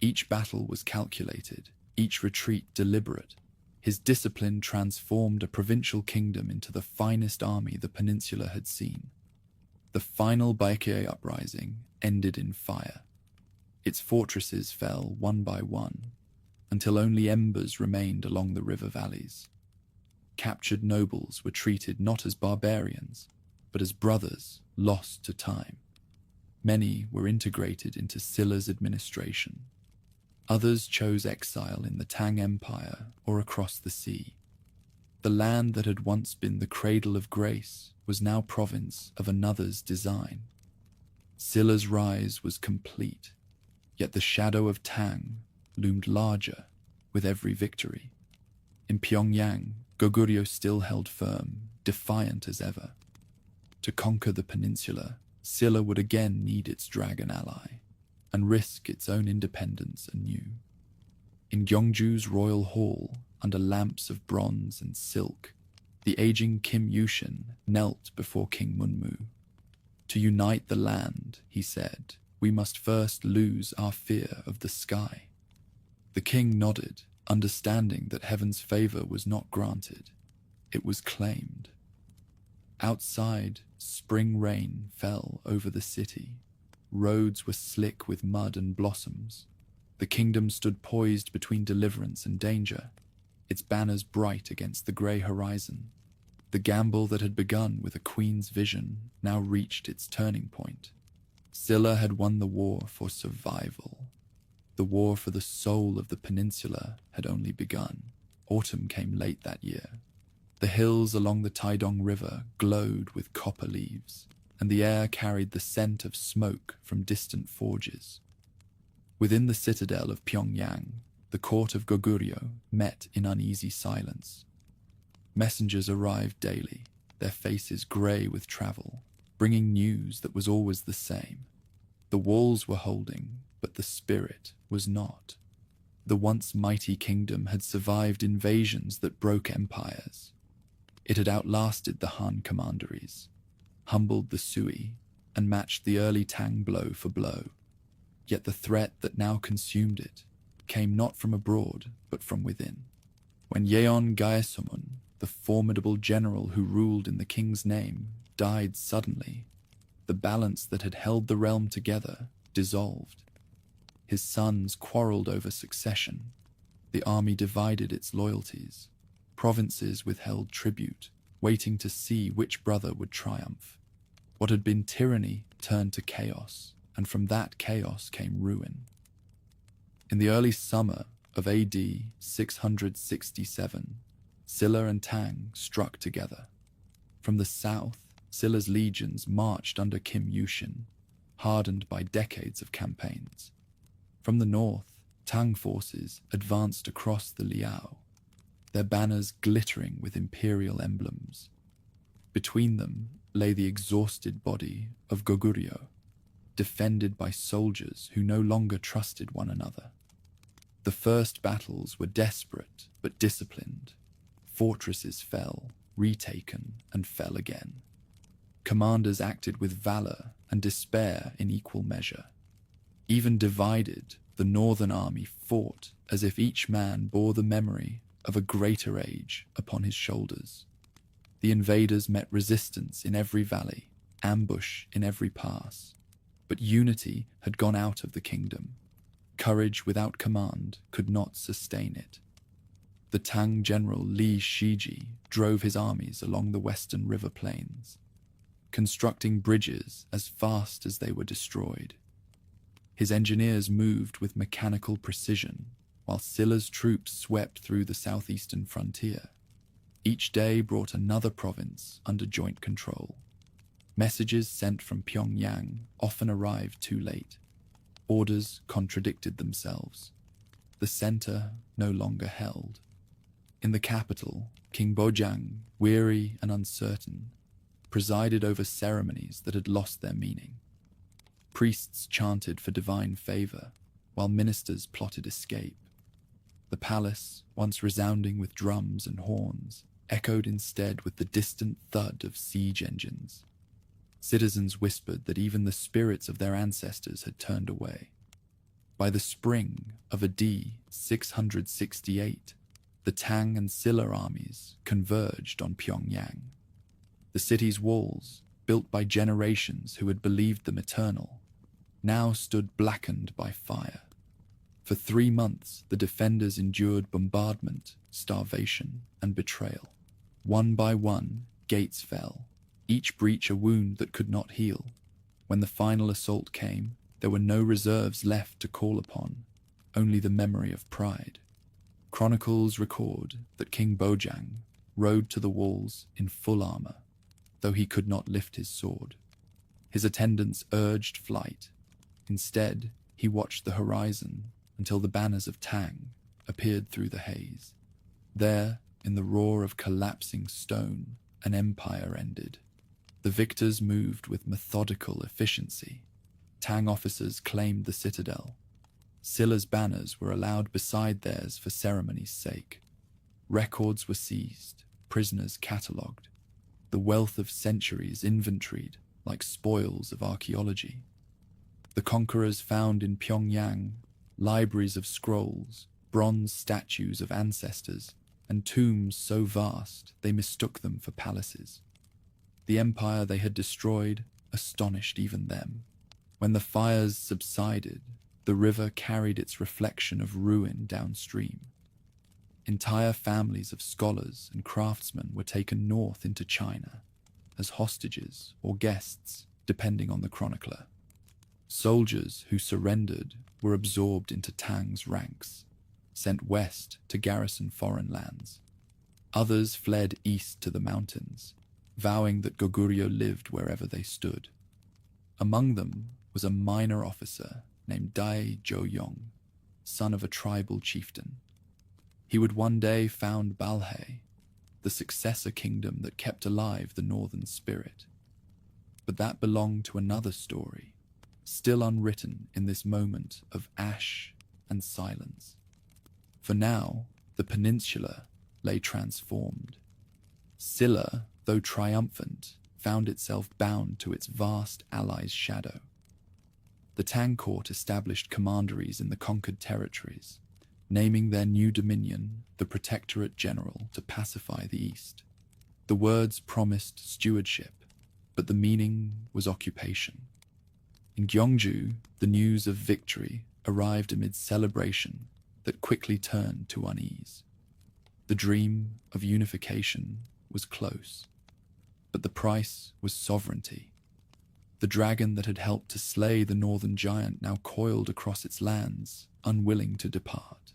Each battle was calculated, each retreat deliberate. His discipline transformed a provincial kingdom into the finest army the peninsula had seen. The final Baekje uprising ended in fire. Its fortresses fell one by one, until only embers remained along the river valleys. Captured nobles were treated not as barbarians, but as brothers lost to time. Many were integrated into Silla's administration. Others chose exile in the Tang Empire or across the sea. The land that had once been the cradle of grace was now province of another's design. Silla's rise was complete, yet the shadow of Tang loomed larger with every victory. In Pyongyang, Goguryeo still held firm, defiant as ever. To conquer the peninsula, Silla would again need its dragon ally, and risk its own independence anew. In Gyeongju's royal hall, under lamps of bronze and silk, the aging Kim Yushin knelt before King Munmu. To unite the land, he said, we must first lose our fear of the sky. The king nodded, understanding that heaven's favor was not granted. It was claimed. Outside, spring rain fell over the city. Roads were slick with mud and blossoms. The kingdom stood poised between deliverance and danger, its banners bright against the grey horizon. The gamble that had begun with a queen's vision now reached its turning point. Silla had won the war for survival. The war for the soul of the peninsula had only begun. Autumn came late that year. The hills along the Taedong River glowed with copper leaves, and the air carried the scent of smoke from distant forges. Within the citadel of Pyongyang, the court of Goguryeo met in uneasy silence. Messengers arrived daily, their faces grey with travel, bringing news that was always the same. The walls were holding, but the spirit was not. The once mighty kingdom had survived invasions that broke empires. It had outlasted the Han commanderies, humbled the Sui, and matched the early Tang blow for blow. Yet the threat that now consumed it came not from abroad, but from within. When Yeon Gaesomun, the formidable general who ruled in the king's name, died suddenly, the balance that had held the realm together dissolved. His sons quarreled over succession. The army divided its loyalties. Provinces withheld tribute, waiting to see which brother would triumph. What had been tyranny turned to chaos, and from that chaos came ruin. In the early summer of AD 667, Silla and Tang struck together. From the south, Silla's legions marched under Kim Yushin, hardened by decades of campaigns. From the north, Tang forces advanced across the Liao, their banners glittering with imperial emblems. Between them lay the exhausted body of Goguryeo, defended by soldiers who no longer trusted one another. The first battles were desperate but disciplined. Fortresses fell, retaken, and fell again. Commanders acted with valor and despair in equal measure. Even divided, the northern army fought as if each man bore the memory of a greater age upon his shoulders. The invaders met resistance in every valley, ambush in every pass. But unity had gone out of the kingdom. Courage without command could not sustain it. The Tang general Li Shiji drove his armies along the western river plains, constructing bridges as fast as they were destroyed. His engineers moved with mechanical precision, while Silla's troops swept through the southeastern frontier. Each day brought another province under joint control. Messages sent from Pyongyang often arrived too late. Orders contradicted themselves. The center no longer held. In the capital, King Bojang, weary and uncertain, presided over ceremonies that had lost their meaning. Priests chanted for divine favor, while ministers plotted escape. The palace, once resounding with drums and horns, echoed instead with the distant thud of siege engines. Citizens whispered that even the spirits of their ancestors had turned away. By the spring of AD 668, the Tang and Silla armies converged on Pyongyang. The city's walls, built by generations who had believed them eternal, now stood blackened by fire. For 3 months, the defenders endured bombardment, starvation, and betrayal. One by one, gates fell, each breach a wound that could not heal. When the final assault came, there were no reserves left to call upon, only the memory of pride. Chronicles record that King Bojang rode to the walls in full armor, though he could not lift his sword. His attendants urged flight. Instead, he watched the horizon until the banners of Tang appeared through the haze. There, in the roar of collapsing stone, an empire ended. The victors moved with methodical efficiency. Tang officers claimed the citadel. Silla's banners were allowed beside theirs for ceremony's sake. Records were seized, prisoners catalogued, the wealth of centuries inventoried like spoils of archaeology. The conquerors found in Pyongyang libraries of scrolls, bronze statues of ancestors, and tombs so vast they mistook them for palaces. The empire they had destroyed astonished even them. When the fires subsided, the river carried its reflection of ruin downstream. Entire families of scholars and craftsmen were taken north into China as hostages or guests, depending on the chronicler. Soldiers who surrendered were absorbed into Tang's ranks, sent west to garrison foreign lands. Others fled east to the mountains, vowing that Goguryeo lived wherever they stood. Among them was a minor officer named Dai Jo-yong, son of a tribal chieftain. He would one day found Balhae, the successor kingdom that kept alive the northern spirit. But that belonged to another story, still unwritten in this moment of ash and silence. For now, the peninsula lay transformed. Silla, though triumphant, found itself bound to its vast ally's shadow. The Tang court established commanderies in the conquered territories, naming their new dominion the Protectorate General to pacify the East. The words promised stewardship, but the meaning was occupation. In Gyeongju, the news of victory arrived amid celebration that quickly turned to unease. The dream of unification was close, but the price was sovereignty. The dragon that had helped to slay the northern giant now coiled across its lands, unwilling to depart.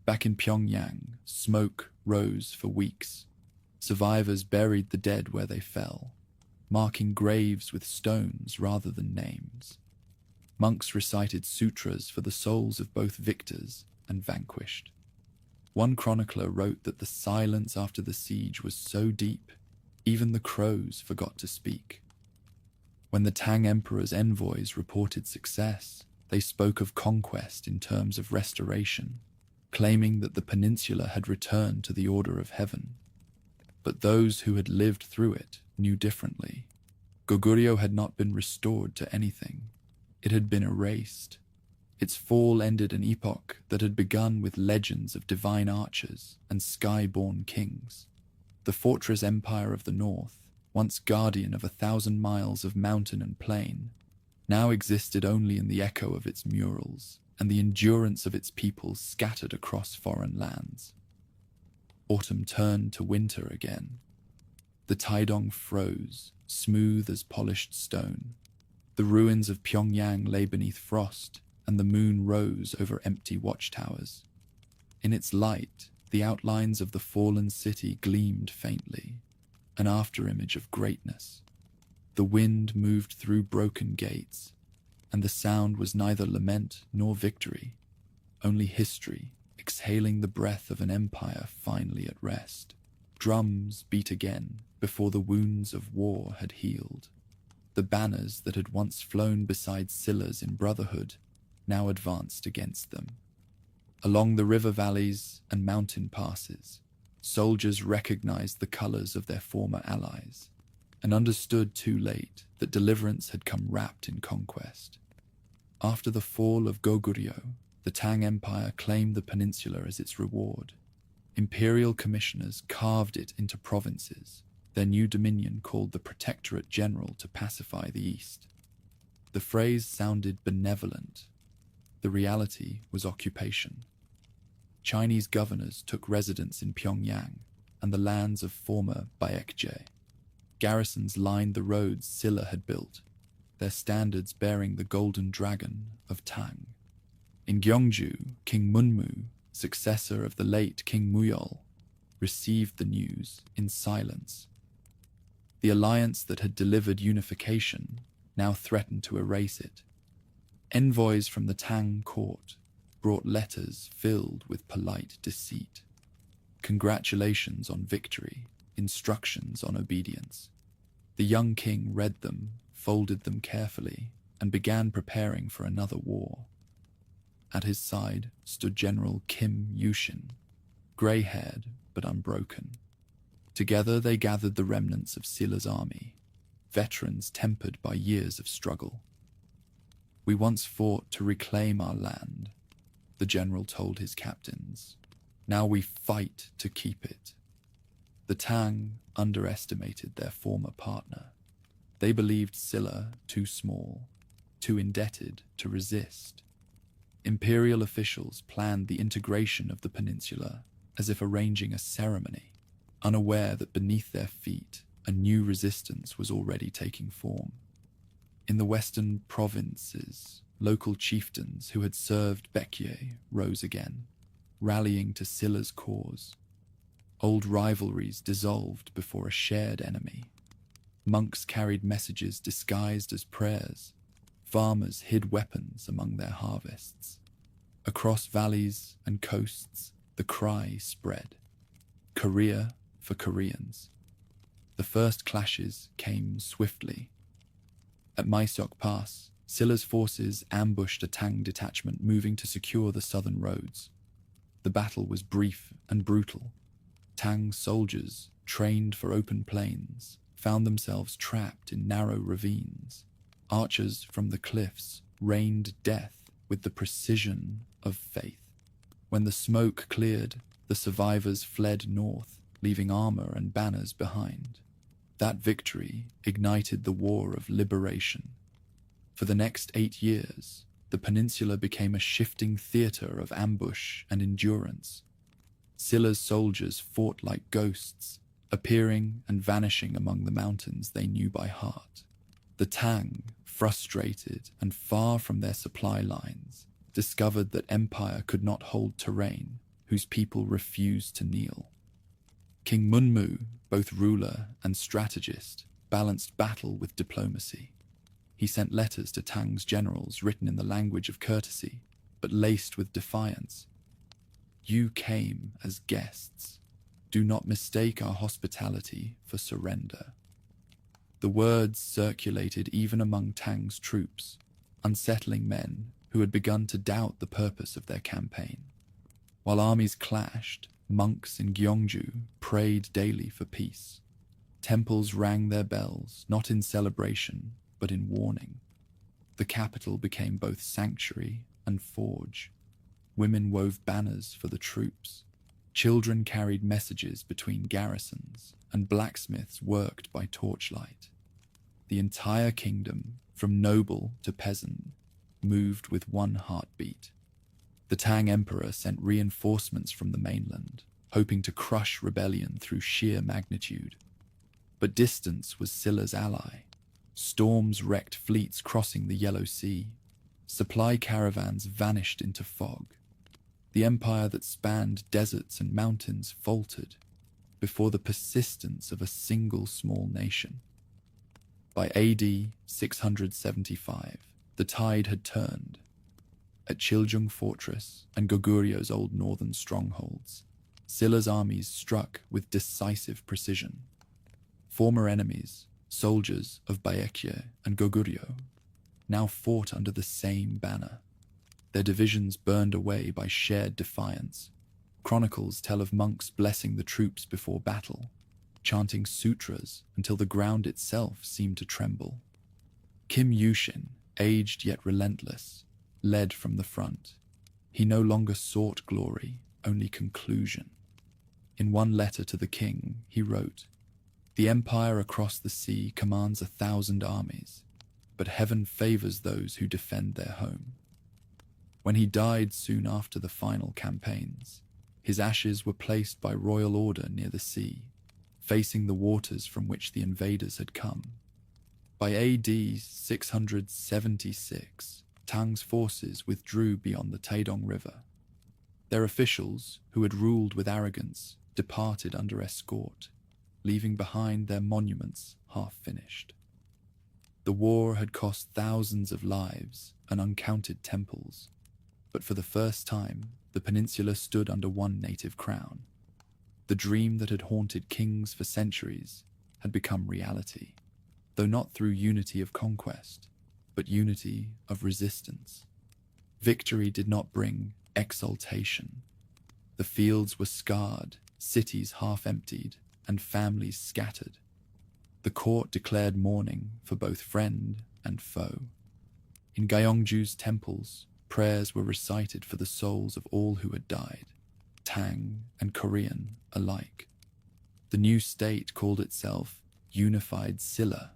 Back in Pyongyang, smoke rose for weeks. Survivors buried the dead where they fell, marking graves with stones rather than names. Monks recited sutras for the souls of both victors and vanquished. One chronicler wrote that the silence after the siege was so deep, even the crows forgot to speak. When the Tang Emperor's envoys reported success, they spoke of conquest in terms of restoration, claiming that the peninsula had returned to the order of heaven. But those who had lived through it knew differently. Goguryeo had not been restored to anything. It had been erased. Its fall ended an epoch that had begun with legends of divine archers and sky-born kings. The fortress empire of the north, once guardian of 1,000 miles of mountain and plain, now existed only in the echo of its murals and the endurance of its people scattered across foreign lands. Autumn turned to winter again. The Taedong froze, smooth as polished stone. The ruins of Pyongyang lay beneath frost, and the moon rose over empty watchtowers. In its light, the outlines of the fallen city gleamed faintly, an afterimage of greatness. The wind moved through broken gates, and the sound was neither lament nor victory, only history exhaling the breath of an empire finally at rest. Drums beat again before the wounds of war had healed. The banners that had once flown beside Silla's in brotherhood now advanced against them. Along the river valleys and mountain passes, soldiers recognized the colors of their former allies and understood too late that deliverance had come wrapped in conquest. After the fall of Goguryeo, the Tang Empire claimed the peninsula as its reward. Imperial commissioners carved it into provinces, their new dominion called the Protectorate General to pacify the East. The phrase sounded benevolent. The reality was occupation. Chinese governors took residence in Pyongyang and the lands of former Baekje. Garrisons lined the roads Silla had built, their standards bearing the golden dragon of Tang. In Gyeongju, King Munmu, successor of the late King Muyol, received the news in silence. The alliance that had delivered unification now threatened to erase it. Envoys from the Tang court brought letters filled with polite deceit. Congratulations on victory, instructions on obedience. The young king read them, folded them carefully, and began preparing for another war. At his side stood General Kim Yushin, grey-haired but unbroken. Together they gathered the remnants of Silla's army, veterans tempered by years of struggle. "We once fought to reclaim our land," the general told his captains. "Now we fight to keep it." The Tang underestimated their former partner. They believed Silla too small, too indebted to resist. Imperial officials planned the integration of the peninsula as if arranging a ceremony, unaware that beneath their feet a new resistance was already taking form. In the western provinces, local chieftains who had served Baekje rose again, rallying to Silla's cause. Old rivalries dissolved before a shared enemy. Monks carried messages disguised as prayers. Farmers hid weapons among their harvests. Across valleys and coasts, the cry spread. Korea, for Koreans. The first clashes came swiftly. At Mysok Pass, Silla's forces ambushed a Tang detachment moving to secure the southern roads. The battle was brief and brutal. Tang soldiers, trained for open plains, found themselves trapped in narrow ravines. Archers from the cliffs rained death with the precision of faith. When the smoke cleared, the survivors fled north, leaving armor and banners behind. That victory ignited the war of liberation. For the next 8 years, the peninsula became a shifting theater of ambush and endurance. Silla's soldiers fought like ghosts, appearing and vanishing among the mountains they knew by heart. The Tang, frustrated and far from their supply lines, discovered that empire could not hold terrain whose people refused to kneel. King Munmu, both ruler and strategist, balanced battle with diplomacy. He sent letters to Tang's generals written in the language of courtesy, but laced with defiance. "You came as guests. Do not mistake our hospitality for surrender." The words circulated even among Tang's troops, unsettling men who had begun to doubt the purpose of their campaign. While armies clashed, monks in Gyeongju prayed daily for peace. Temples rang their bells, not in celebration, but in warning. The capital became both sanctuary and forge. Women wove banners for the troops. Children carried messages between garrisons, and blacksmiths worked by torchlight. The entire kingdom, from noble to peasant, moved with one heartbeat. The Tang emperor sent reinforcements from the mainland, hoping to crush rebellion through sheer magnitude. But distance was Silla's ally. Storms wrecked fleets crossing the Yellow Sea. Supply caravans vanished into fog. The empire that spanned deserts and mountains faltered before the persistence of a single small nation. By AD 675, the tide had turned. At Chiljung Fortress and Goguryo's old northern strongholds, Silla's armies struck with decisive precision. Former enemies, soldiers of Baekje and Goguryo, now fought under the same banner. Their divisions burned away by shared defiance. Chronicles tell of monks blessing the troops before battle, chanting sutras until the ground itself seemed to tremble. Kim Yushin, aged yet relentless, led from the front. He no longer sought glory, only conclusion. In one letter to the king, he wrote, "The empire across the sea commands 1,000 armies, but heaven favors those who defend their home." When he died soon after the final campaigns, his ashes were placed by royal order near the sea, facing the waters from which the invaders had come. By AD 676, Tang's forces withdrew beyond the Taedong River. Their officials, who had ruled with arrogance, departed under escort, leaving behind their monuments half-finished. The war had cost thousands of lives and uncounted temples, but for the first time, the peninsula stood under one native crown. The dream that had haunted kings for centuries had become reality, though not through unity of conquest, but unity of resistance. Victory did not bring exaltation. The fields were scarred, cities half-emptied, and families scattered. The court declared mourning for both friend and foe. In Gyeongju's temples, prayers were recited for the souls of all who had died, Tang and Korean alike. The new state called itself Unified Silla,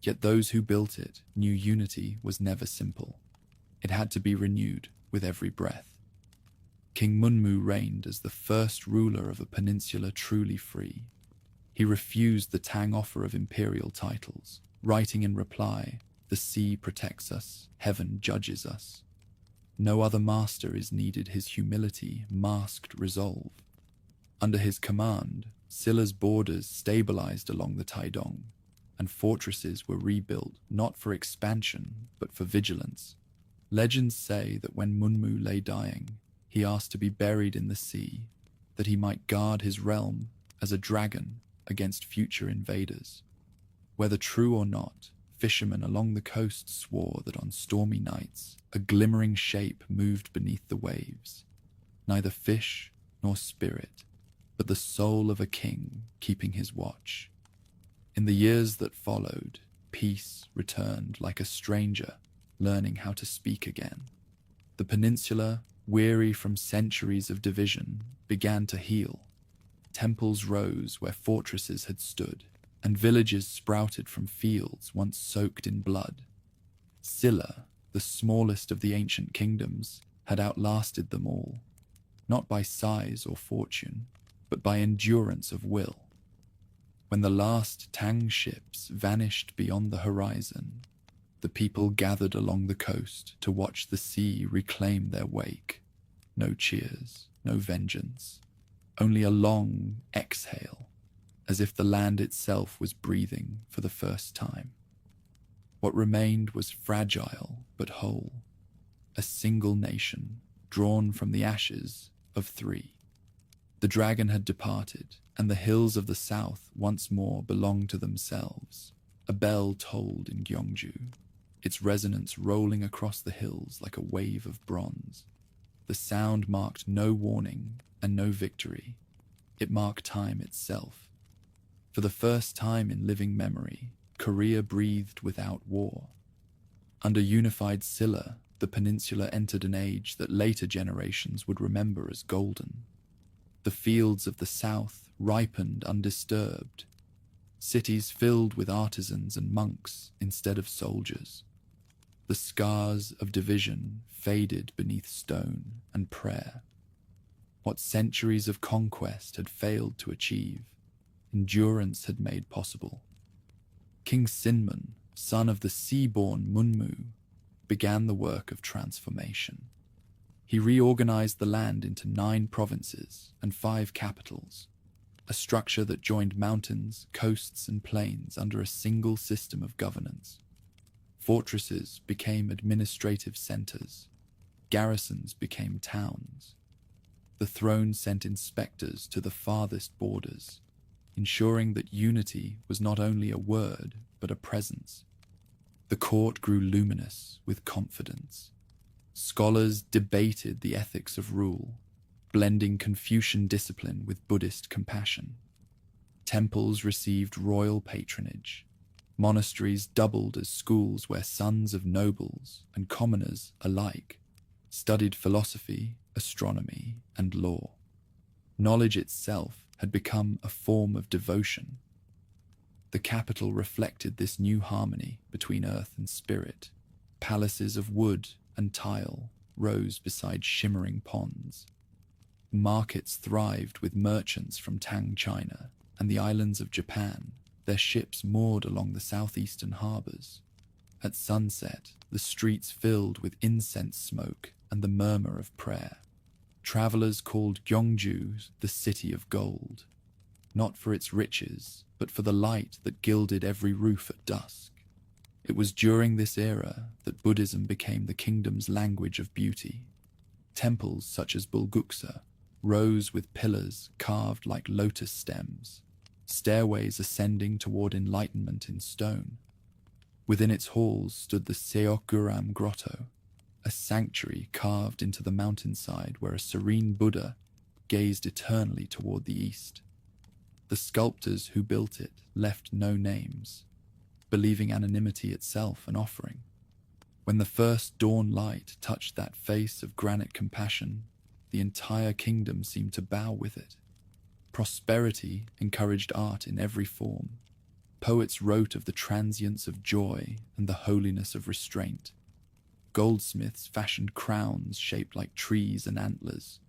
yet those who built it knew unity was never simple. It had to be renewed with every breath. King Munmu reigned as the first ruler of a peninsula truly free. He refused the Tang offer of imperial titles, writing in reply, "The sea protects us, heaven judges us." No other master is needed. His humility masked resolve. Under his command, Silla's borders stabilized along the Taedong, and fortresses were rebuilt not for expansion, but for vigilance. Legends say that when Munmu lay dying, he asked to be buried in the sea, that he might guard his realm as a dragon against future invaders. Whether true or not, fishermen along the coast swore that on stormy nights, a glimmering shape moved beneath the waves, neither fish nor spirit, but the soul of a king keeping his watch. In the years that followed, peace returned like a stranger learning how to speak again. The peninsula, weary from centuries of division, began to heal. Temples rose where fortresses had stood, and villages sprouted from fields once soaked in blood. Silla, the smallest of the ancient kingdoms, had outlasted them all, not by size or fortune, but by endurance of will. When the last Tang ships vanished beyond the horizon, the people gathered along the coast to watch the sea reclaim their wake. No cheers, no vengeance, only a long exhale, as if the land itself was breathing for the first time. What remained was fragile but whole, a single nation drawn from the ashes of three. The dragon had departed, and the hills of the south once more belonged to themselves. A bell tolled in Gyeongju, its resonance rolling across the hills like a wave of bronze. The sound marked no warning and no victory. It marked time itself. For the first time in living memory, Korea breathed without war. Under unified Silla, the peninsula entered an age that later generations would remember as golden. The fields of the south ripened undisturbed, cities filled with artisans and monks instead of soldiers. The scars of division faded beneath stone and prayer. What centuries of conquest had failed to achieve, endurance had made possible. King Sinmun, son of the sea-born Munmu, began the work of transformation. He reorganized the land into 9 provinces and 5 capitals, a structure that joined mountains, coasts, and plains under a single system of governance. Fortresses became administrative centers. Garrisons became towns. The throne sent inspectors to the farthest borders, ensuring that unity was not only a word, but a presence. The court grew luminous with confidence. Scholars debated the ethics of rule, blending Confucian discipline with Buddhist compassion. Temples received royal patronage. Monasteries doubled as schools where sons of nobles and commoners alike studied philosophy, astronomy, and law. Knowledge itself had become a form of devotion. The capital reflected this new harmony between earth and spirit. Palaces of wood and tile rose beside shimmering ponds. Markets thrived with merchants from Tang China and the islands of Japan, their ships moored along the southeastern harbors. At sunset, the streets filled with incense smoke and the murmur of prayer. Travelers called Gyeongju the city of gold, not for its riches, but for the light that gilded every roof at dusk. It was during this era that Buddhism became the kingdom's language of beauty. Temples such as Bulguksa rose with pillars carved like lotus stems, stairways ascending toward enlightenment in stone. Within its halls stood the Seokguram Grotto, a sanctuary carved into the mountainside where a serene Buddha gazed eternally toward the east. The sculptors who built it left no names, believing anonymity itself an offering. When the first dawn light touched that face of granite compassion, the entire kingdom seemed to bow with it. Prosperity encouraged art in every form. Poets wrote of the transience of joy and the holiness of restraint. Goldsmiths fashioned crowns shaped like trees and antlers,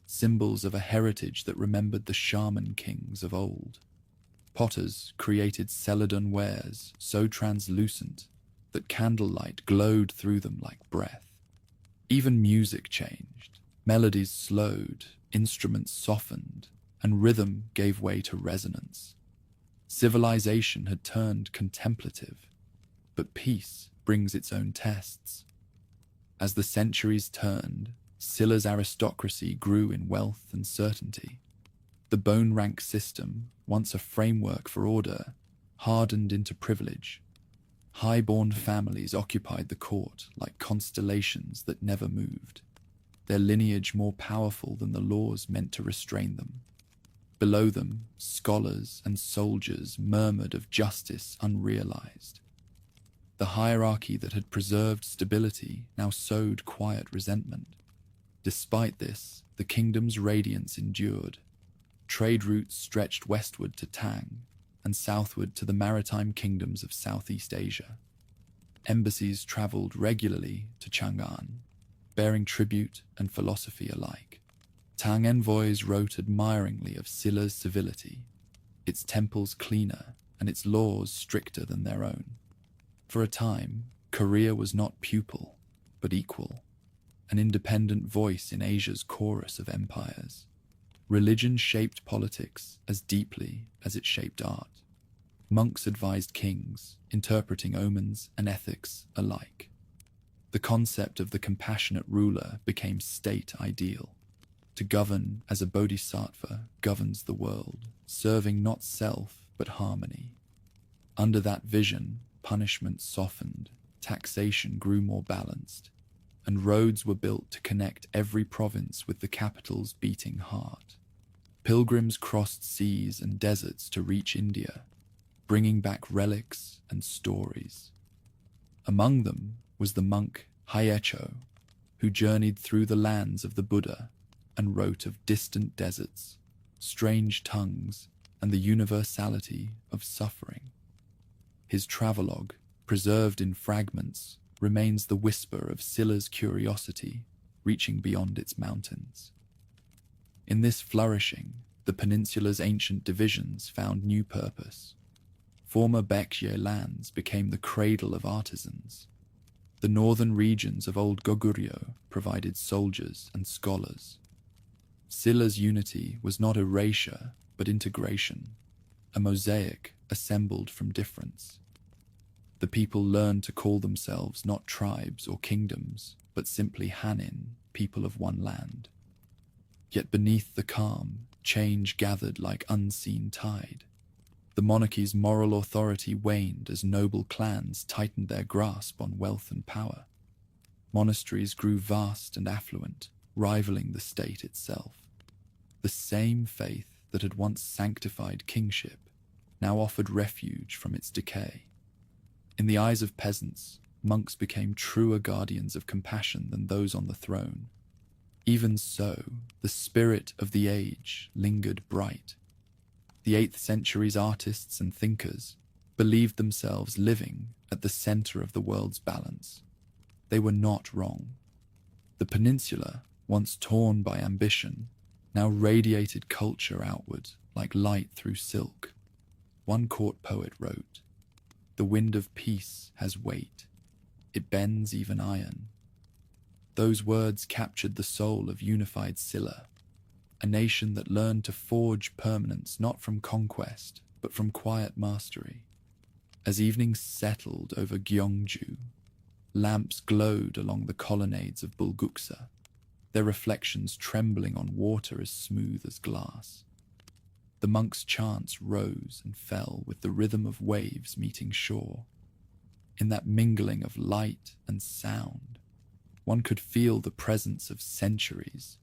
symbols of a heritage that remembered the shaman kings of old. Potters created celadon wares so translucent that candlelight glowed through them like breath. Even music changed. Melodies slowed, instruments softened, and rhythm gave way to resonance. Civilization had turned contemplative, but peace brings its own tests. As the centuries turned, Silla's aristocracy grew in wealth and certainty. The bone rank system, once a framework for order, hardened into privilege. High-born families occupied the court like constellations that never moved, their lineage more powerful than the laws meant to restrain them. Below them, scholars and soldiers murmured of justice unrealized. The hierarchy that had preserved stability now sowed quiet resentment. Despite this, the kingdom's radiance endured. Trade routes stretched westward to Tang and southward to the maritime kingdoms of Southeast Asia. Embassies traveled regularly to Chang'an, bearing tribute and philosophy alike. Tang envoys wrote admiringly of Silla's civility, its temples cleaner and its laws stricter than their own. For a time, Korea was not pupil, but equal, an independent voice in Asia's chorus of empires. Religion shaped politics as deeply as it shaped art. Monks advised kings, interpreting omens and ethics alike. The concept of the compassionate ruler became state ideal. To govern as a bodhisattva governs the world, serving not self but harmony. Under that vision, punishment softened, taxation grew more balanced, and roads were built to connect every province with the capital's beating heart. Pilgrims crossed seas and deserts to reach India, bringing back relics and stories. Among them was the monk Hyecho, who journeyed through the lands of the Buddha and wrote of distant deserts, strange tongues, and the universality of suffering. His travelogue, preserved in fragments, remains the whisper of Silla's curiosity, reaching beyond its mountains. In this flourishing, the peninsula's ancient divisions found new purpose. Former Baekje lands became the cradle of artisans. The northern regions of Old Goguryeo provided soldiers and scholars. Silla's unity was not erasure, but integration, a mosaic assembled from difference. The people learned to call themselves not tribes or kingdoms, but simply Hanin, people of one land. Yet beneath the calm, change gathered like unseen tide. The monarchy's moral authority waned as noble clans tightened their grasp on wealth and power. Monasteries grew vast and affluent, rivaling the state itself. The same faith that had once sanctified kingship now offered refuge from its decay. In the eyes of peasants, monks became truer guardians of compassion than those on the throne. Even so, the spirit of the age lingered bright. The 8th century's artists and thinkers believed themselves living at the center of the world's balance. They were not wrong. The peninsula, once torn by ambition, now radiated culture outward like light through silk. One court poet wrote, "The wind of peace has weight. It bends even iron." Those words captured the soul of unified Silla, a nation that learned to forge permanence not from conquest, but from quiet mastery. As evening settled over Gyeongju, lamps glowed along the colonnades of Bulguksa, their reflections trembling on water as smooth as glass. The monks' chants rose and fell with the rhythm of waves meeting shore. In that mingling of light and sound, one could feel the presence of centuries,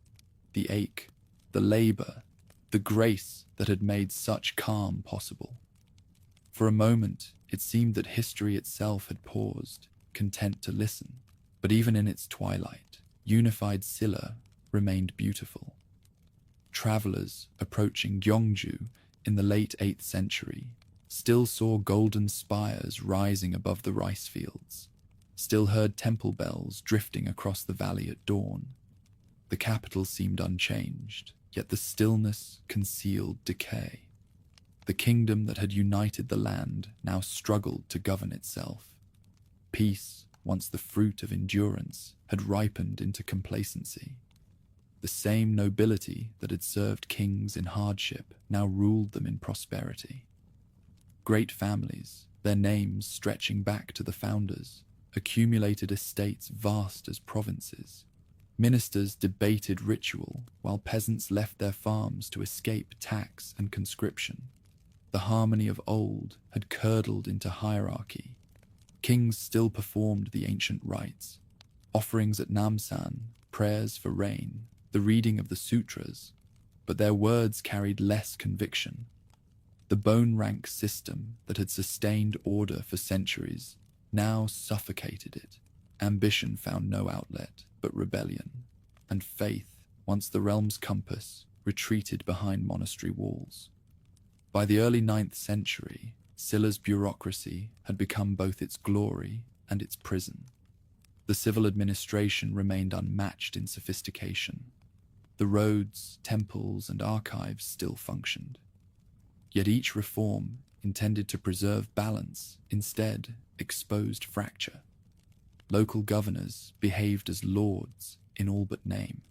the ache, the labor, the grace that had made such calm possible. For a moment, it seemed that history itself had paused, content to listen. But even in its twilight, unified Silla remained beautiful. Travelers approaching Gyeongju in the late 8th century still saw golden spires rising above the rice fields, still heard temple bells drifting across the valley at dawn. The capital seemed unchanged, yet the stillness concealed decay. The kingdom that had united the land now struggled to govern itself. Peace, once the fruit of endurance, had ripened into complacency. The same nobility that had served kings in hardship now ruled them in prosperity. Great families, their names stretching back to the founders, accumulated estates vast as provinces. Ministers debated ritual while peasants left their farms to escape tax and conscription. The harmony of old had curdled into hierarchy. Kings still performed the ancient rites, offerings at Namsan, prayers for rain, the reading of the sutras, but their words carried less conviction. The bone-rank system that had sustained order for centuries now suffocated it. Ambition found no outlet but rebellion, and faith, once the realm's compass, retreated behind monastery walls. By the early 9th century, Silla's bureaucracy had become both its glory and its prison. The civil administration remained unmatched in sophistication. The roads, temples, and archives still functioned. Yet each reform, intended to preserve balance, instead exposed fracture. Local governors behaved as lords in all but name.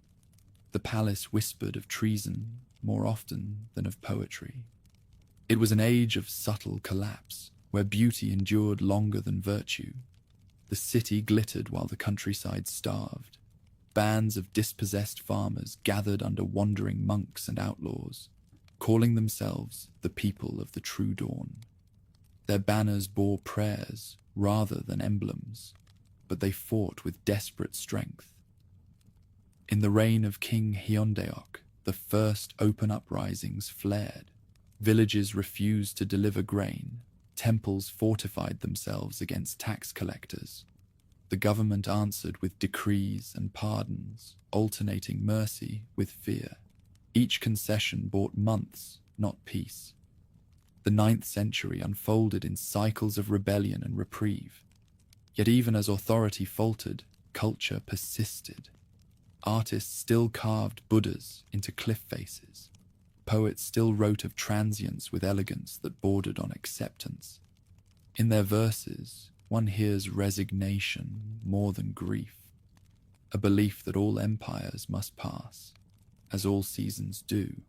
The palace whispered of treason more often than of poetry. It was an age of subtle collapse, where beauty endured longer than virtue. The city glittered while the countryside starved. Bands of dispossessed farmers gathered under wandering monks and outlaws, calling themselves the people of the true dawn. Their banners bore prayers rather than emblems, but they fought with desperate strength. In the reign of King Hyondeok, the first open uprisings flared. Villages refused to deliver grain. Temples fortified themselves against tax collectors. The government answered with decrees and pardons, alternating mercy with fear. Each concession bought months, not peace. The 9th century unfolded in cycles of rebellion and reprieve. Yet even as authority faltered, culture persisted. Artists still carved Buddhas into cliff faces. Poets still wrote of transience with elegance that bordered on acceptance. In their verses, one hears resignation more than grief, a belief that all empires must pass, as all seasons do.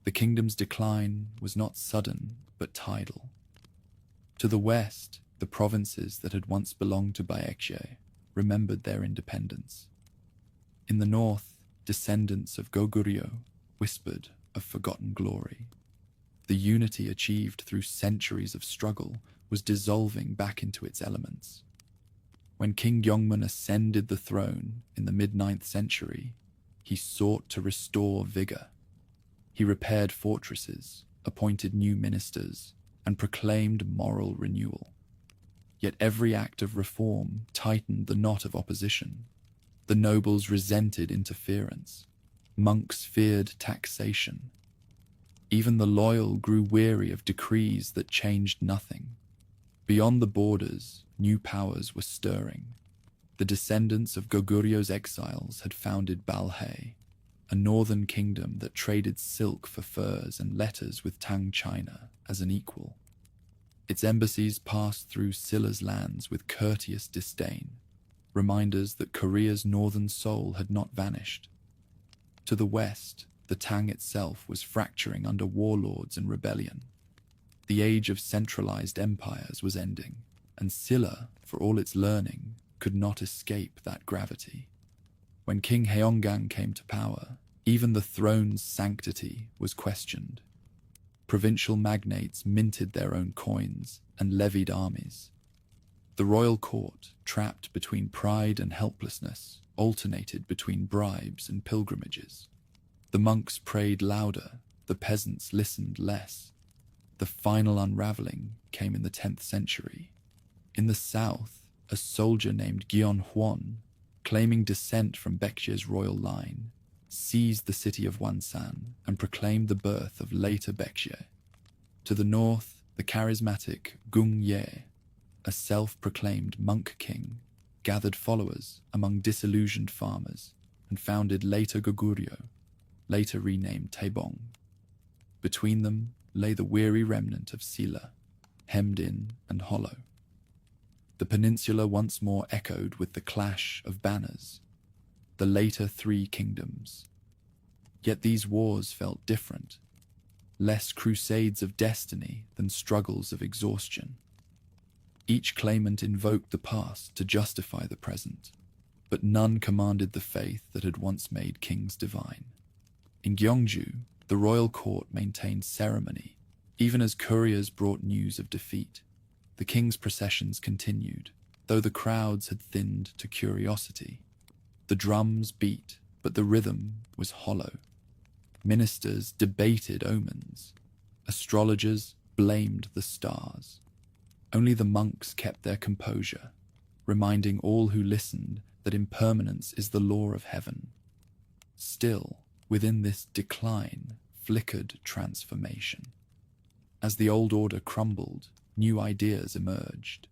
The kingdom's decline was not sudden, but tidal. To the west, the provinces that had once belonged to Baekje remembered their independence. In the north, descendants of Goguryeo whispered of forgotten glory. The unity achieved through centuries of struggle was dissolving back into its elements. When King Gyeongmun ascended the throne in the mid-9th century, he sought to restore vigor. He repaired fortresses, appointed new ministers, and proclaimed moral renewal. Yet every act of reform tightened the knot of opposition. The nobles resented interference. Monks feared taxation. Even the loyal grew weary of decrees that changed nothing. Beyond the borders, new powers were stirring. The descendants of Goguryeo exiles had founded Balhae, a northern kingdom that traded silk for furs and letters with Tang China as an equal. Its embassies passed through Silla's lands with courteous disdain, reminders that Korea's northern soul had not vanished. To the west, the Tang itself was fracturing under warlords and rebellion. The age of centralized empires was ending, and Silla, for all its learning, could not escape that gravity. When King Haeonggang came to power, even the throne's sanctity was questioned. Provincial magnates minted their own coins and levied armies. The royal court, trapped between pride and helplessness, alternated between bribes and pilgrimages. The monks prayed louder, the peasants listened less. The final unraveling came in the 10th century. In the south, a soldier named Gyeon Hwon, claiming descent from Baekje's royal line, seized the city of Wonsan and proclaimed the birth of later Baekje. To the north, the charismatic Gung Ye, a self-proclaimed monk king, gathered followers among disillusioned farmers and founded later Goguryeo, later renamed Taebong. Between them lay the weary remnant of Silla, hemmed in and hollow. The peninsula once more echoed with the clash of banners, the later three kingdoms. Yet these wars felt different, less crusades of destiny than struggles of exhaustion. Each claimant invoked the past to justify the present. but none commanded the faith that had once made kings divine. In Gyeongju, the royal court maintained ceremony, even as couriers brought news of defeat. The king's processions continued, though the crowds had thinned to curiosity. The drums beat, but the rhythm was hollow. Ministers debated omens. Astrologers blamed the stars. Only the monks kept their composure, reminding all who listened that impermanence is the law of heaven. Still, within this decline flickered transformation. As the old order crumbled, new ideas emerged.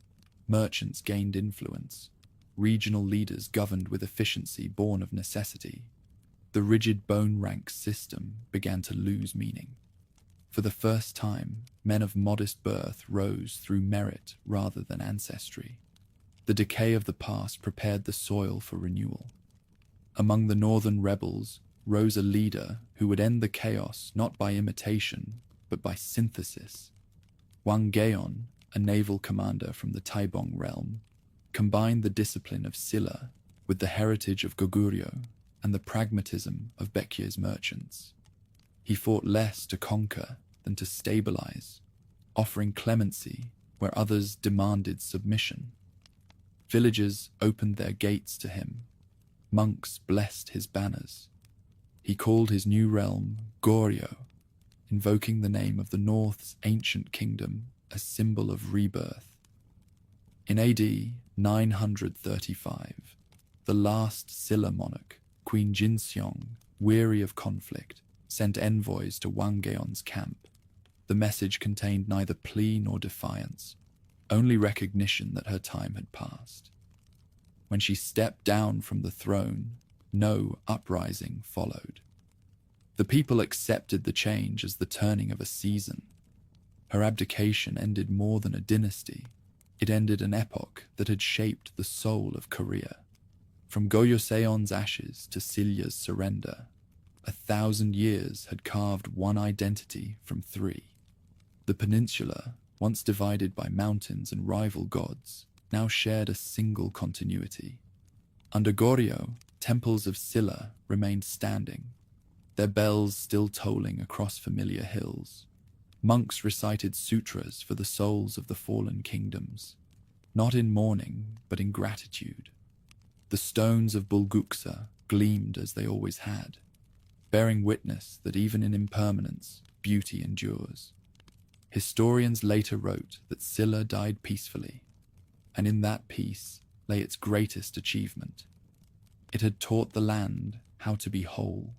Merchants gained influence. Regional leaders governed with efficiency born of necessity. The rigid bone ranks system began to lose meaning. For the first time, men of modest birth rose through merit rather than ancestry. The decay of the past prepared the soil for renewal. Among the northern rebels rose a leader who would end the chaos not by imitation, but by synthesis. Wang Geon, a naval commander from the Taibong realm, combined the discipline of Silla with the heritage of Goguryeo and the pragmatism of Baekje's merchants. He fought less to conquer than to stabilize, offering clemency where others demanded submission. Villagers opened their gates to him. Monks blessed his banners. He called his new realm Goryeo, invoking the name of the North's ancient kingdom as symbol of rebirth. In AD 935, the last Silla monarch, Queen Jinseong, weary of conflict, sent envoys to Wang Geon's camp. The message contained neither plea nor defiance, only recognition that her time had passed. When she stepped down from the throne, no uprising followed. The people accepted the change as the turning of a season. Her abdication ended more than a dynasty. It ended an epoch that had shaped the soul of Korea. From Gojoseon's ashes to Silja's surrender, 1,000 years had carved one identity from three. The peninsula, once divided by mountains and rival gods, now shared a single continuity. Under Goryeo, temples of Silla remained standing, their bells still tolling across familiar hills. Monks recited sutras for the souls of the fallen kingdoms, not in mourning, but in gratitude. The stones of Bulguksa gleamed as they always had, bearing witness that even in impermanence, beauty endures. Historians later wrote that Silla died peacefully, and in that peace lay its greatest achievement. It had taught the land how to be whole.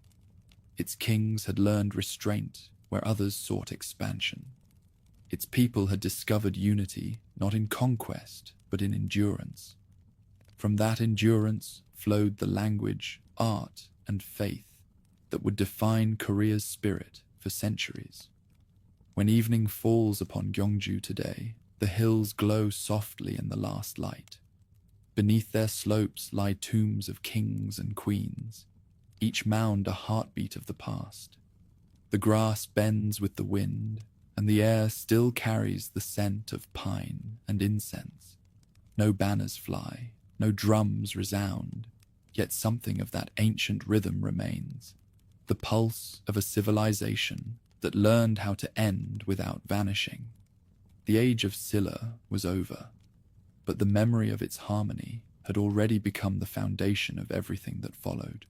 Its kings had learned restraint where others sought expansion. Its people had discovered unity not in conquest, but in endurance. From that endurance flowed the language, art, and faith that would define Korea's spirit for centuries. When evening falls upon Gyeongju today, the hills glow softly in the last light. Beneath their slopes lie tombs of kings and queens, each mound a heartbeat of the past. The grass bends with the wind, and the air still carries the scent of pine and incense. No banners fly, no drums resound, yet something of that ancient rhythm remains, the pulse of a civilization that learned how to end without vanishing. The age of Silla was over, but the memory of its harmony had already become the foundation of everything that followed.